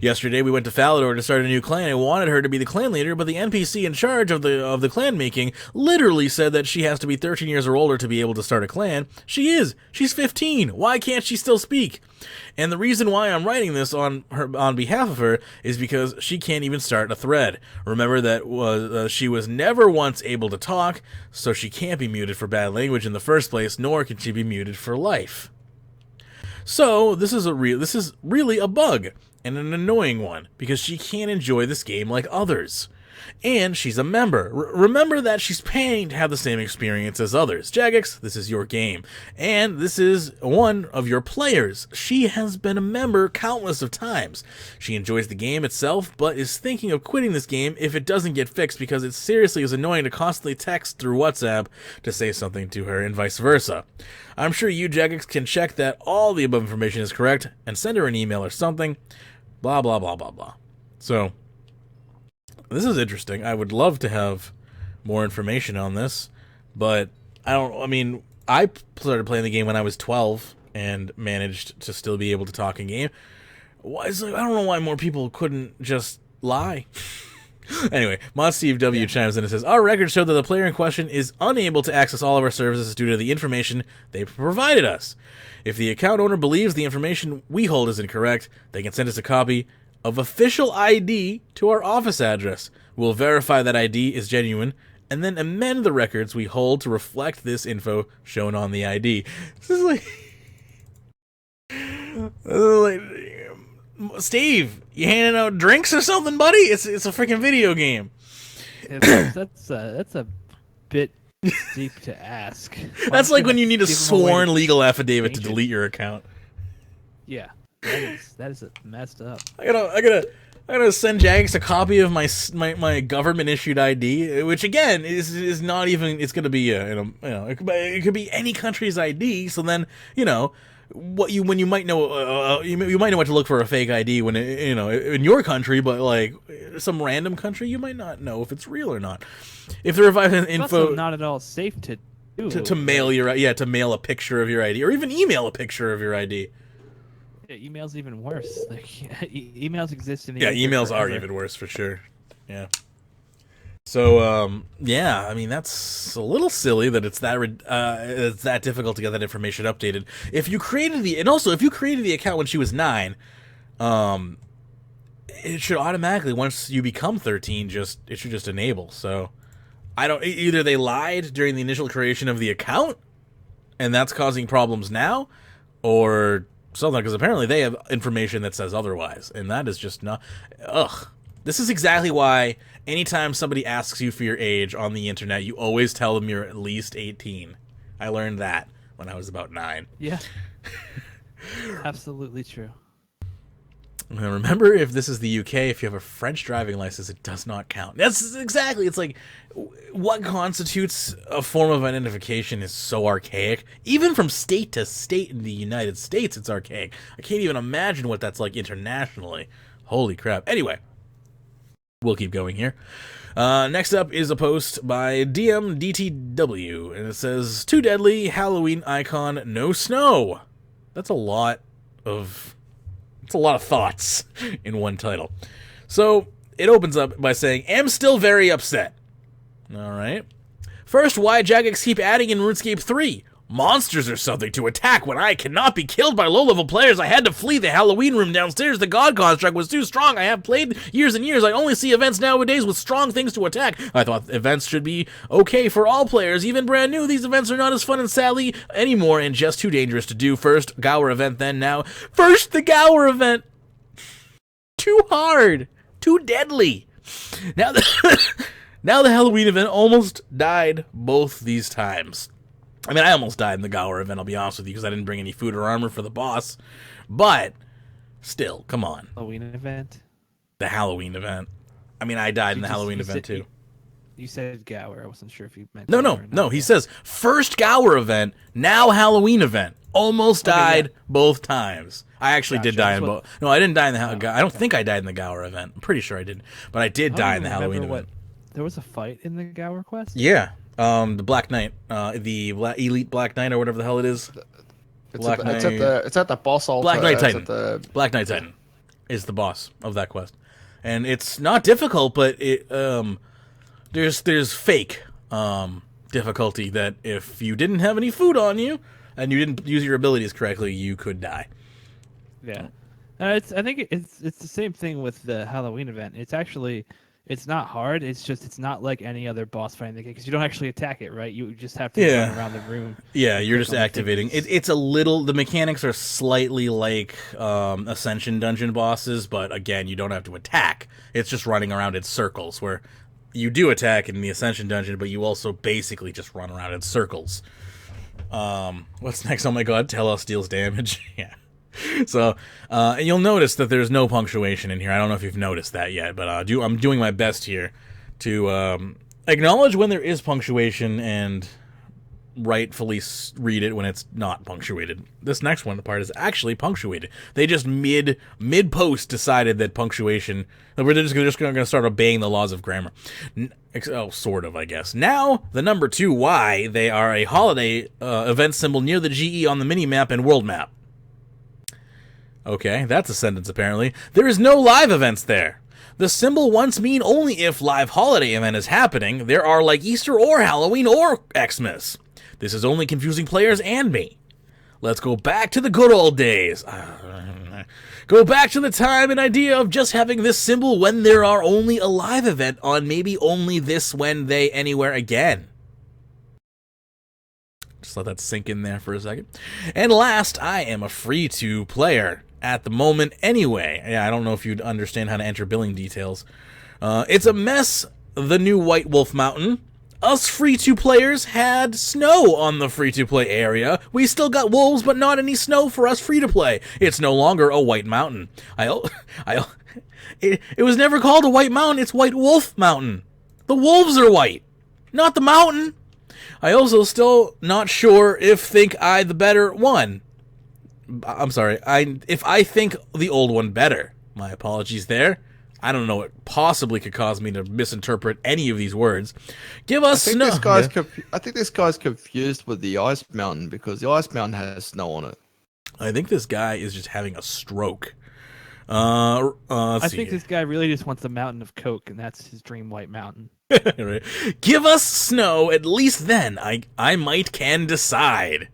Speaker 1: Yesterday, we went to Falador to start a new clan. I wanted her to be the clan leader, but the NPC in charge of the clan making literally said that she has to be 13 years or older to be able to start a clan. She is. She's 15. Why can't she still speak? And the reason why I'm writing this on behalf of her is because she can't even start a thread. Remember that she was never once able to talk, so she can't be muted for bad language in the first place, nor can she be muted for life. So this is really a bug. And an annoying one, because she can't enjoy this game like others. And she's a member. Remember that she's paying to have the same experience as others. Jagex, this is your game. And this is one of your players. She has been a member countless of times. She enjoys the game itself, but is thinking of quitting this game if it doesn't get fixed, because it seriously is annoying to constantly text through WhatsApp to say something to her and vice versa. I'm sure you, Jagex, can check that all the above information is correct and send her an email or something. Blah, blah, blah, blah, blah. So, this is interesting. I would love to have more information on this, but I started playing the game when I was 12 and managed to still be able to talk in game. I don't know why more people couldn't just lie. Anyway, Mod SteveW chimes in and says, "Our records show that the player in question is unable to access all of our services due to the information they provided us. If the account owner believes the information we hold is incorrect, they can send us a copy of official ID to our office address. We'll verify that ID is genuine, and then amend the records we hold to reflect this info shown on the ID." This is like Steve, you handing out drinks or something, buddy? It's a freaking video game.
Speaker 3: That's a bit deep to ask.
Speaker 1: That's like when you need a sworn legal affidavit to delete your account.
Speaker 3: Yeah, that is messed up.
Speaker 1: I gotta send Jagex a copy of my government issued ID, which again is not even. It's gonna be it could be any country's ID. So then when you might know you might know what to look for a fake ID when in your country, but like some random country you might not know if it's real or not. If they're revising info,
Speaker 3: it's also not at all safe to do
Speaker 1: to mail to mail a picture of your ID or even email a picture of your ID.
Speaker 3: Yeah, email's even worse. Like emails exist in the
Speaker 1: emails are even worse for sure. Yeah. So I mean that's a little silly that it's that difficult to get that information updated. If you created the account when she was 9, it should automatically, once you become 13, it should just enable. So either they lied during the initial creation of the account and that's causing problems now, or something, because apparently they have information that says otherwise, and that is just not. This is exactly why anytime somebody asks you for your age on the internet, you always tell them you're at least 18. I learned that when I was about 9.
Speaker 3: Yeah. Absolutely true.
Speaker 1: Now remember, if this is the UK, if you have a French driving license, it does not count. That's exactly. It's like, what constitutes a form of identification is so archaic. Even from state to state in the United States, it's archaic. I can't even imagine what that's like internationally. Holy crap. Anyway, we'll keep going here. Next up is a post by DMDTW, and it says, "Too deadly, Halloween icon, no snow." That's a lot of thoughts in one title. So it opens up by saying, "Am still very upset." All right. First, why Jagex keep adding in RuneScape 3? monsters or something to attack when I cannot be killed by low-level players. I had to flee the Halloween room downstairs. The god construct was too strong. I have played years and years. I only see events nowadays with strong things to attack. I thought events should be okay for all players, even brand new. These events are not as fun and sadly anymore and just too dangerous to do. First Gower event, then now. First the Gower event. Too hard. Too deadly. Now now the Halloween event almost died both these times. I mean, I almost died in the Gower event, I'll be honest with you, because I didn't bring any food or armor for the boss. But, still, come on.
Speaker 3: Halloween event?
Speaker 1: The Halloween event. I mean, I died in the Halloween event, too.
Speaker 3: You said Gower. I wasn't sure if you meant
Speaker 1: No. He says, first Gower event, now Halloween event. Almost died both times. I actually did die in both. No, I didn't die in the I don't think I died in the Gower event. I'm pretty sure I didn't. But I did die in the Halloween event.
Speaker 3: There was a fight in the Gower quest?
Speaker 1: Yeah. The Black Knight, the Elite Black Knight or whatever the hell it is.
Speaker 2: It's at the boss altar.
Speaker 1: Black Knight Titan. Black Knight Titan is the boss of that quest, and it's not difficult, but it there's fake difficulty that if you didn't have any food on you and you didn't use your abilities correctly, you could die.
Speaker 3: Yeah, I think it's the same thing with the Halloween event. It's not hard. It's not like any other boss fight in the game because you don't actually attack it, right? You just have to run around the room.
Speaker 1: Yeah, you're just activating. It's a little. The mechanics are slightly like Ascension dungeon bosses, but again, you don't have to attack. It's just running around in circles where you do attack in the Ascension dungeon, but you also basically just run around in circles. What's next? Oh my god, Telos deals damage. Yeah. So, and you'll notice that there's no punctuation in here. I don't know if you've noticed that yet, but I'm doing my best here to acknowledge when there is punctuation and rightfully read it when it's not punctuated. This next one, the part is actually punctuated. They just mid-post decided that punctuation, that we're just going to start obeying the laws of grammar. Sort of, I guess. Now, the number 2, why they are a holiday event symbol near the GE on the mini-map and world map. Okay, that's a sentence apparently. There is no live events there. The symbol once mean only if live holiday event is happening. There are like Easter or Halloween or Xmas. This is only confusing players and me. Let's go back to the good old days. Go back to the time and idea of just having this symbol when there are only a live event on maybe only this when they anywhere again. Just let that sink in there for a second. And last, I am a free-to player. At the moment, anyway. Yeah, I don't know if you'd understand how to enter billing details. It's a mess, the new White Wolf Mountain. Us free-to players had snow on the free-to-play area. We still got wolves, but not any snow for us free-to-play. It's no longer a White Mountain. It was never called a White Mountain. It's White Wolf Mountain. The wolves are white, not the mountain. I also still not sure if think I the better one. I'm sorry, if I think the old one better. My apologies there. I don't know what possibly could cause me to misinterpret any of these words. Give us snow.
Speaker 2: I think this guy's confused with the Ice Mountain because the Ice Mountain has snow on it.
Speaker 1: I think this guy is just having a stroke.
Speaker 3: I think this guy really just wants a mountain of Coke, and that's his dream White Mountain.
Speaker 1: Right. Give us snow, at least then I might can decide.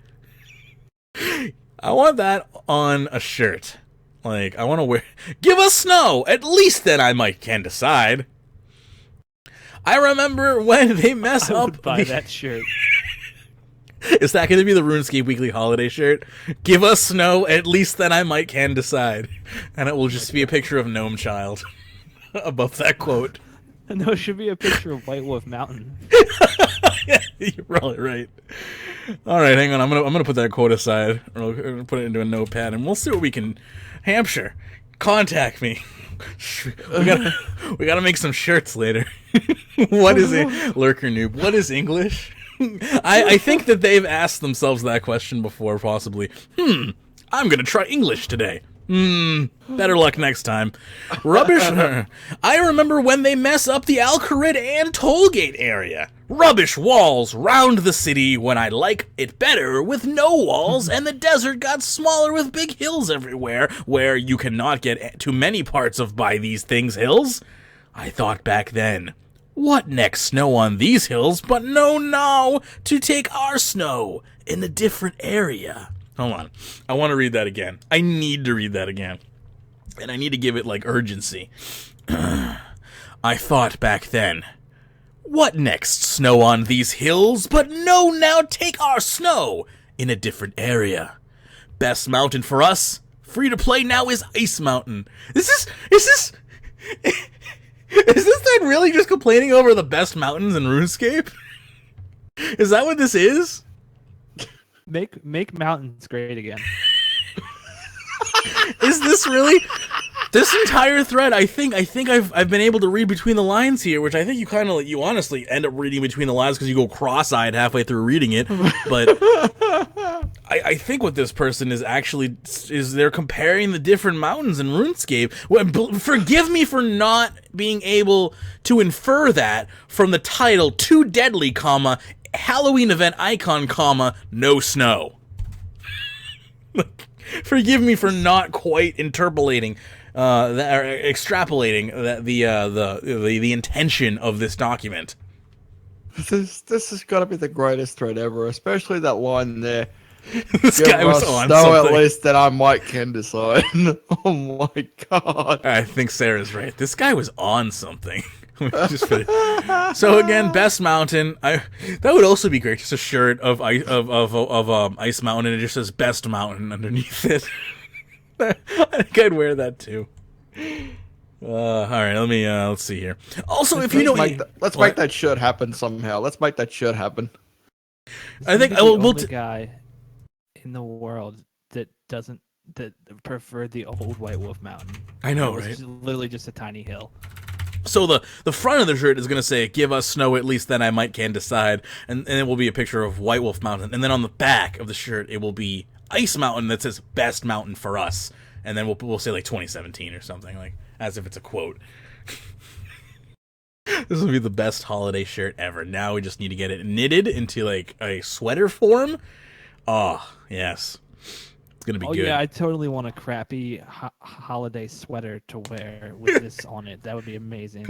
Speaker 1: I want that on a shirt. Like, I want to wear... Give us snow! At least then I might can decide. I remember when they mess
Speaker 3: I
Speaker 1: up...
Speaker 3: would buy that shirt.
Speaker 1: Is that going to be the Runescape Weekly holiday shirt? Give us snow, at least then I might can decide. And it will just be a picture of Gnome Child above that quote.
Speaker 3: No, it should be a picture of White Wolf Mountain.
Speaker 1: Yeah, you're probably right. All right, hang on. I'm gonna put that quote aside. Or I'll put it into a notepad, and we'll see what we can. Hampshire, contact me. We gotta make some shirts later. What is it, Lurker Noob? What is English? I think that they've asked themselves that question before, possibly. I'm gonna try English today. Better luck next time. Rubbish. I remember when they mess up the Alcarid and Tollgate area. Rubbish walls round the city when I like it better with no walls, and the desert got smaller with big hills everywhere where you cannot get to many parts of by these things hills. I thought back then, What next snow on these hills, but no now to take our snow in a different area. Hold on. I want to read that again. I need to read that again. And I need to give it, like, urgency. I thought back then, what next snow on these hills, but no now take our snow in a different area. Best mountain for us, free to play now, is Ice Mountain. Is this then really just complaining over the best mountains in RuneScape? Is that what this is?
Speaker 3: Make mountains great again.
Speaker 1: Is this really this entire thread? I think I've been able to read between the lines here, which I think you honestly end up reading between the lines because you go cross-eyed halfway through reading it. But I think what this person is actually is they're comparing the different mountains in RuneScape. Well, forgive me for not being able to infer that from the title "Too Deadly, Halloween event icon, no snow." Forgive me for not quite interpolating, extrapolating the intention of this document.
Speaker 2: This has got to be the greatest thread ever, especially that line there.
Speaker 1: This guy was on
Speaker 2: snow
Speaker 1: something.
Speaker 2: At least that I can decide. Oh my god!
Speaker 1: I think Sarah's right. This guy was on something. So again, best mountain. That would also be great. Just a shirt of Ice Mountain, and it just says best mountain underneath it. I think I'd wear that too. All right, let's see here. Also, if you know,
Speaker 2: let's make that shirt happen somehow. Let's make that shirt happen.
Speaker 1: I think
Speaker 3: the only guy in the world that prefer the old White Wolf Mountain.
Speaker 1: I know, right?
Speaker 3: It's literally just a tiny hill.
Speaker 1: So the front of the shirt is going to say, "Give us snow, at least then I can decide," and it will be a picture of White Wolf Mountain. And then on the back of the shirt, it will be Ice Mountain that says "Best Mountain for us," and then we'll say like 2017 or something, like as if it's a quote. This will be the best holiday shirt ever. Now we just need to get it knitted into like a sweater form. Oh yes. Gonna be good.
Speaker 3: Yeah, I totally want a crappy holiday sweater to wear with this on it. That would be amazing.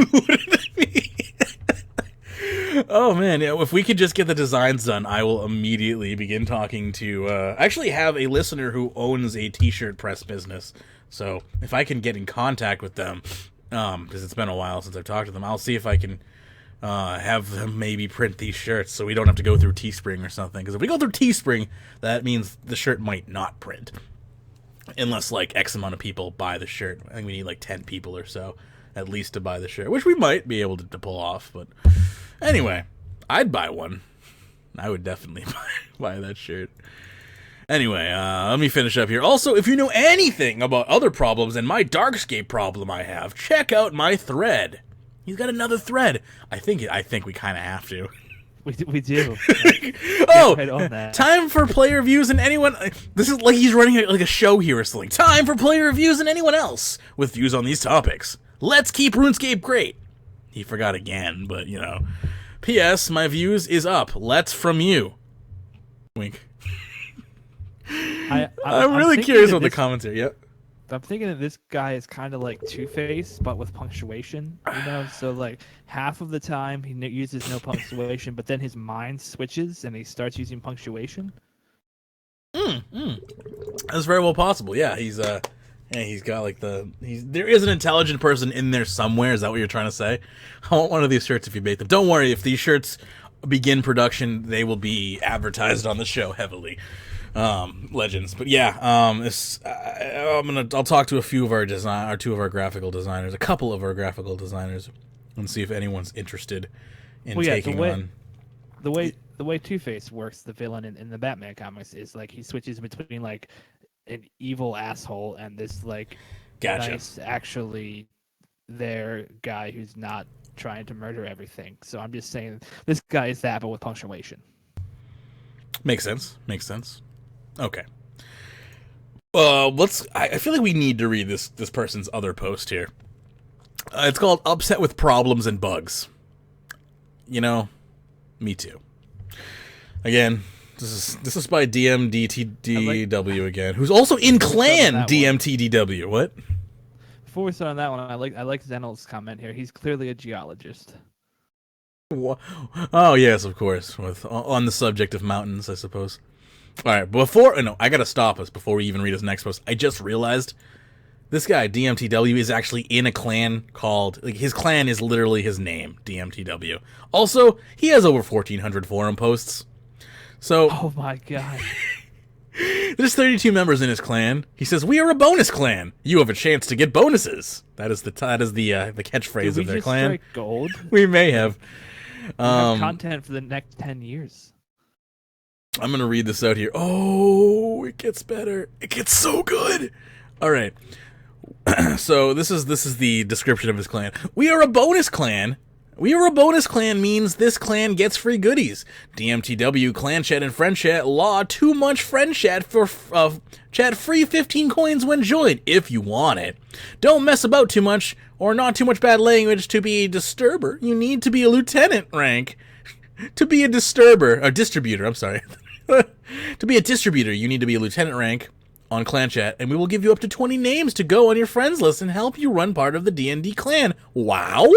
Speaker 1: Oh man, yeah, if we could just get the designs done, I will immediately begin talking to actually have a listener who owns a t-shirt press business. So if I can get in contact with them, because it's been a while since I've talked to them, I'll see if I can have them maybe print these shirts so we don't have to go through Teespring or something. Because if we go through Teespring, that means the shirt might not print. Unless, like, X amount of people buy the shirt. I think we need, like, 10 people or so, at least, to buy the shirt. Which we might be able to pull off. But anyway, I'd buy one. I would definitely buy that shirt. Anyway, let me finish up here. Also, if you know anything about other problems and my Darkscape problem I have, check out my thread. He's got another thread. I think we kind of have to.
Speaker 3: We do.
Speaker 1: Oh,
Speaker 3: right on that.
Speaker 1: Time for player reviews and anyone. This is like he's running like a show here or something. Time for player reviews and anyone else with views on these topics. Let's keep RuneScape great. He forgot again, but you know. P.S. My views is up. Let's from you. Wink. I'm really curious about the commentary. Yep.
Speaker 3: I'm thinking that this guy is kind of like Two-Face, but with punctuation, you know? So, like, half of the time he uses no punctuation, but then his mind switches and he starts using punctuation.
Speaker 1: That's very well possible. Yeah, he's got like there is an intelligent person in there somewhere. Is that what you're trying to say? I want one of these shirts if you make them. Don't worry, if these shirts begin production, they will be advertised on the show heavily. Legends, but yeah, I'll talk to a few of our two of our graphical designers, a couple of our graphical designers, and see if anyone's interested in taking on.
Speaker 3: The way Two-Face works, the villain in the Batman comics, is like he switches between like an evil asshole and this like nice, actually there guy who's not trying to murder everything. So I'm just saying this guy is that, but with punctuation.
Speaker 1: Makes sense. Okay. I feel like we need to read this person's other post here. It's called "Upset with Problems and Bugs." You know, me too. Again, this is by DMTDW again, who's also in Clan DMTDW. What?
Speaker 3: Before we start on that one, I like Zenel's comment here. He's clearly a geologist.
Speaker 1: Oh yes, of course. On the subject of mountains, I suppose. All right, no, I gotta stop us before we even read his next post. I just realized this guy DMTW is actually in a clan called, like, his clan is literally his name, DMTW. Also, he has over 1,400 forum posts. So,
Speaker 3: Oh my god.
Speaker 1: there's 32 members in his clan. He says, "We are a bonus clan. You have a chance to get bonuses." That is the catchphrase of their clan.
Speaker 3: Strike gold?
Speaker 1: We may have.
Speaker 3: We have content for the next 10 years.
Speaker 1: I'm gonna read this out here. Oh, it gets better. It gets so good. All right. So this is the description of his clan. We are a bonus clan. We are a bonus clan means this clan gets free goodies. DMTW, clan chat, and friend chat law too much friend chat for chat free 15 coins when joined if you want it. Don't mess about too much or not too much bad language to be a disturber. You need to be a lieutenant rank to be a distributor. I'm sorry. To be a distributor, you need to be a lieutenant rank on clan chat, and we will give you up to 20 names to go on your friends list and help you run part of the D&D clan. Wow!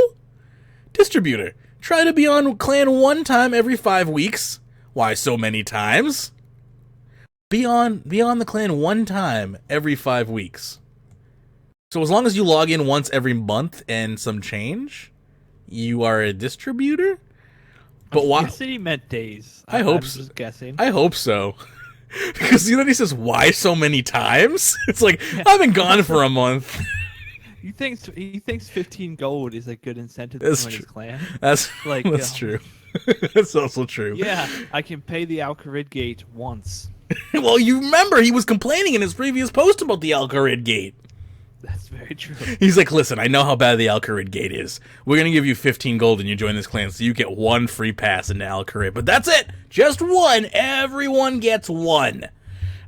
Speaker 1: Distributor, try to be on clan one time every 5 weeks. Why so many times? Be on the clan one time every 5 weeks. So as long as you log in once every month and some change, you are a distributor? But why?
Speaker 3: I guess he meant days.
Speaker 1: I hope
Speaker 3: I'm just guessing.
Speaker 1: I hope so. Because then he says, "Why so many times?" It's like, I've been gone for a month.
Speaker 3: He thinks 15 gold is a good incentive
Speaker 1: That's
Speaker 3: to join his
Speaker 1: true.
Speaker 3: clan.
Speaker 1: That's
Speaker 3: Like,
Speaker 1: true. That's also true.
Speaker 3: Yeah, I can pay the Alcarid gate once.
Speaker 1: Well, you remember he was complaining in his previous post about the Alcarid gate.
Speaker 3: That's very true.
Speaker 1: He's like, "Listen, I know how bad the Alcarid gate is. We're going to give you 15 gold and you join this clan, so you get one free pass into Alcarid. But that's it. Just one. Everyone gets one."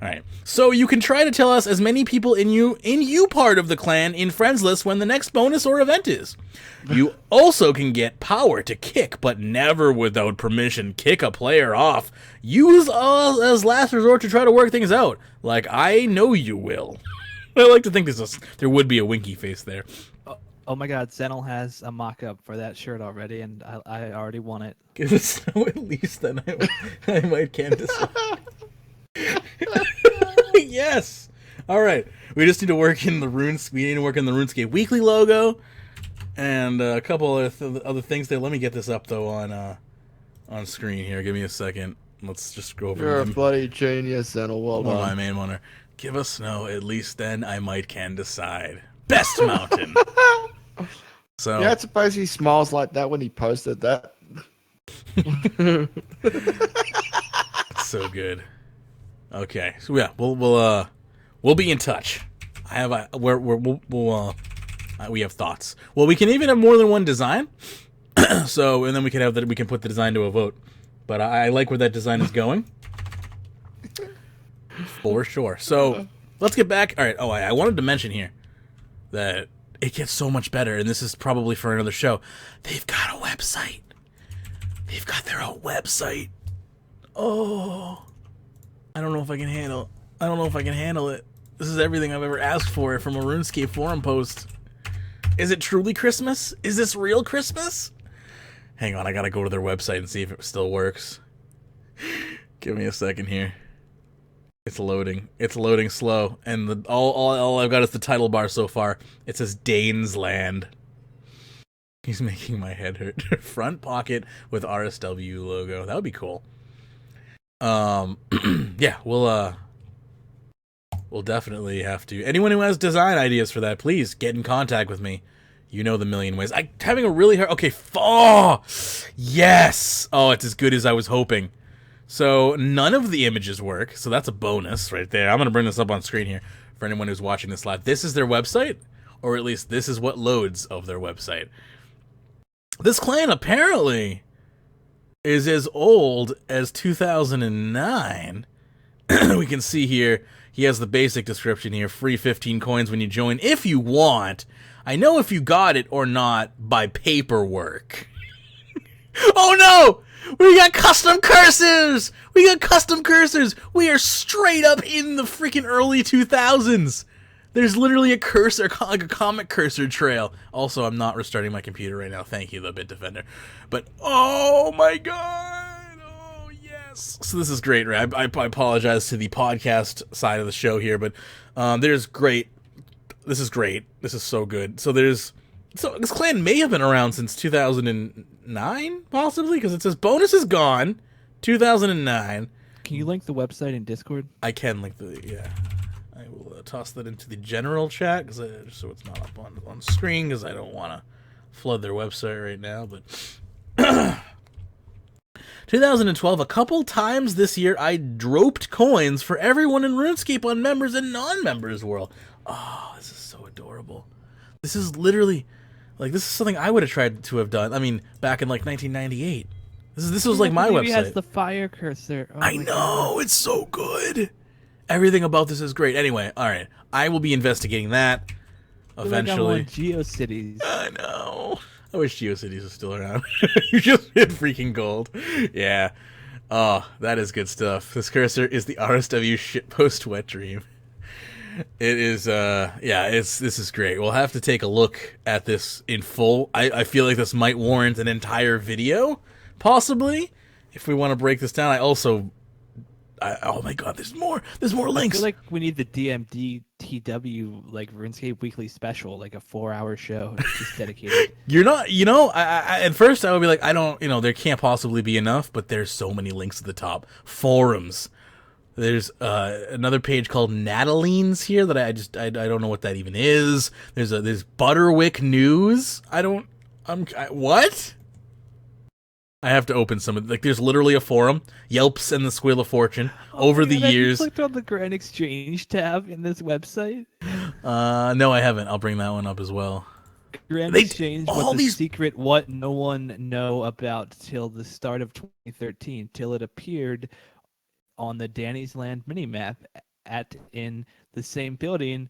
Speaker 1: All right. So you can try to tell us as many people in you part of the clan in friends list when the next bonus or event is. You also can get power to kick, but never without permission. Kick a player off. Use as last resort to try to work things out. Like I know you will. I like to think there would be a winky face there.
Speaker 3: Oh my god, Zenel has a mock-up for that shirt already, and I already want it.
Speaker 1: Give us snow at least, then I might can't decide. Yes. All right. We just need to work in the Runescape Weekly logo, and a couple other things there. Let me get this up though on screen here. Give me a second. Let's just go over.
Speaker 2: You're a bloody genius, Zenel. Well done.
Speaker 1: My main one. Give us snow at least, then I might can decide. Best mountain. So
Speaker 2: Yeah, I suppose he smiles like that when he posted that.
Speaker 1: It's so good. Okay, so yeah, we'll be in touch. We have thoughts. Well, we can even have more than one design. So, and then we can put the design to a vote. But I like where that design is going. For sure. So let's get back. All right. Oh, I wanted to mention here that it gets so much better, and this is probably for another show. They've got a website. They've got their own website. Oh, I don't know if I can handle it. This is everything I've ever asked for from a RuneScape forum post. Is it truly Christmas? Is this real Christmas? Hang on, I gotta go to their website and see if it still works. Give me a second here. It's loading. It's loading slow, and all I've got is the title bar so far. It says Dane's Land. He's making my head hurt. Front pocket with RSW logo. That would be cool. Yeah, we'll definitely have to. Anyone who has design ideas for that, please get in contact with me. You know the million ways. I'm having a really hard. Okay, yes. Oh, it's as good as I was hoping. So none of the images work, so that's a bonus right there. I'm going to bring this up on screen here for anyone who's watching this live. This is their website, or at least this is what loads of their website. This clan apparently is as old as 2009. We can see here, he has the basic description here. Free 15 coins when you join, if you want. I know if you got it or not by paperwork. Oh no! We got custom cursors! We got custom cursors! We are straight up in the freaking early 2000s! There's literally a cursor, like a comic cursor trail. Also, I'm not restarting my computer right now. Thank you, the Bit Defender. But, oh my god! Oh, yes! So this is great, right? I apologize to the podcast side of the show here, but there's great... This is great. This is so good. So this clan may have been around since 2009, possibly, because it says bonus is gone, 2009.
Speaker 3: Can you link the website in Discord?
Speaker 1: I can link yeah. I will toss that into the general chat, so it's not up on screen, because I don't want to flood their website right now, but... 2012, a couple times this year, I droped coins for everyone in RuneScape on members and non-members world. Oh, this is so adorable. This is literally, like, this is something I would have tried to have done. I mean, back in, like, 1998. This was, like, my website.
Speaker 3: It has the fire cursor. Oh
Speaker 1: I know, it's so good. Everything about this is great. Anyway, all right. I will be investigating that eventually.
Speaker 3: Like GeoCities.
Speaker 1: I know. I wish GeoCities was still around. You just hit freaking gold. Yeah. Oh, that is good stuff. This cursor is the RSW shitpost wet dream. It is, yeah, this is great. We'll have to take a look at this in full. I feel like this might warrant an entire video, possibly, if we want to break this down. Oh my god, there's more links.
Speaker 3: I feel like we need the DMDTW, like, RuneScape Weekly special, like a 4-hour show just dedicated.
Speaker 1: At first I would be like, there can't possibly be enough, but there's so many links at the top. Forums. There's another page called Nataline's here that I don't know what that even is. There's Butterwick News. What? I have to open some of, like, there's literally a forum, Yelps and the Squeal of Fortune, over the years.
Speaker 3: You clicked on the Grand Exchange tab in this website?
Speaker 1: No, I haven't. I'll bring that one up as well.
Speaker 3: Grand Exchange was a secret what no one know about till the start of 2013, till it appeared on the Danny's Land minimap in the same building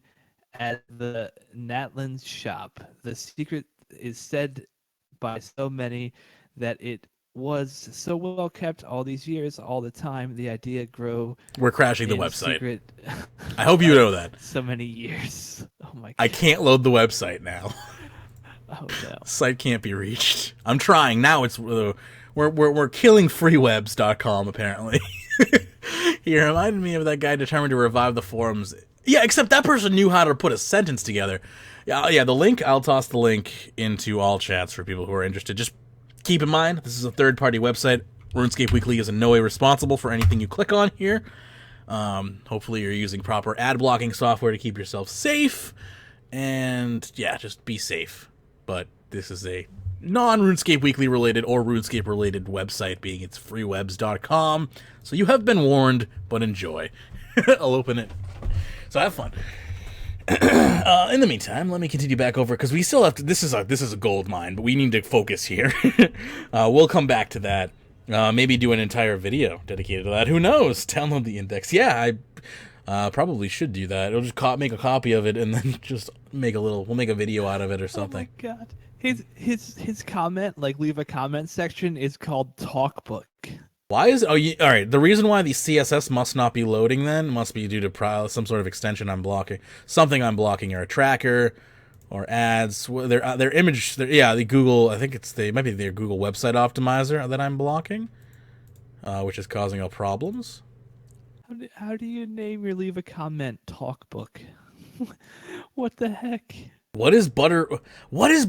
Speaker 3: as the Natlands shop. The secret is said by so many that it was so well kept all these years, all the time. The idea grew.
Speaker 1: We're crashing the website. I hope you know that.
Speaker 3: So many years. Oh my god.
Speaker 1: I can't load the website now.
Speaker 3: Oh no.
Speaker 1: Site can't be reached. I'm trying. Now it's we're killing freewebs.com apparently. He reminded me of that guy determined to revive the forums. Yeah, except that person knew how to put a sentence together. Yeah, the link, I'll toss the link into all chats for people who are interested. Just keep in mind, this is a third-party website. RuneScape Weekly is in no way responsible for anything you click on here. Hopefully you're using proper ad blocking software to keep yourself safe. And, yeah, just be safe. But this is a non-RuneScape Weekly related or RuneScape related website, being it's freewebs.com. So you have been warned, but enjoy. I'll open it. So have fun. In the meantime, let me continue back over, because we still have to, this is a gold mine, but we need to focus here. We'll come back to that. Maybe do an entire video dedicated to that. Who knows? Download the index. Yeah, I probably should do that. I'll just make a copy of it and then just we'll make a video out of it or something.
Speaker 3: Oh my god. His comment, like, leave a comment section is called Talkbook.
Speaker 1: Why is all right? The reason why the CSS must not be loading then must be due to some sort of extension I'm blocking, something I'm blocking, or a tracker, or ads. Their image, the Google. I think it might be their Google website optimizer that I'm blocking, which is causing all problems.
Speaker 3: How do you name your leave a comment Talkbook? What the heck?
Speaker 1: What is Butterwick? What is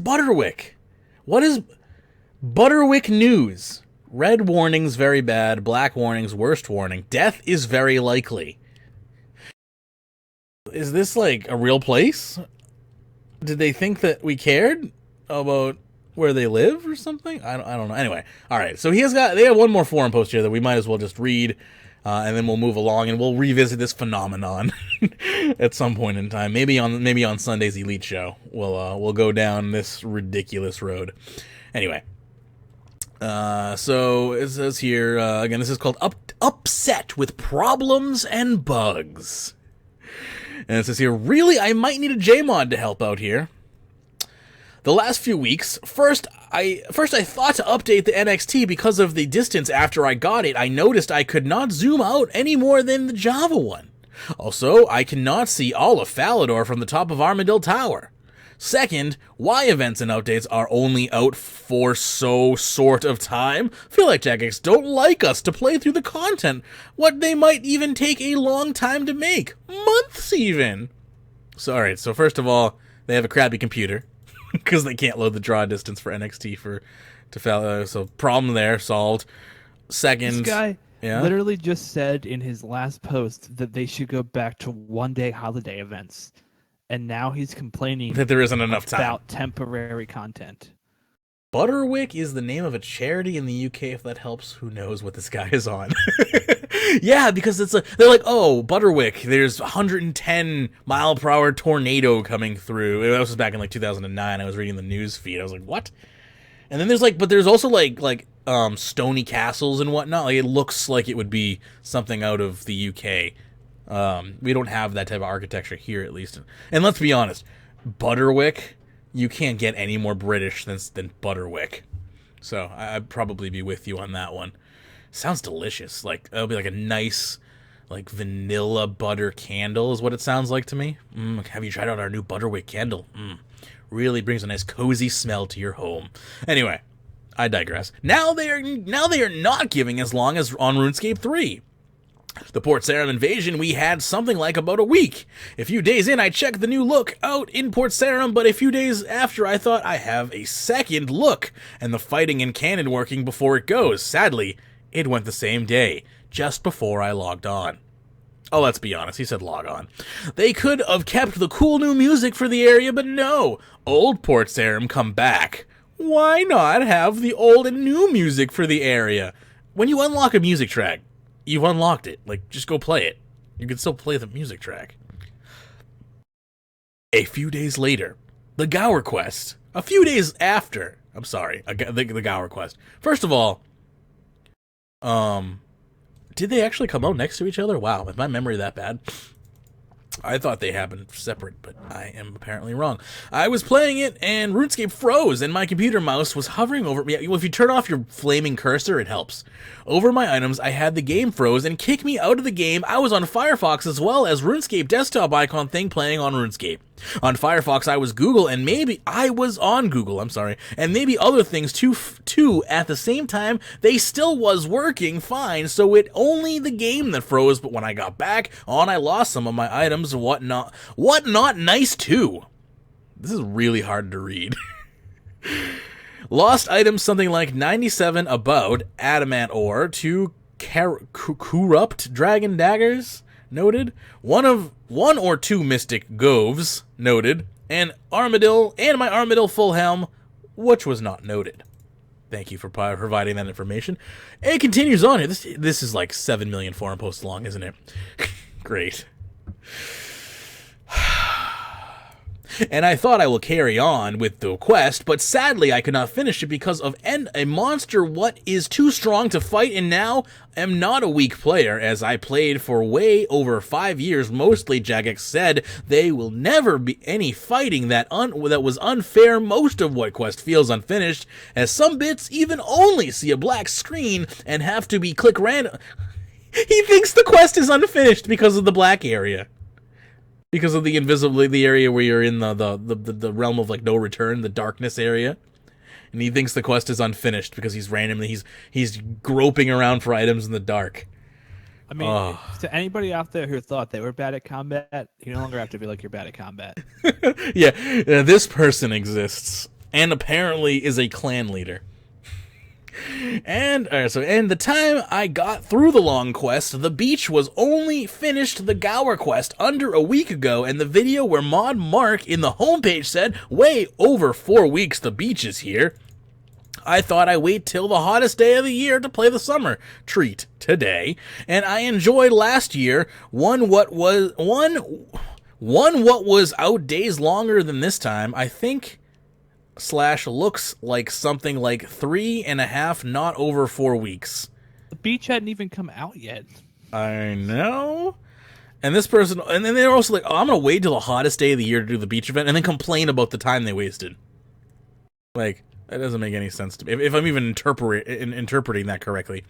Speaker 1: Butterwick News? Red warnings, very bad. Black warnings, worst warning. Death is very likely. Is this, like, a real place? Did they think that we cared about where they live or something? I don't know. Anyway, all right. So they have one more forum post here that we might as well just read, and then we'll move along and we'll revisit this phenomenon at some point in time. Maybe on Sunday's Elite Show, we'll go down this ridiculous road. Anyway. So it says here, again, this is called Upset with Problems and Bugs. And it says here, really, I might need a Jmod to help out here. The last few weeks, first I thought to update the NXT because of the distance after I got it. I noticed I could not zoom out any more than the Java one. Also, I cannot see all of Falador from the top of Armadillo Tower. Second, why events and updates are only out for so short of time? Feel like Jagex don't like us to play through the content. What they might even take a long time to make. Months even. So, alright, so first of all, they have a crappy computer. Because they can't load the draw distance for NXT to Falador. So, problem there, solved. Second...
Speaker 3: This guy
Speaker 1: yeah?
Speaker 3: literally just said in his last post that they should go back to one-day holiday events. And now he's complaining
Speaker 1: that there isn't enough time
Speaker 3: about temporary content.
Speaker 1: Butterwick is the name of a charity in the UK, if that helps. Who knows what this guy is on. Yeah, because they're like, oh, Butterwick, there's 110 mile per hour tornado coming through. That was back in like 2009. I was reading the news feed. I was like, what? And then there's also like stony castles and whatnot. Like, it looks like it would be something out of the UK. We don't have that type of architecture here, at least. And let's be honest, Butterwick, you can't get any more British than Butterwick. So I'd probably be with you on that one. Sounds delicious. Like, that'll be like a nice, like, vanilla butter candle is what it sounds like to me. Have you tried out our new Butterwick candle? Really brings a nice cozy smell to your home. Anyway, I digress. Now they are not giving as long as on RuneScape 3. The Port Sarim invasion, we had something like about a week. A few days in, I checked the new look out in Port Sarim, but a few days after, I thought I have a second look, and the fighting and cannon working before it goes. Sadly, it went the same day, just before I logged on. Oh, let's be honest, he said log on. They could have kept the cool new music for the area, but no. Old Port Sarim come back. Why not have the old and new music for the area? When you unlock a music track, you've unlocked it. Like, just go play it. You can still play the music track. A few days later, the Gower quest. A few days after, I'm sorry, the Gower quest. First of all, did they actually come out next to each other? Wow, is my memory that bad? I thought they happened separate, but I am apparently wrong. I was playing it, and RuneScape froze, and my computer mouse was hovering over... Yeah, if you turn off your flaming cursor, it helps. Over my items, I had the game froze and kicked me out of the game. I was on Firefox as well as RuneScape desktop icon thing playing on RuneScape. On Firefox, I was Google, and maybe... I was on Google, I'm sorry. And maybe other things, too, at the same time. They still was working fine, so it only the game that froze, but when I got back on, I lost some of my items, whatnot nice, too. This is really hard to read. Lost items something like 97 about adamant ore, 2 corrupt dragon daggers, noted, one or 2 mystic goves, noted, and my armadillo full helm, which was not noted. Thank you for providing that information. It continues on here. This is like 7 million forum posts long, isn't it? Great. And I thought I will carry on with the quest, but sadly I could not finish it because of a monster what is too strong to fight, and now am not a weak player, as I played for way over 5 years. Mostly Jagex said they will never be any fighting that was unfair. Most of what quest feels unfinished, as some bits even only see a black screen and have to be click random. He thinks the quest is unfinished because of the black area. Because of the the area where you're in the realm of like no return, the darkness area, and he thinks the quest is unfinished because he's groping around for items in the dark.
Speaker 3: I mean, to anybody out there who thought they were bad at combat, you no longer have to be like you're bad at combat.
Speaker 1: Yeah, this person exists and apparently is a clan leader. And the time I got through the long quest, the beach was only finished the Gower quest under a week ago, and the video where Mod Mark in the homepage said, way over 4 weeks the beach is here. I thought I'd wait till the hottest day of the year to play the summer treat today, and I enjoyed last year one what was out days longer than this time. I think / looks like something like 3.5, not over 4 weeks.
Speaker 3: The beach hadn't even come out yet.
Speaker 1: I know. And this person, and then they're also like, oh, I'm gonna wait till the hottest day of the year to do the beach event, and then complain about the time they wasted. Like, That doesn't make any sense to me. If I'm even interpreting that correctly.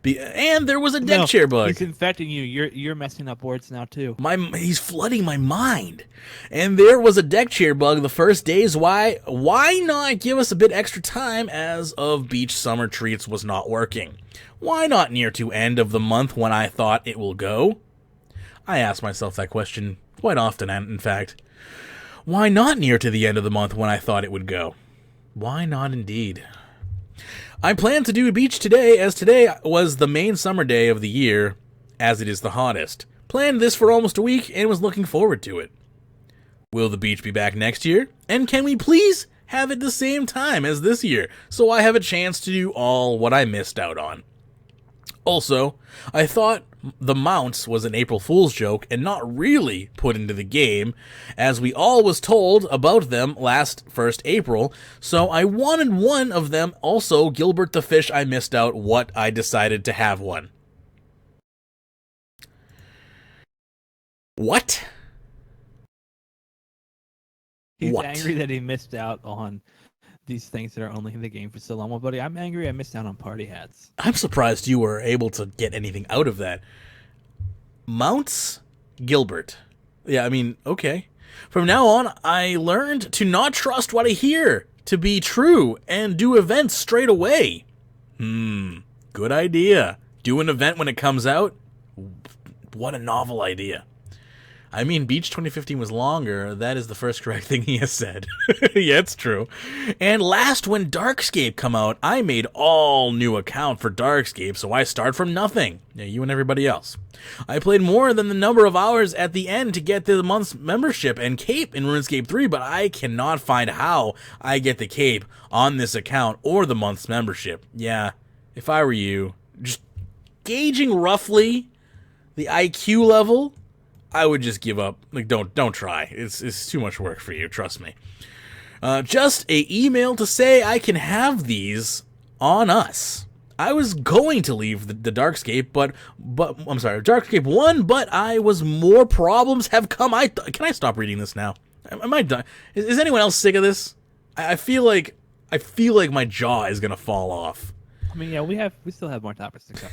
Speaker 1: And there was a deck chair bug.
Speaker 3: He's infecting you. You're messing up words now too.
Speaker 1: He's flooding my mind. And there was a deck chair bug the first days. Why not give us a bit extra time as of Beach Summer Treats was not working? Why not near to end of the month when I thought it will go? I ask myself that question quite often, and in fact. Why not near to the end of the month when I thought it would go? Why not indeed? I plan to do a beach today, as today was the main summer day of the year, as it is the hottest. Planned this for almost a week and was looking forward to it. Will the beach be back next year? And can we please have it the same time as this year, so I have a chance to do all what I missed out on? Also, I thought the mounts was an April Fool's joke and not really put into the game, as we all was told about them last 1st April, so I wanted one of them. Also, Gilbert the Fish, I missed out what I decided to have one. What?
Speaker 3: He's angry that he missed out on these things that are only in the game for so long. Well, buddy, I'm angry I missed out on party hats.
Speaker 1: I'm surprised you were able to get anything out of that. Mounts Gilbert. Yeah, I mean, okay. From now on, I learned to not trust what I hear to be true and do events straight away. Good idea. Do an event when it comes out? What a novel idea. I mean, Beach 2015 was longer. That is the first correct thing he has said. Yeah, it's true. And last, when Darkscape come out, I made all new account for Darkscape, so I start from nothing. Yeah, you and everybody else. I played more than the number of hours at the end to get the month's membership and cape in RuneScape 3, but I cannot find how I get the cape on this account or the month's membership. Yeah, if I were you, just gauging roughly the IQ level, I would just give up. Like, don't try. It's too much work for you. Trust me. Just a email to say I can have these on us. I was going to leave the Darkscape, but I'm sorry, Darkscape 1, but more problems have come. Can I stop reading this now? Am I done? Is anyone else sick of this? I feel like my jaw is gonna fall off.
Speaker 3: I mean, yeah, we still have more topics to cover.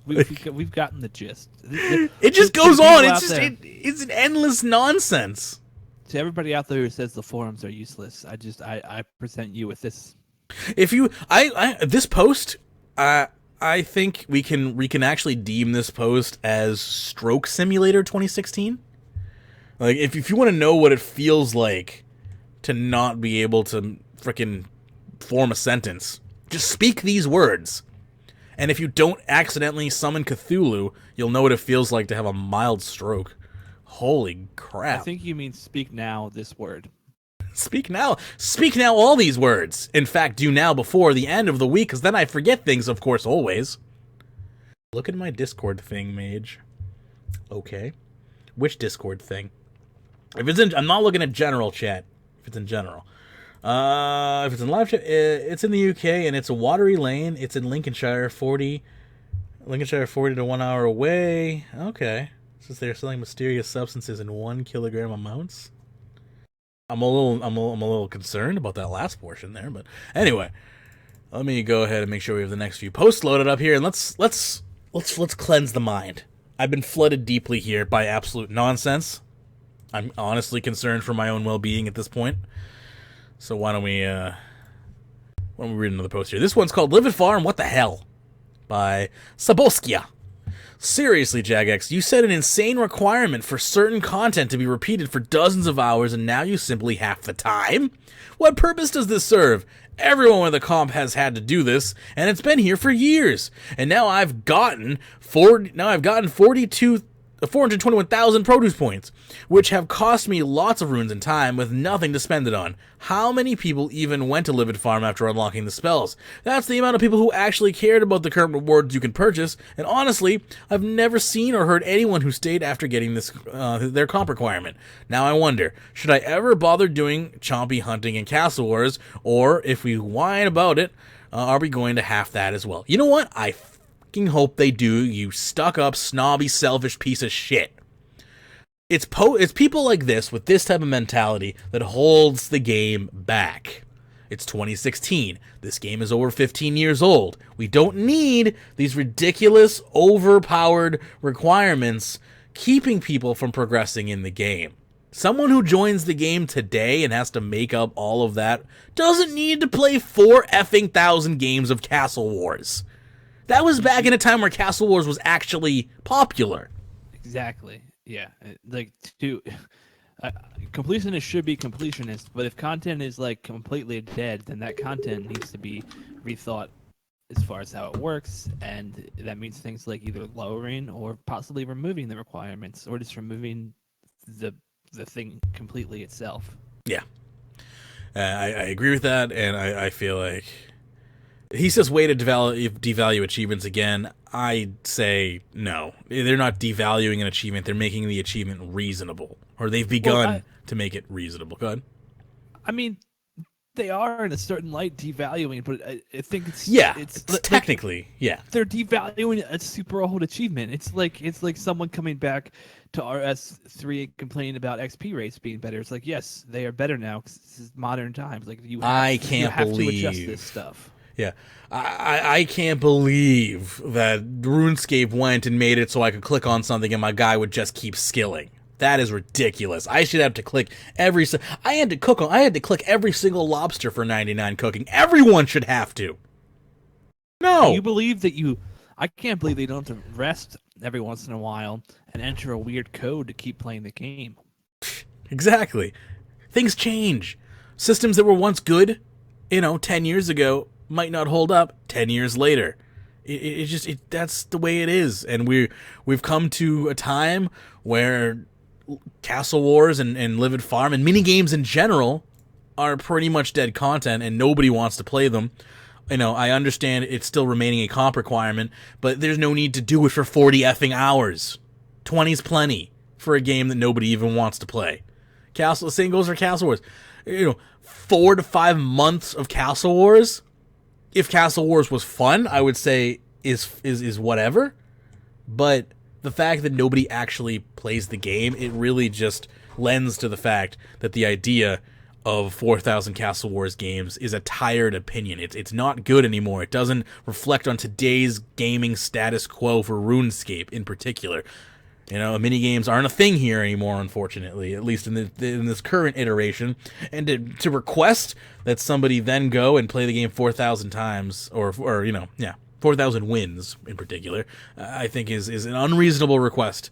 Speaker 3: We've gotten the gist.
Speaker 1: It just goes on. It's an endless nonsense.
Speaker 3: To everybody out there who says the forums are useless, I present you with this.
Speaker 1: If you this post, I think we can actually deem this post as Stroke Simulator 2016. Like, if you want to know what it feels like to not be able to frickin' form a sentence, just speak these words. And if you don't accidentally summon Cthulhu, you'll know what it feels like to have a mild stroke. Holy crap.
Speaker 3: I think you mean speak now this word.
Speaker 1: Speak now. Speak now all these words. In fact, do now before the end of the week, because then I forget things, of course, always. Look at my Discord thing, Mage. Okay. Which Discord thing? If it's in... I'm not looking at general chat. If it's in general. If it's in live chat, it's in the UK, and it's a watery lane. It's in Lincolnshire, 40 to 1 hour away. Okay. Since they're selling mysterious substances in 1 kilogram amounts. I'm a little concerned about that last portion there, but anyway, let me go ahead and make sure we have the next few posts loaded up here, and let's cleanse the mind. I've been flooded deeply here by absolute nonsense. I'm honestly concerned for my own well-being at this point. So why don't we read another post here? This one's called Livid Farm, What the Hell? By Saboskia. Seriously, Jagex, you set an insane requirement for certain content to be repeated for dozens of hours, and now you simply have the time? What purpose does this serve? Everyone with a comp has had to do this, and it's been here for years. And now I've gotten 421,000 produce points, which have cost me lots of runes and time with nothing to spend it on. How many people even went to Livid Farm after unlocking the spells? That's the amount of people who actually cared about the current rewards you can purchase, and honestly, I've never seen or heard anyone who stayed after getting this their comp requirement. Now I wonder, should I ever bother doing chompy hunting in Castle Wars, or if we whine about it, are we going to half that as well? You know what? I hope they do, you stuck-up, snobby, selfish piece of shit. It's people like this, with this type of mentality, that holds the game back. It's 2016. This game is over 15 years old. We don't need these ridiculous, overpowered requirements keeping people from progressing in the game. Someone who joins the game today and has to make up all of that doesn't need to play 4,000 games of Castle Wars. That was back in a time where Castle Wars was actually popular.
Speaker 3: Exactly. Yeah. Like, completionist should be completionist, but if content is like completely dead, then that content needs to be rethought as far as how it works, and that means things like either lowering or possibly removing the requirements, or just removing the thing completely itself.
Speaker 1: Yeah. I agree with that, and I feel like he says way to devalue achievements again. I say no. They're not devaluing an achievement. They're making the achievement reasonable, or they've begun to make it reasonable. Go ahead.
Speaker 3: I mean, they are in a certain light devaluing, but I think it's
Speaker 1: it's technically
Speaker 3: they're devaluing a super old achievement. It's like someone coming back to RS3 and complaining about XP rates being better. It's like, yes, they are better now because this is modern times. Like you have to adjust this stuff.
Speaker 1: Yeah, I can't believe that RuneScape went and made it so I could click on something and my guy would just keep skilling. That is ridiculous. I should have to click I had to click every single lobster for 99 cooking. Everyone should have to. No.
Speaker 3: You believe that I can't believe they don't have to rest every once in a while and enter a weird code to keep playing the game.
Speaker 1: Exactly. Things change. Systems that were once good, 10 years ago might not hold up 10 years later. That's the way it is. And we've come to a time where Castle Wars and Livid Farm and minigames in general are pretty much dead content and nobody wants to play them. I understand it's still remaining a comp requirement, but there's no need to do it for 40 effing hours. 20's plenty for a game that nobody even wants to play. Same goes for Castle Wars. 4 to 5 months of Castle Wars. If Castle Wars was fun, I would say is whatever. But the fact that nobody actually plays the game, it really just lends to the fact that the idea of 4,000 Castle Wars games is a tired opinion. It's not good anymore. It doesn't reflect on today's gaming status quo for RuneScape in particular. Minigames aren't a thing here anymore, unfortunately, at least in this current iteration. And to request that somebody then go and play the game 4,000 times, or 4,000 wins in particular, I think is an unreasonable request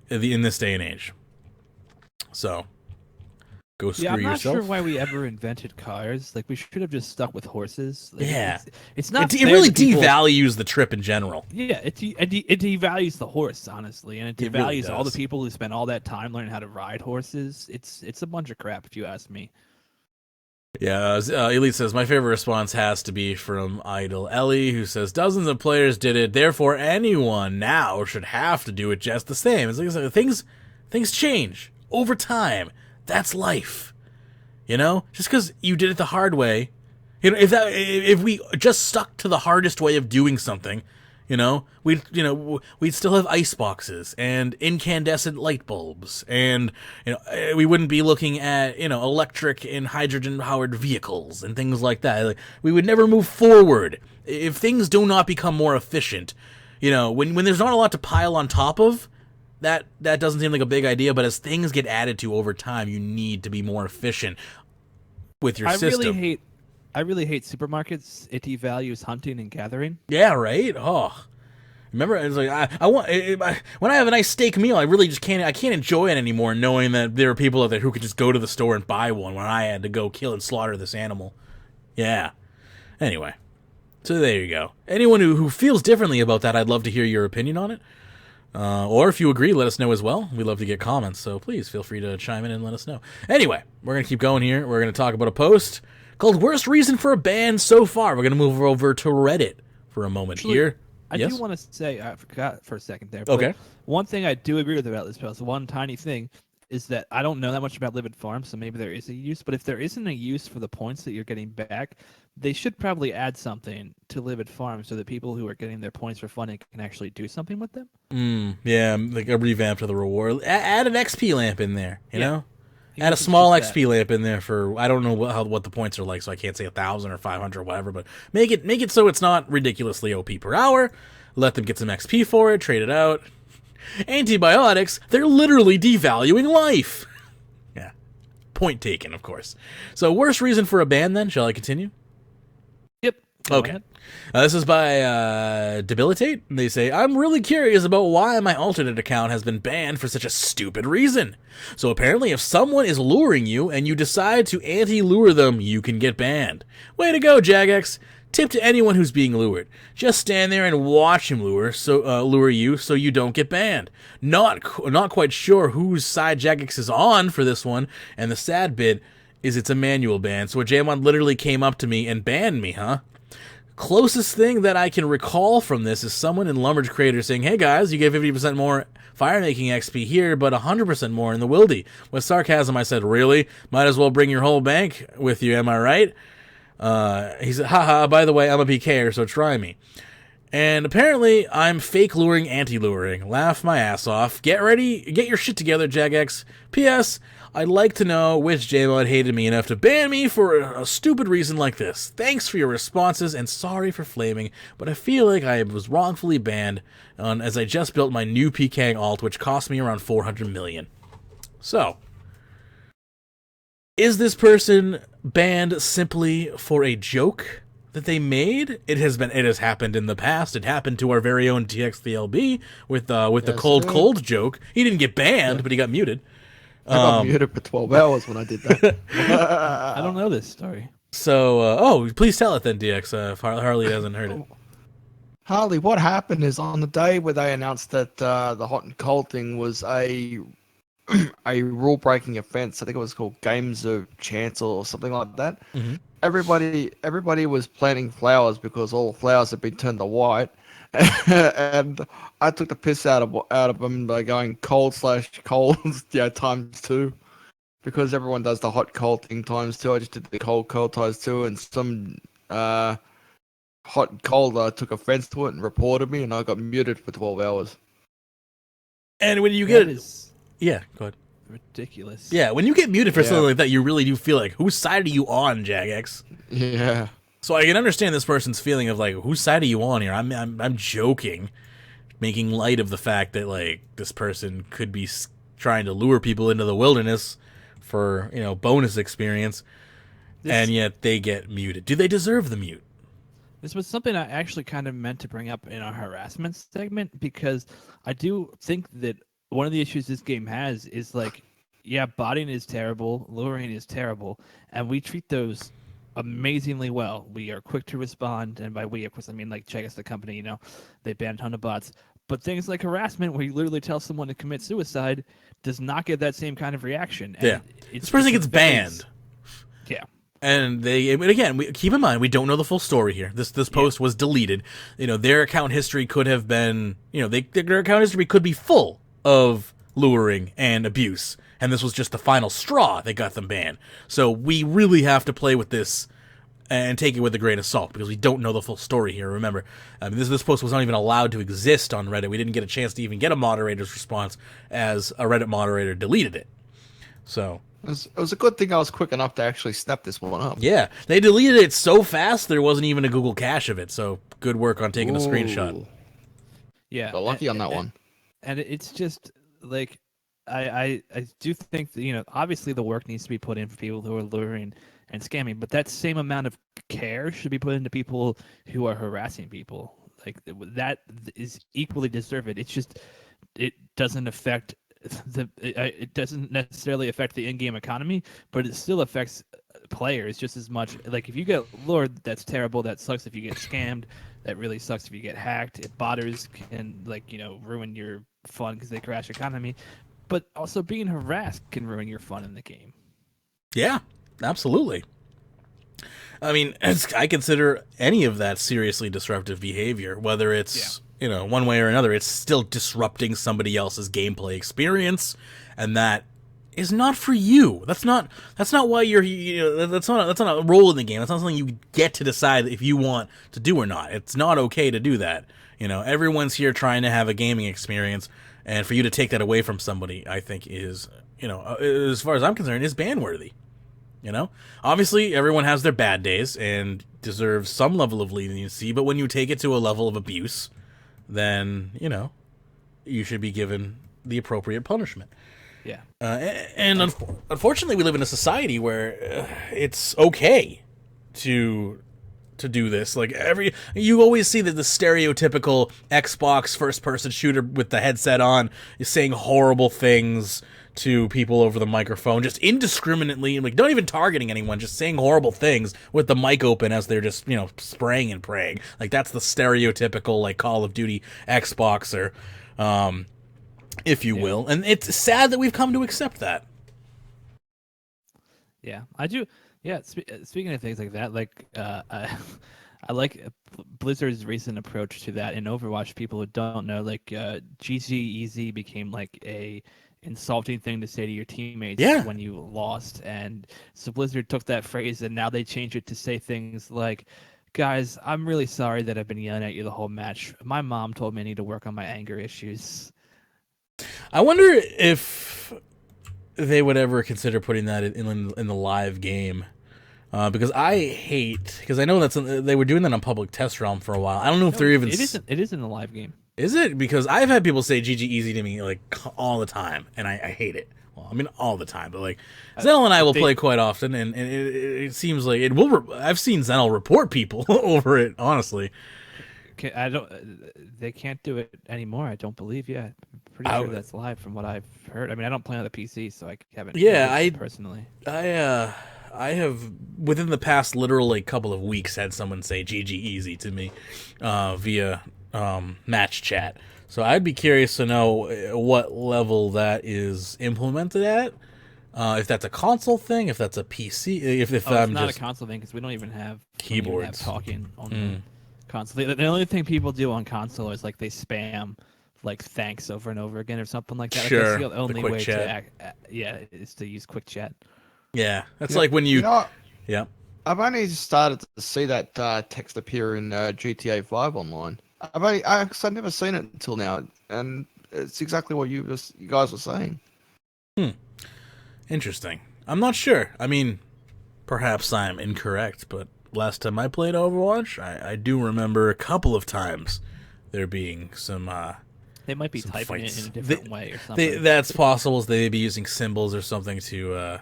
Speaker 1: in this day and age. So, go screw yourself.
Speaker 3: I'm not sure why we ever invented cars. Like, we should have just stuck with horses. Like,
Speaker 1: yeah.
Speaker 3: It's not.
Speaker 1: It really devalues the trip in general.
Speaker 3: Yeah, it devalues the horse, honestly, and it devalues
Speaker 1: really
Speaker 3: all the people who spend all that time learning how to ride horses. It's a bunch of crap, if you ask me.
Speaker 1: Yeah, Elite says, my favorite response has to be from Idle Ellie, who says, dozens of players did it, therefore anyone now should have to do it just the same. It's like things change over time. That's life. Just because you did it the hard way, if we just stuck to the hardest way of doing something, we'd still have ice boxes and incandescent light bulbs, and we wouldn't be looking at electric and hydrogen powered vehicles and things like that. Like, we would never move forward if things do not become more efficient. When there's not a lot to pile on top of, that doesn't seem like a big idea. But as things get added to over time, you need to be more efficient with your system.
Speaker 3: I really hate supermarkets. It devalues hunting and gathering.
Speaker 1: Yeah, right. Oh, remember, it's like when I have a nice steak meal, I really just can't enjoy it anymore, knowing that there are people out there who could just go to the store and buy one when I had to go kill and slaughter this animal. Yeah. Anyway, so there you go. Anyone who feels differently about that, I'd love to hear your opinion on it. Or if you agree, let us know as well. We'd love to get comments, so please feel free to chime in and let us know. Anyway, we're going to keep going here. We're going to talk about a post called Worst Reason for a Ban So Far. We're going to move over to Reddit for a moment here.
Speaker 3: I do want to say, I forgot for a second there.
Speaker 1: Okay.
Speaker 3: One thing I do agree with about this post, one tiny thing, is that I don't know that much about Livid Farm, so maybe there is a use. But if there isn't a use for the points that you're getting back, they should probably add something to Livid Farm so that people who are getting their points for fun can actually do something with them.
Speaker 1: Yeah, like a revamp to the reward. Add an XP lamp in there, you know? Add a small XP lamp in there for, I don't know what the points are like, so I can't say 1,000 or 500 or whatever, but make it so it's not ridiculously OP per hour. Let them get some XP for it, trade it out. Antibiotics, they're literally devaluing life. Yeah. Point taken, of course. So, worst reason for a ban then? Shall I continue?
Speaker 3: Yep.
Speaker 1: Okay. This is by Debilitate. They say, I'm really curious about why my alternate account has been banned for such a stupid reason. So apparently if someone is luring you and you decide to anti-lure them, you can get banned. Way to go, Jagex. Tip to anyone who's being lured. Just stand there and watch him lure you so you don't get banned. Not quite sure whose side Jagex is on for this one, and the sad bit is it's a manual ban, so a Jamon literally came up to me and banned me, huh? Closest thing that I can recall from this is someone in Lumberj Creator saying, hey guys, you get 50% more firemaking XP here, but 100% more in the Wildy. With sarcasm, I said, really? Might as well bring your whole bank with you, am I right? He said, haha, by the way, I'm a PKer, so try me. And apparently, I'm fake luring, anti-luring. Laugh my ass off. Get ready, get your shit together, Jagex. P.S. I'd like to know which JMod hated me enough to ban me for a stupid reason like this. Thanks for your responses, and sorry for flaming, but I feel like I was wrongfully banned as I just built my new PKing alt, which cost me around 400 million. So, is this person banned simply for a joke that they made? It has happened in the past. It happened to our very own Dxthelb with the cold joke. He didn't get banned, but he got muted.
Speaker 2: I got muted for 12 hours when I did that.
Speaker 3: I don't know this story.
Speaker 1: So, please tell it then, DX, if Harley hasn't heard it.
Speaker 2: Harley, what happened is on the day where they announced that the hot and cold thing was a rule-breaking offense, I think it was called Games of Chance or something like that.
Speaker 1: Mm-hmm.
Speaker 2: Everybody was planting flowers because all the flowers had been turned to white. And I took the piss out of them by going cold/cold, times 2, because everyone does the hot cold thing times 2. I just did the cold times 2, and some hot and cold took offense to it and reported me, and I got muted for 12 hours.
Speaker 1: And when you get yeah, go ahead.
Speaker 3: Ridiculous.
Speaker 1: Yeah, when you get muted for something like that, you really do feel like, whose side are you on, Jagex?
Speaker 2: Yeah.
Speaker 1: So I can understand this person's feeling of like, whose side are you on here? I'm joking, making light of the fact that like this person could be trying to lure people into the wilderness for bonus experience, and yet they get muted. Do they deserve the mute?
Speaker 3: This was something I actually kind of meant to bring up in our harassment segment, because I do think that one of the issues this game has is like, yeah, botting is terrible, luring is terrible, and we treat those amazingly well. We are quick to respond, and by we, of course, I mean like Jagex, the company. They ban a ton of bots. But things like harassment, where you literally tell someone to commit suicide, does not get that same kind of reaction. And
Speaker 1: this person gets banned.
Speaker 3: Yeah.
Speaker 1: And keep in mind, we don't know the full story here. This post was deleted. Their account history could have been, their account history could be full of luring and abuse, and this was just the final straw that got them banned. So we really have to play with this and take it with a grain of salt, because we don't know the full story here. Remember, this post was not even allowed to exist on Reddit. We didn't get a chance to even get a moderator's response, as a Reddit moderator deleted it. So
Speaker 2: it was a good thing I was quick enough to actually snap this one up.
Speaker 1: Yeah, they deleted it so fast there wasn't even a Google cache of it. So good work on taking a screenshot.
Speaker 3: Yeah,
Speaker 2: got lucky on that one.
Speaker 3: And it's just like, I do think that, obviously the work needs to be put in for people who are luring and scamming, but that same amount of care should be put into people who are harassing people. Like, that is equally deserved. It's just, it doesn't affect it doesn't necessarily affect the in-game economy, but it still affects players just as much. Like, if you get lured, that's terrible. That sucks. If you get scammed, that really sucks. If you get hacked, botters can ruin your fun because they crash economy. But also being harassed can ruin your fun in the game.
Speaker 1: Yeah, absolutely. I mean, I consider any of that seriously disruptive behavior, whether it's one way or another. It's still disrupting somebody else's gameplay experience, and that is not for you. That's not why you're. That's not a role in the game. That's not something you get to decide if you want to do or not. It's not okay to do that. Everyone's here trying to have a gaming experience, and for you to take that away from somebody, I think is as far as I'm concerned, is ban-worthy. Obviously, everyone has their bad days and deserves some level of leniency, but when you take it to a level of abuse, then, you should be given the appropriate punishment.
Speaker 3: Yeah.
Speaker 1: And unfortunately, we live in a society where it's okay to do this. Like, you always see the stereotypical Xbox first-person shooter with the headset on is saying horrible things to people over the microphone, just indiscriminately, like, not even targeting anyone, just saying horrible things with the mic open as they're just, spraying and praying. Like, that's the stereotypical, like, Call of Duty Xboxer, if you will. And it's sad that we've come to accept that.
Speaker 3: Yeah, I do. Yeah, speaking of things like that, like, I like Blizzard's recent approach to that in Overwatch. People who don't know, like, GG Easy became, like, a insulting thing to say to your teammates when you lost, and so Blizzard took that phrase and now they change it to say things like, guys, I'm really sorry that I've been yelling at you the whole match. My mom told me I need to work on my anger issues.
Speaker 1: I wonder if they would ever consider putting that in the live game, because I know they were doing that on Public Test Realm for a while. I don't know if they're even.
Speaker 3: It is in the live game.
Speaker 1: Is it? Because I've had people say GG Easy to me, like, all the time, and I hate it. Well, I mean, all the time, but, like, Zenel and I will play quite often, and it seems like it will. I've seen Zenel report people over it, honestly.
Speaker 3: They can't do it anymore, I don't believe yet. Pretty sure that's live from what I've heard. I mean, I don't play on the PC, so I haven't.
Speaker 1: Yeah,
Speaker 3: personally.
Speaker 1: I have, within the past literally couple of weeks, had someone say GG Easy to me via match chat. So I'd be curious to know what level that is implemented at. If that's a console thing, if that's a PC, if
Speaker 3: it's
Speaker 1: I'm
Speaker 3: not
Speaker 1: just
Speaker 3: a console thing because we don't even have
Speaker 1: keyboards
Speaker 3: talking on the console. The only thing people do on console is, like, they spam, like, thanks over and over again or something like that.
Speaker 1: Sure,
Speaker 3: like, that's the only way
Speaker 1: chat.
Speaker 3: is to use quick chat.
Speaker 1: Yeah, that's like when you. Yeah.
Speaker 2: I've only started to see that text appear in GTA 5 online. I've never seen it until now, and it's exactly what you guys were saying.
Speaker 1: Interesting. I'm not sure. I mean, perhaps I'm incorrect, but last time I played Overwatch, I do remember a couple of times there being some.
Speaker 3: They might be typing
Speaker 1: fights.
Speaker 3: it in a different way or something.
Speaker 1: That's possible. They may be using symbols or something to.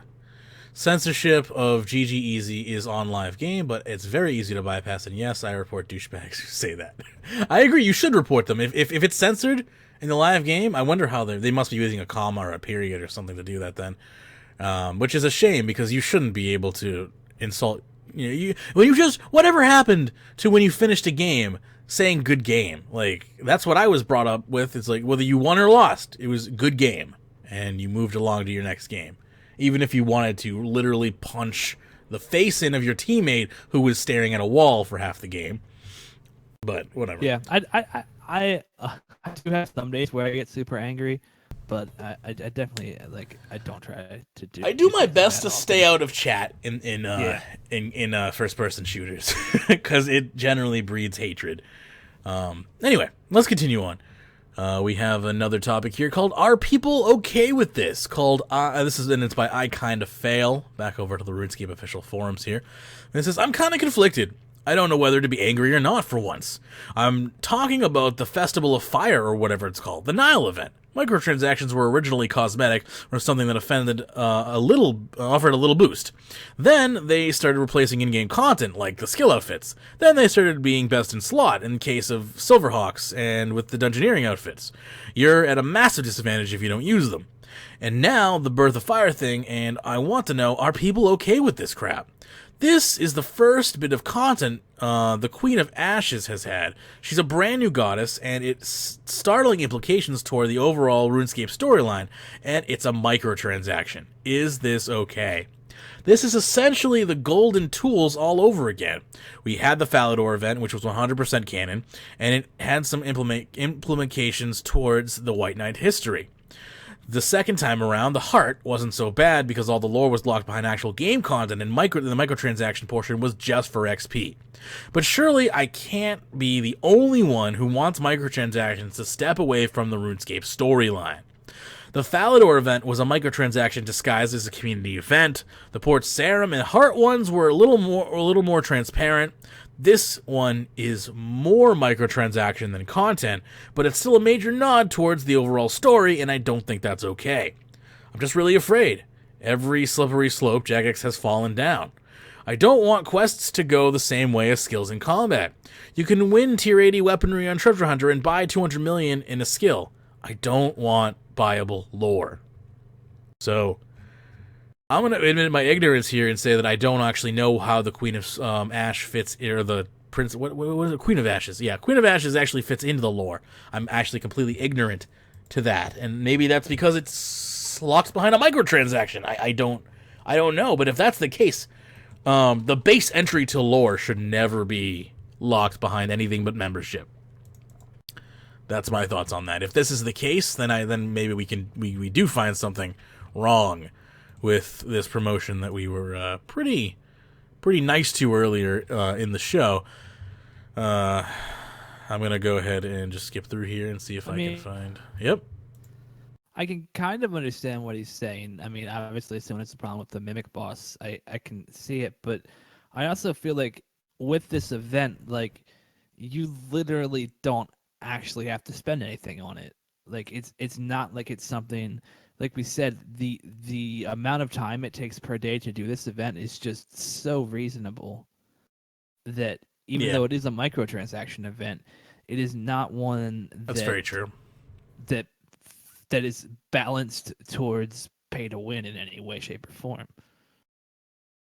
Speaker 1: Censorship of GG Easy is on live game, but it's very easy to bypass, and yes, I report douchebags who say that. I agree, you should report them. If it's censored in the live game, I wonder how they must be using a comma or a period or something to do that then. Which is a shame, because you shouldn't be able to insult... whatever happened to when you finished a game saying good game? Like, that's what I was brought up with. It's like, whether you won or lost, it was good game, and you moved along to your next game. Even if you wanted to literally punch the face in of your teammate who was staring at a wall for half the game. But whatever.
Speaker 3: Yeah, I do have some days where I get super angry, but I definitely, like, I don't try to do.
Speaker 1: I do my best to stay out of chat in first person shooters because it generally breeds hatred. Anyway, let's continue on. We have another topic here called "Are People Okay with This?" It's by I Kinda Fail. Back over to the RuneScape official forums here. And it says, "I'm kind of conflicted. I don't know whether to be angry or not for once. I'm talking about the Festival of Fire, or whatever it's called, the Nile event. Microtransactions were originally cosmetic, or something that offered a little boost. Then they started replacing in-game content, like the skill outfits. Then they started being best in slot, in case of Silverhawks, and with the dungeoneering outfits. You're at a massive disadvantage if you don't use them. And now, the Birth of Fire thing, and I want to know, are people okay with this crap? This is the first bit of content the Queen of Ashes has had. She's a brand new goddess, and it's startling implications toward the overall RuneScape storyline, and it's a microtransaction. Is this okay? This is essentially the golden tools all over again. We had the Falador event, which was 100% canon, and it had some implications towards the White Knight history. The second time around, the Heart wasn't so bad because all the lore was locked behind actual game content, and the microtransaction portion was just for XP. But surely I can't be the only one who wants microtransactions to step away from the RuneScape storyline. The Falador event was a microtransaction disguised as a community event. The Port Sarum and Heart ones were a little more transparent. This one is more microtransaction than content, but it's still a major nod towards the overall story, and I don't think that's okay. I'm just really afraid. Every slippery slope Jagex has fallen down. I don't want quests to go the same way as skills in combat. You can win tier 80 weaponry on Treasure Hunter and buy 200 million in a skill. I don't want buyable lore. So, I'm going to admit my ignorance here and say that I don't actually know how the Queen of Ash fits, or the Prince, what is it? Queen of Ashes. Yeah, Queen of Ashes actually fits into the lore. I'm actually completely ignorant to that, and maybe that's because it's locked behind a microtransaction. I don't know, but if that's the case, the base entry to lore should never be locked behind anything but membership. That's my thoughts on that. If this is the case, then maybe we do find something wrong with this promotion that we were pretty nice to earlier in the show. I'm gonna go ahead and just skip through here and see if I can find. Yep.
Speaker 3: I can kind of understand what he's saying. I mean, obviously, someone has a problem with the Mimic boss. I can see it, but I also feel like with this event, like, you literally don't actually have to spend anything on it. Like, it's not like it's something. Like we said, the amount of time it takes per day to do this event is just so reasonable that even though it is a microtransaction event, it is not one
Speaker 1: that's very true.
Speaker 3: That is balanced towards pay to win in any way, shape, or form.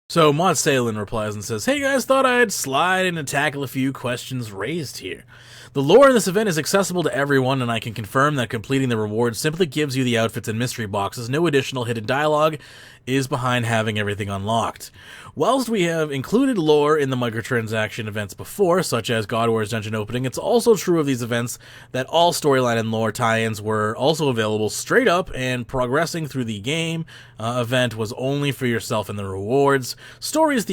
Speaker 1: So Mod Salin replies and says, "Hey guys, thought I'd slide in and tackle a few questions raised here. The lore in this event is accessible to everyone, and I can confirm that completing the rewards simply gives you the outfits and mystery boxes. No additional hidden dialogue is behind having everything unlocked. Whilst we have included lore in the microtransaction events before, such as God War's dungeon opening, it's also true of these events that all storyline and lore tie-ins were also available straight up, and progressing through the game event was only for yourself and the rewards. Story is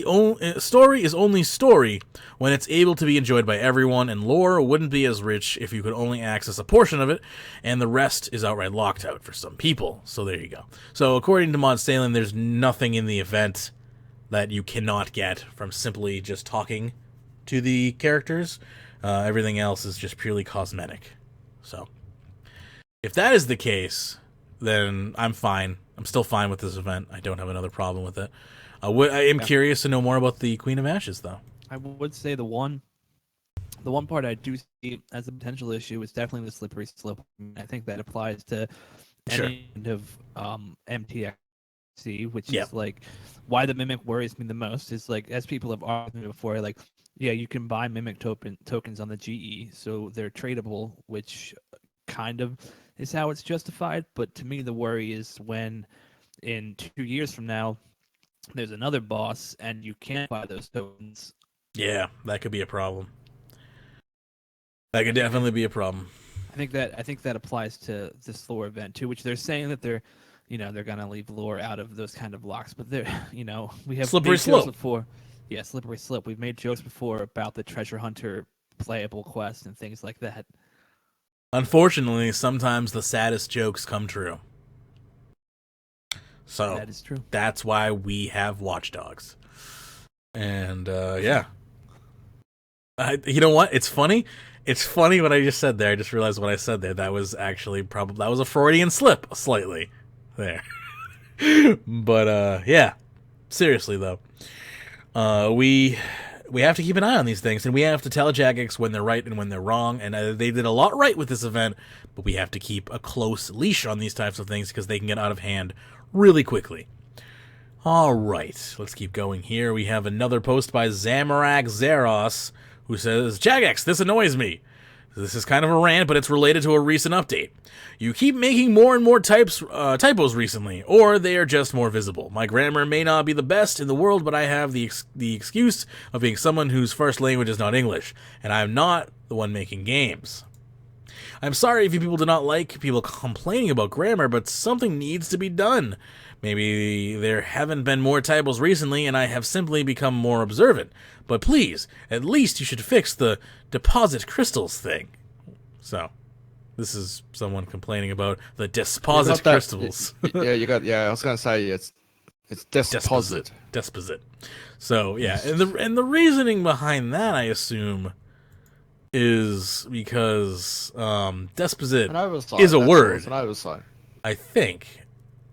Speaker 1: only story when it's able to be enjoyed by everyone, and lore wouldn't be as rich if you could only access a portion of it, and the rest is outright locked out for some people." So there you go. So according to Mod Salin, there's nothing in the event that you cannot get from simply just talking to the characters. Everything else is just purely cosmetic. So if that is the case, then I'm fine. I'm still fine with this event. I don't have another problem with it. I am curious to know more about the Queen of Ashes, though.
Speaker 3: I would say the one part I do see as a potential issue is definitely the slippery slope. I think that applies to any kind of MTX, which is like why the Mimic worries me the most. Is like, as people have argued before, like, yeah, you can buy Mimic tokens on the GE, so they're tradable, which kind of is how it's justified. But to me, the worry is when in 2 years from now, there's another boss and you can't buy those tokens. Yeah,
Speaker 1: that could be a problem. That could definitely be a problem.
Speaker 3: I think that applies to this lore event too, which they're saying that they're gonna leave lore out of those kind of locks, but they're, we have
Speaker 1: slippery slope
Speaker 3: before. Yeah, slippery slope. We've made jokes before about the treasure hunter playable quest and things like that.
Speaker 1: Unfortunately, sometimes the saddest jokes come true. So
Speaker 3: that is true.
Speaker 1: That's why we have watchdogs. And yeah. You know what? It's funny. It's funny what I just said there. I just realized what I said there. That was actually that was a Freudian slip, slightly, there. But yeah, seriously though, we have to keep an eye on these things, and we have to tell Jagex when they're right and when they're wrong. And they did a lot right with this event, but we have to keep a close leash on these types of things because they can get out of hand really quickly. All right, let's keep going here. We have another post by Zamorak Zeros, who says, "Jagex, this annoys me. This is kind of a rant, but it's related to a recent update. You keep making more and more typos recently, or they are just more visible. My grammar may not be the best in the world, but I have the excuse of being someone whose first language is not English, and I'm not the one making games. I'm sorry if you people do not like people complaining about grammar, but something needs to be done. Maybe there haven't been more typos recently, and I have simply become more observant. But please, at least you should fix the deposit crystals thing." So, This is someone complaining about the Desposit crystals.
Speaker 2: Yeah, I was gonna say it's Desposit.
Speaker 1: Desposit. So yeah, and the reasoning behind that, I assume, is because Desposit is a word.
Speaker 2: It's an oversight.
Speaker 1: I think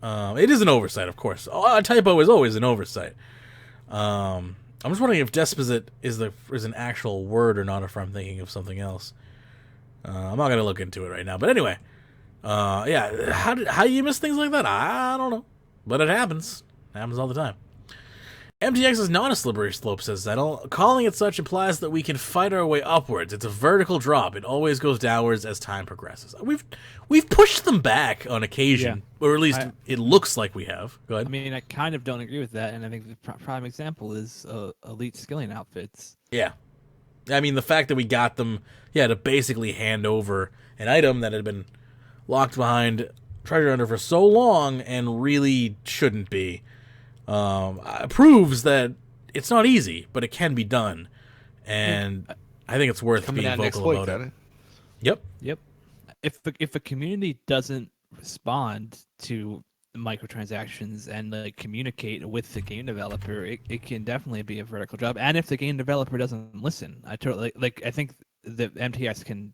Speaker 1: it is an oversight, of course. A typo is always an oversight. I'm just wondering if Desposit is an actual word or not, if I'm thinking of something else. I'm not gonna look into it right now, but anyway, yeah. How do you miss things like that? I don't know, but it happens. It happens all the time. MTX is not a slippery slope, says Zettel. Calling it such implies that we can fight our way upwards. It's a vertical drop. It always goes downwards as time progresses. We've pushed them back on occasion, or at least it looks like we have. Go ahead.
Speaker 3: I mean, I kind of don't agree with that, and I think the prime example is elite skilling outfits.
Speaker 1: Yeah. I mean, the fact that we got them, to basically hand over an item that had been locked behind Treasure Hunter for so long and really shouldn't be, proves that it's not easy, but it can be done. And I think it's worth being vocal about it. Yep.
Speaker 3: If a community doesn't respond to microtransactions and communicate with the game developer, it can definitely be a vertical drop. And if the game developer doesn't listen, I think the MTX can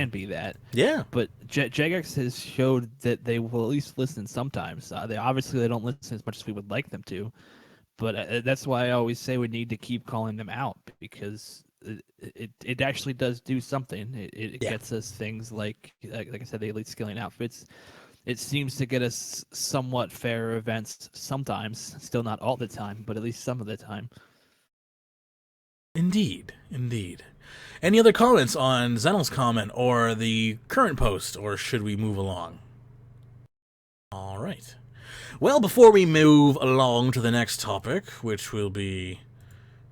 Speaker 3: be that.
Speaker 1: Yeah.
Speaker 3: But Jagex has showed that they will at least listen sometimes. They don't listen as much as we would like them to, but that's why I always say we need to keep calling them out, because it actually does do something. It gets us things like I said, the elite skilling outfits. It seems to get us somewhat fairer events sometimes. Still not all the time, but at least some of the time.
Speaker 1: Indeed. Any other comments on Zettel's comment or the current post, or should we move along? All right. Well, before we move along to the next topic, which will be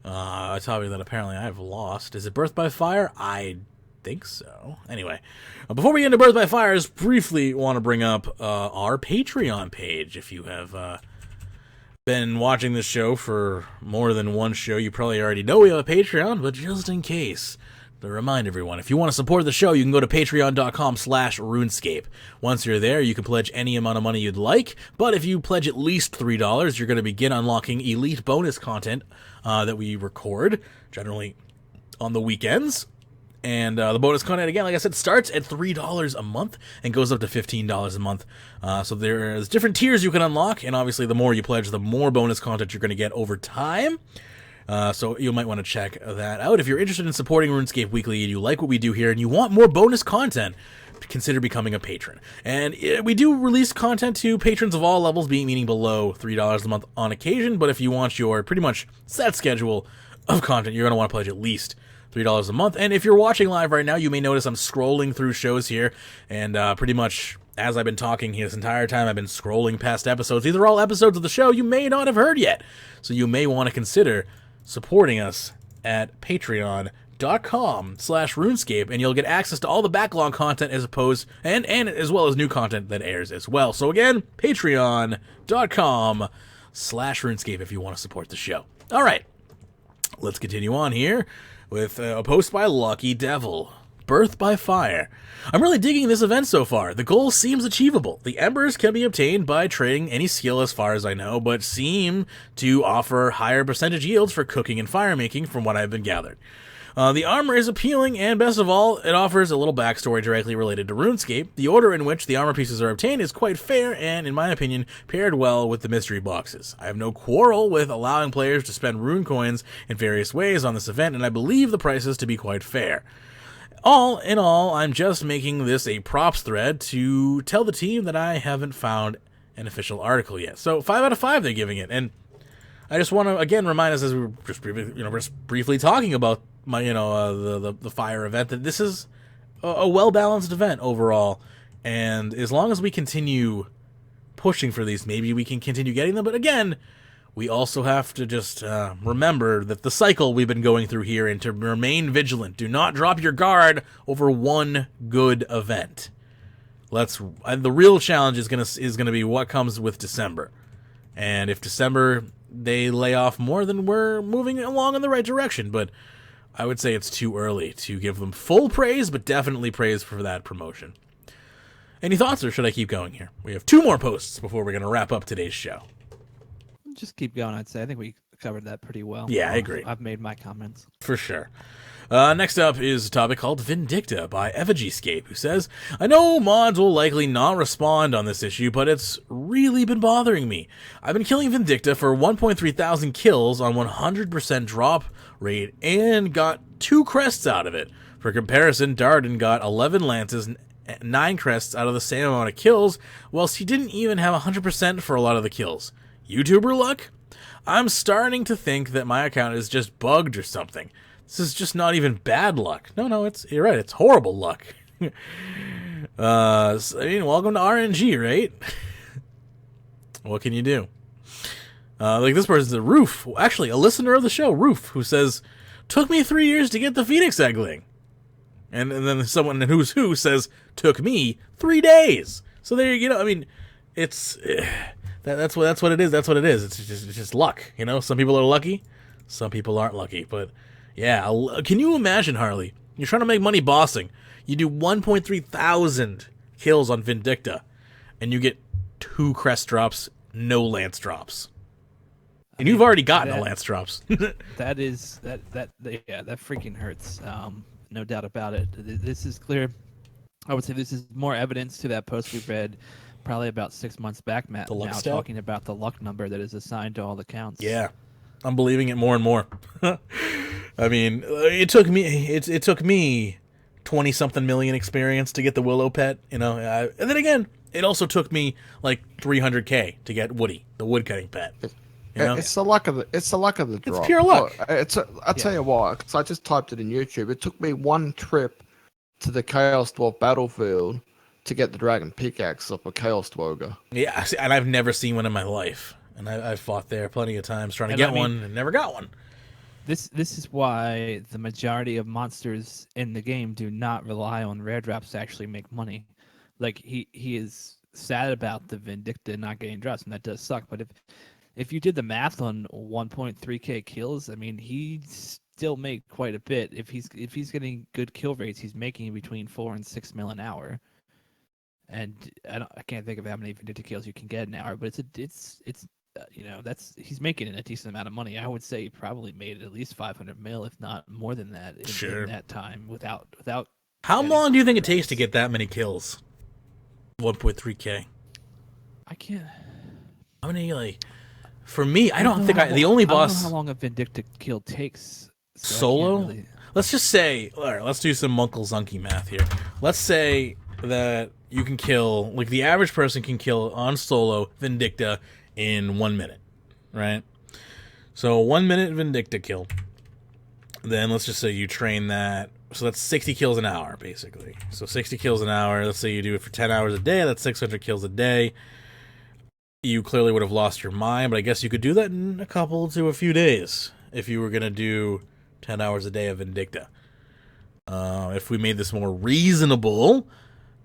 Speaker 1: a topic that apparently I've lost. Is it Birth by Fire? I think so. Anyway, before we get into Birth by Fire, I just briefly want to bring up our Patreon page. If you have been watching this show for more than one show, you probably already know we have a Patreon, but just in case, to remind everyone, if you want to support the show, you can go to patreon.com/RuneScape. Once you're there, you can pledge any amount of money you'd like, but if you pledge at least $3, you're going to begin unlocking elite bonus content that we record, generally on the weekends. And the bonus content, again, like I said, starts at $3 a month and goes up to $15 a month. So there's different tiers you can unlock, and obviously the more you pledge, the more bonus content you're going to get over time. So you might want to check that out. If you're interested in supporting RuneScape Weekly and you like what we do here and you want more bonus content, consider becoming a patron. And we do release content to patrons of all levels, meaning below $3 a month on occasion. But if you want your pretty much set schedule of content, you're going to want to pledge at least $3 a month. And if you're watching live right now, you may notice I'm scrolling through shows here, and pretty much as I've been talking here this entire time, I've been scrolling past episodes. These are all episodes of the show you may not have heard yet, so you may want to consider supporting us at patreon.com/RuneScape, and you'll get access to all the backlog content as well as new content that airs as well. So again, patreon.com/RuneScape if you want to support the show. All right, let's continue on here with a post by Lucky Devil. Birth by Fire. I'm really digging this event so far. The goal seems achievable. The embers can be obtained by trading any skill as far as I know, but seem to offer higher percentage yields for cooking and fire making from what I've been gathered. The armor is appealing, and best of all, it offers a little backstory directly related to RuneScape. The order in which the armor pieces are obtained is quite fair, and in my opinion, paired well with the mystery boxes. I have no quarrel with allowing players to spend rune coins in various ways on this event, and I believe the prices to be quite fair. All in all, I'm just making this a props thread to tell the team that I haven't found an official article yet. So 5 out of 5 they're giving it, and I just want to again remind us, as we were just briefly talking about the fire event, that this is a well-balanced event overall, and as long as we continue pushing for these, maybe we can continue getting them. But again, we also have to just remember that the cycle we've been going through here, and to remain vigilant. Do not drop your guard over one good event. The real challenge is gonna be what comes with December, and if December they lay off more, then we're moving along in the right direction. But I would say it's too early to give them full praise, but definitely praise for that promotion. Any thoughts, or should I keep going here? We have 2 more posts before we're going to wrap up today's show.
Speaker 3: Just keep going, I'd say. I think we covered that pretty well.
Speaker 1: Yeah, I agree.
Speaker 3: I've made my comments.
Speaker 1: For sure. Next up is a topic called Vindicta by Effigy-scape, who says, I know mods will likely not respond on this issue, but it's really been bothering me. I've been killing Vindicta for 1.3 thousand kills on 100% drop rate and got 2 crests out of it. For comparison, Darden got 11 lances and 9 crests out of the same amount of kills, whilst he didn't even have 100% for a lot of the kills. YouTuber luck? I'm starting to think that my account is just bugged or something. This is just not even bad luck. No, you're right, it's horrible luck. I mean, welcome to RNG, right? What can you do? Like this person's a Roof, actually a listener of the show, Roof, who says, took me 3 years to get the Phoenix Eggling. And then someone who's who says, took me 3 days. So there you go. I mean, it's that's what it is. That's what it is. It's just luck. You know, some people are lucky, some people aren't lucky. But yeah, can you imagine, Harley? You're trying to make money bossing. You do 1.3 thousand kills on Vindicta, and you get 2 crest drops, no lance drops. And you've already gotten the lance drops.
Speaker 3: that freaking hurts. No doubt about it. This is clear. I would say this is more evidence to that post we read probably about 6 months back, Matt, now talking about the luck number that is assigned to all the counts.
Speaker 1: Yeah, I'm believing it more and more. I mean, it took me 20-something million experience to get the Willow pet, you know, and then again, it also took me like 300k to get Woody, the woodcutting pet. You know? It's the luck of the
Speaker 2: drop.
Speaker 1: It's pure luck.
Speaker 2: I'll tell you why, because I just typed it in YouTube. It took me 1 trip to the Chaos Dwarf battlefield to get the dragon pickaxe up a Chaos Dwarger.
Speaker 1: Yeah, and I've never seen one in my life, and I've fought there plenty of times trying to get one and never got one.
Speaker 3: This is why the majority of monsters in the game do not rely on rare drops to actually make money. Like he is sad about the Vindicta not getting drops, and that does suck. But if you did the math on 1.3k kills, I mean, he'd still make quite a bit. If he's getting good kill rates, he's making between 4 and 6 mil an hour. And I can't think of how many Vindicta kills you can get an hour, but it's you know, he's making a decent amount of money. I would say he probably made at least 500 mil, if not more than that, in that time without.
Speaker 1: How long do you think it takes to get that many kills? 1.3k.
Speaker 3: I can't.
Speaker 1: How many, like, for me, I don't think the only boss.
Speaker 3: I don't know how long a Vindicta kill takes. So
Speaker 1: solo? Let's just say, all right, let's do some Uncle Zunky math here. Let's say that you can kill, like the average person can kill on solo Vindicta in 1 minute, right? So 1 minute Vindicta kill. Then let's just say you train that. So that's 60 kills an hour, basically. So 60 kills an hour. Let's say you do it for 10 hours a day. That's 600 kills a day. You clearly would have lost your mind, but I guess you could do that in a couple to a few days if you were going to do 10 hours a day of Vindicta. If we made this more reasonable,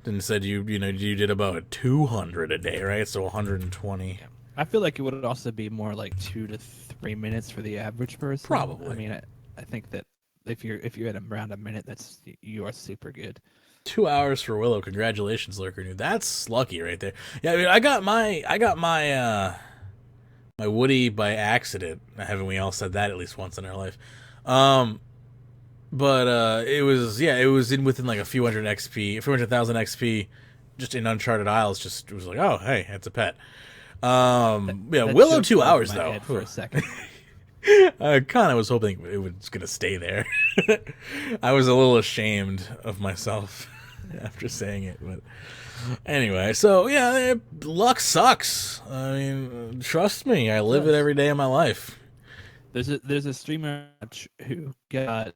Speaker 1: then said you did about 200 a day, right? So 120.
Speaker 3: Yeah. I feel like it would also be more like 2 to 3 minutes for the average person.
Speaker 1: Probably.
Speaker 3: I mean, I think that if you're at around a minute, you are super good.
Speaker 1: 2 hours for Willow. Congratulations, Lurker New. That's lucky right there. Yeah, I mean, I got my my Woody by accident. Haven't we all said that at least once in our life? But it was within like a few hundred XP, a few 100,000 XP, just in Uncharted Isles. It was like, oh hey, it's a pet. That Willow 2 hours though.
Speaker 3: For a second.
Speaker 1: I kind of was hoping it was going to stay there. I was a little ashamed of myself after saying it, but anyway, so yeah, luck sucks. I mean, trust me, I live it every day of my life.
Speaker 3: There's a streamer who got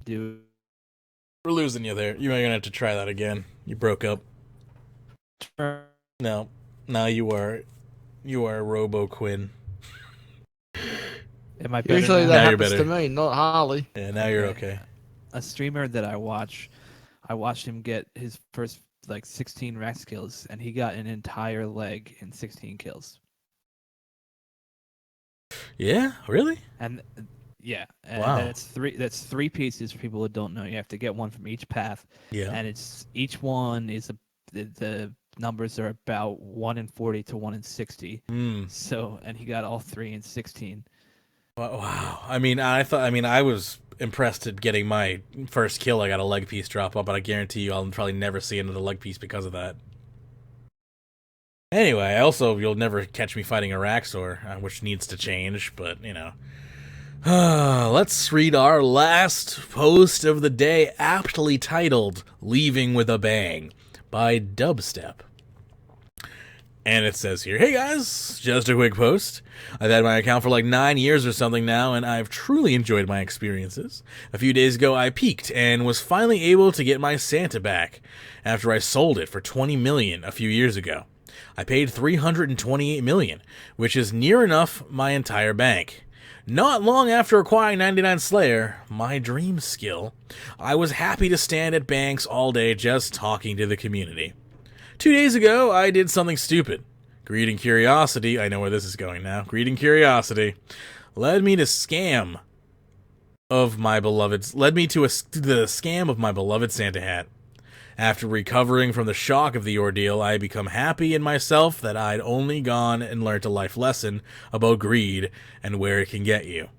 Speaker 3: do.
Speaker 1: We're losing you there. You're gonna have to try that again. You broke up. No, you are Robo Quinn.
Speaker 3: Am I
Speaker 2: usually
Speaker 3: now?
Speaker 2: that happens to me, not Harley.
Speaker 1: Yeah, now you're okay.
Speaker 3: A streamer that I watched him get his first like 16 rack kills, and he got an entire leg in 16 kills.
Speaker 1: Yeah, really?
Speaker 3: And Yeah, and
Speaker 1: Wow.
Speaker 3: That's three pieces for people who don't know. You have to get one from each path.
Speaker 1: Yeah.
Speaker 3: And each one is the numbers are about 1 in 40 to 1 in 60. So, and he got all 3 in 16.
Speaker 1: Wow. I mean, I was impressed at getting my first kill. I got a leg piece drop up, but I guarantee you I'll probably never see another leg piece because of that. Anyway, also, you'll never catch me fighting a Raxor, which needs to change, but, you know. Let's read our last post of the day, aptly titled, Leaving with a Bang, by Dubstep. And it says here, hey guys, just a quick post. I've had my account for like 9 years or something now, and I've truly enjoyed my experiences. A few days ago, I peaked and was finally able to get my Santa back after I sold it for $20 million a few years ago. I paid $328 million, which is near enough my entire bank. Not long after acquiring 99 Slayer, my dream skill, I was happy to stand at banks all day just talking to the community. 2 days ago, I did something stupid. Greed and curiosity, I know where this is going now, greed and curiosity, led me to the scam of my beloved Santa hat. After recovering from the shock of the ordeal, I become happy in myself that I'd only gone and learnt a life lesson about greed and where it can get you.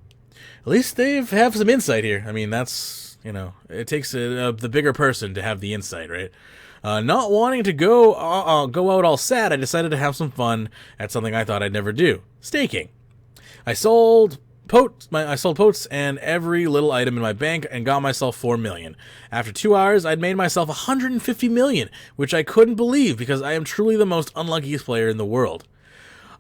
Speaker 1: At least they have some insight here. I mean, that's, you know, it takes the bigger person to have the insight, right? Not wanting to go out all sad, I decided to have some fun at something I thought I'd never do: staking. I sold potes and every little item in my bank and got myself $4 million. After 2 hours, I'd made myself $150 million, which I couldn't believe because I am truly the most unluckiest player in the world.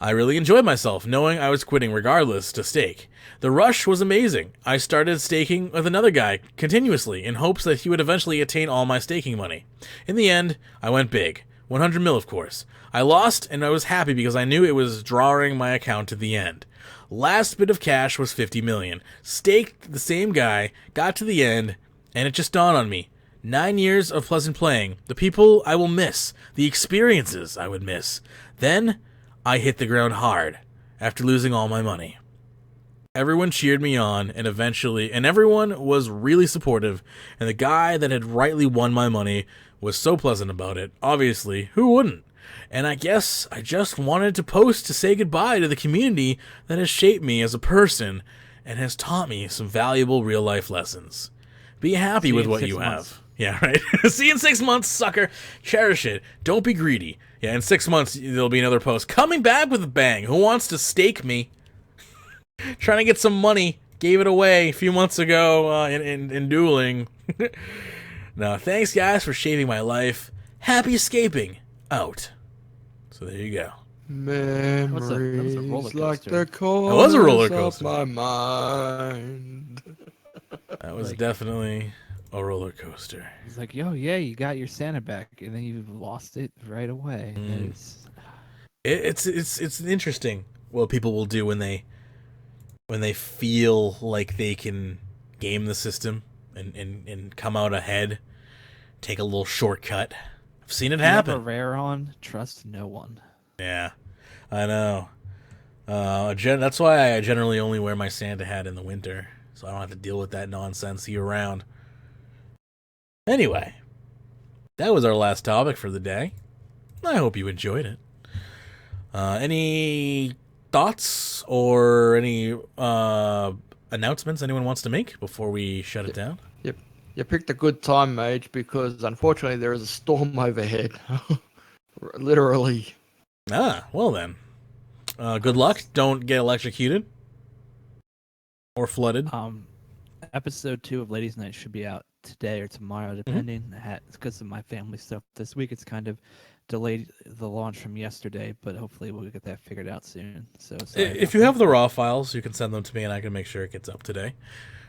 Speaker 1: I really enjoyed myself, knowing I was quitting regardless to stake. The rush was amazing. I started staking with another guy continuously in hopes that he would eventually attain all my staking money. In the end, I went big. 100 mil, of course. I lost, and I was happy because I knew it was drawing my account to the end. Last bit of cash was 50 million. Staked the same guy, got to the end, and it just dawned on me. 9 years of pleasant playing, the people I will miss, the experiences I would miss. Then, I hit the ground hard, after losing all my money. Everyone cheered me on, and everyone was really supportive, and the guy that had rightly won my money was so pleasant about it. Obviously, who wouldn't? And I guess I just wanted to post to say goodbye to the community that has shaped me as a person and has taught me some valuable real-life lessons. Be happy with what you have. Yeah, right? See you in 6 months, sucker. Cherish it. Don't be greedy. Yeah, in 6 months, there'll be another post. Coming back with a bang. Who wants to stake me? Trying to get some money. Gave it away a few months ago in dueling. No, thanks, guys, for shaping my life. Happy escaping. Out. So there you go.
Speaker 2: Memories
Speaker 3: that was a roller
Speaker 2: like
Speaker 3: coaster.
Speaker 2: the corners
Speaker 1: That was a roller coaster.
Speaker 2: of my mind.
Speaker 1: That was definitely a roller coaster.
Speaker 3: It's like, yo, yeah, you got your Santa back, and then you lost it right away.
Speaker 1: It's interesting what people will do when they feel like they can game the system and come out ahead, take a little shortcut. I've seen it happen.
Speaker 3: Never rare on, trust no one.
Speaker 1: Yeah, I know. That's why I generally only wear my Santa hat in the winter, so I don't have to deal with that nonsense year-round. Anyway, that was our last topic for the day. I hope you enjoyed it. Any thoughts or any announcements anyone wants to make before we shut it down?
Speaker 2: Yep. You picked a good time, Mage, because unfortunately there is a storm overhead. Literally.
Speaker 1: Ah, well then. Good luck. Don't get electrocuted. Or flooded.
Speaker 3: Episode 2 of Ladies' Night should be out today or tomorrow, depending. It's because of my family stuff this week. It's kind of delayed the launch from yesterday, but hopefully we'll get that figured out soon. So
Speaker 1: if you have the raw files, you can send them to me and I can make sure it gets up today.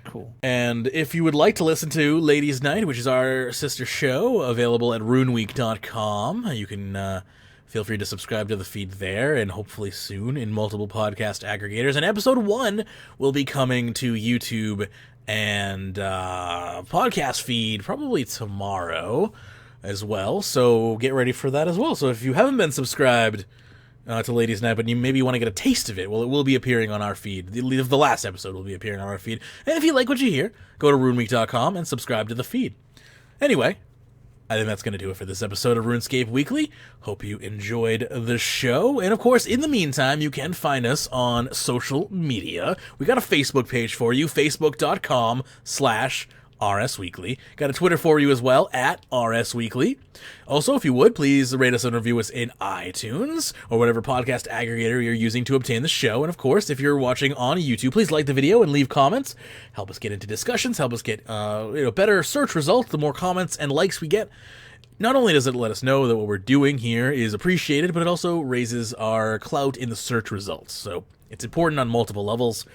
Speaker 3: Cool.
Speaker 1: And if you would like to listen to Ladies' Night, which is our sister show, available at runeweek.com, you can feel free to subscribe to the feed there, and hopefully soon in multiple podcast aggregators. And episode 1 will be coming to YouTube and podcast feed probably tomorrow as well, so get ready for that as well. So if you haven't been subscribed, to Ladies Night, but you maybe want to get a taste of it. Well, it will be appearing on our feed. The last episode will be appearing on our feed. And if you like what you hear, go to runeweek.com and subscribe to the feed. Anyway, I think that's going to do it for this episode of RuneScape Weekly. Hope you enjoyed the show. And of course, in the meantime, you can find us on social media. We got a Facebook page for you, facebook.com/RSWeekly. Got a Twitter for you as well, @RSWeekly. Also, if you would, please rate us and review us in iTunes or whatever podcast aggregator you're using to obtain the show. And of course, if you're watching on YouTube, please like the video and leave comments. Help us get into discussions, help us get better search results. The more comments and likes we get, not only does it let us know that what we're doing here is appreciated, but it also raises our clout in the search results. So it's important on multiple levels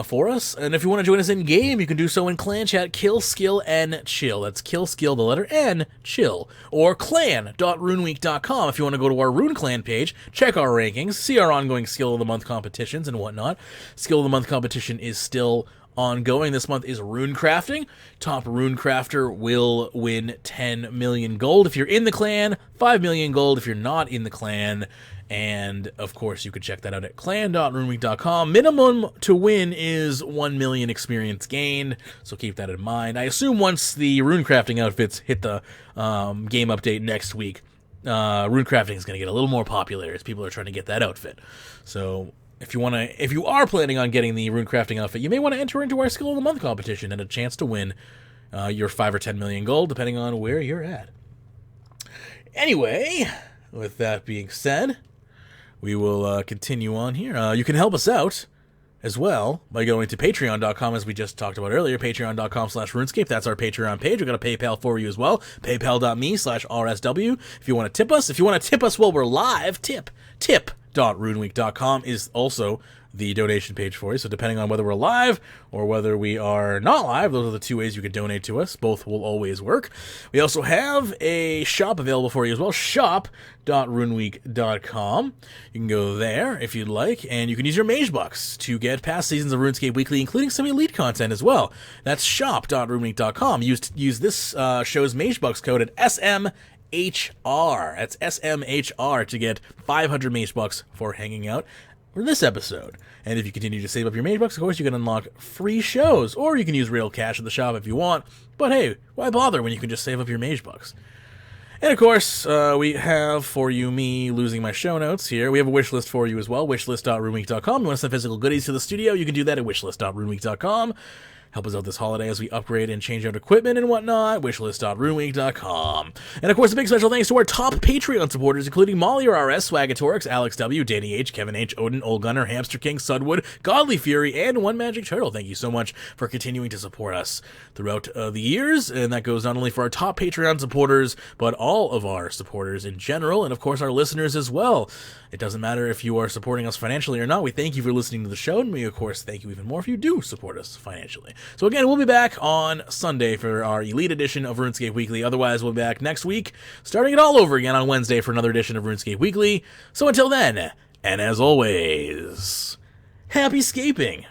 Speaker 1: for us. And if you want to join us in game, you can do so in clan chat, kill, skill, and chill. That's kill, skill, the letter N, chill. Or clan.runeweek.com if you want to go to our Rune Clan page, check our rankings, see our ongoing Skill of the Month competitions and whatnot. Skill of the Month competition is still ongoing. This month is rune crafting. Top rune crafter will win 10 million gold if you're in the clan, 5 million gold if you're not in the clan. And, of course, you can check that out at clan.runeweek.com. Minimum to win is 1 million experience gained, so keep that in mind. I assume once the runecrafting outfits hit the game update next week, runecrafting is going to get a little more popular as people are trying to get that outfit. So if you are planning on getting the runecrafting outfit, you may want to enter into our Skill of the Month competition and a chance to win your 5 or 10 million gold, depending on where you're at. Anyway, with that being said, we will continue on here. You can help us out as well by going to patreon.com, as we just talked about earlier, patreon.com/RuneScape. That's our Patreon page. We've got a PayPal for you as well, paypal.me/RSW. If you want to tip us while we're live, tip.runeweek.com is also the donation page for you. So depending on whether we're live or whether we are not live, those are the two ways you can donate to us. Both will always work. We also have a shop available for you as well, shop.runeweek.com. You can go there if you'd like, and you can use your Magebucks to get past seasons of RuneScape Weekly, including some elite content as well. That's shop.runeweek.com. Use this show's Magebucks code at SMHR. That's SMHR to get 500 Magebucks for hanging out for this episode. And if you continue to save up your Magebucks, of course, you can unlock free shows, or you can use real cash at the shop if you want. But hey, why bother when you can just save up your Magebucks? And of course, we have for you me losing my show notes here. We have a wish list for you as well, wishlist.runeweek.com. You want to send physical goodies to the studio, you can do that at wishlist.runeweek.com. Help us out this holiday as we upgrade and change out equipment and whatnot. Wishlist.runeweek.com. And of course, a big special thanks to our top Patreon supporters, including Molly RS, Swagatorix, Alex W, Danny H, Kevin H, Odin, Old Gunner, Hamster King, Sudwood, Godly Fury, and One Magic Turtle. Thank you so much for continuing to support us throughout the years. And that goes not only for our top Patreon supporters, but all of our supporters in general, and of course our listeners as well. It doesn't matter if you are supporting us financially or not. We thank you for listening to the show, and we, of course, thank you even more if you do support us financially. So again, we'll be back on Sunday for our Elite edition of RuneScape Weekly. Otherwise, we'll be back next week, starting it all over again on Wednesday for another edition of RuneScape Weekly. So until then, and as always, happy scaping!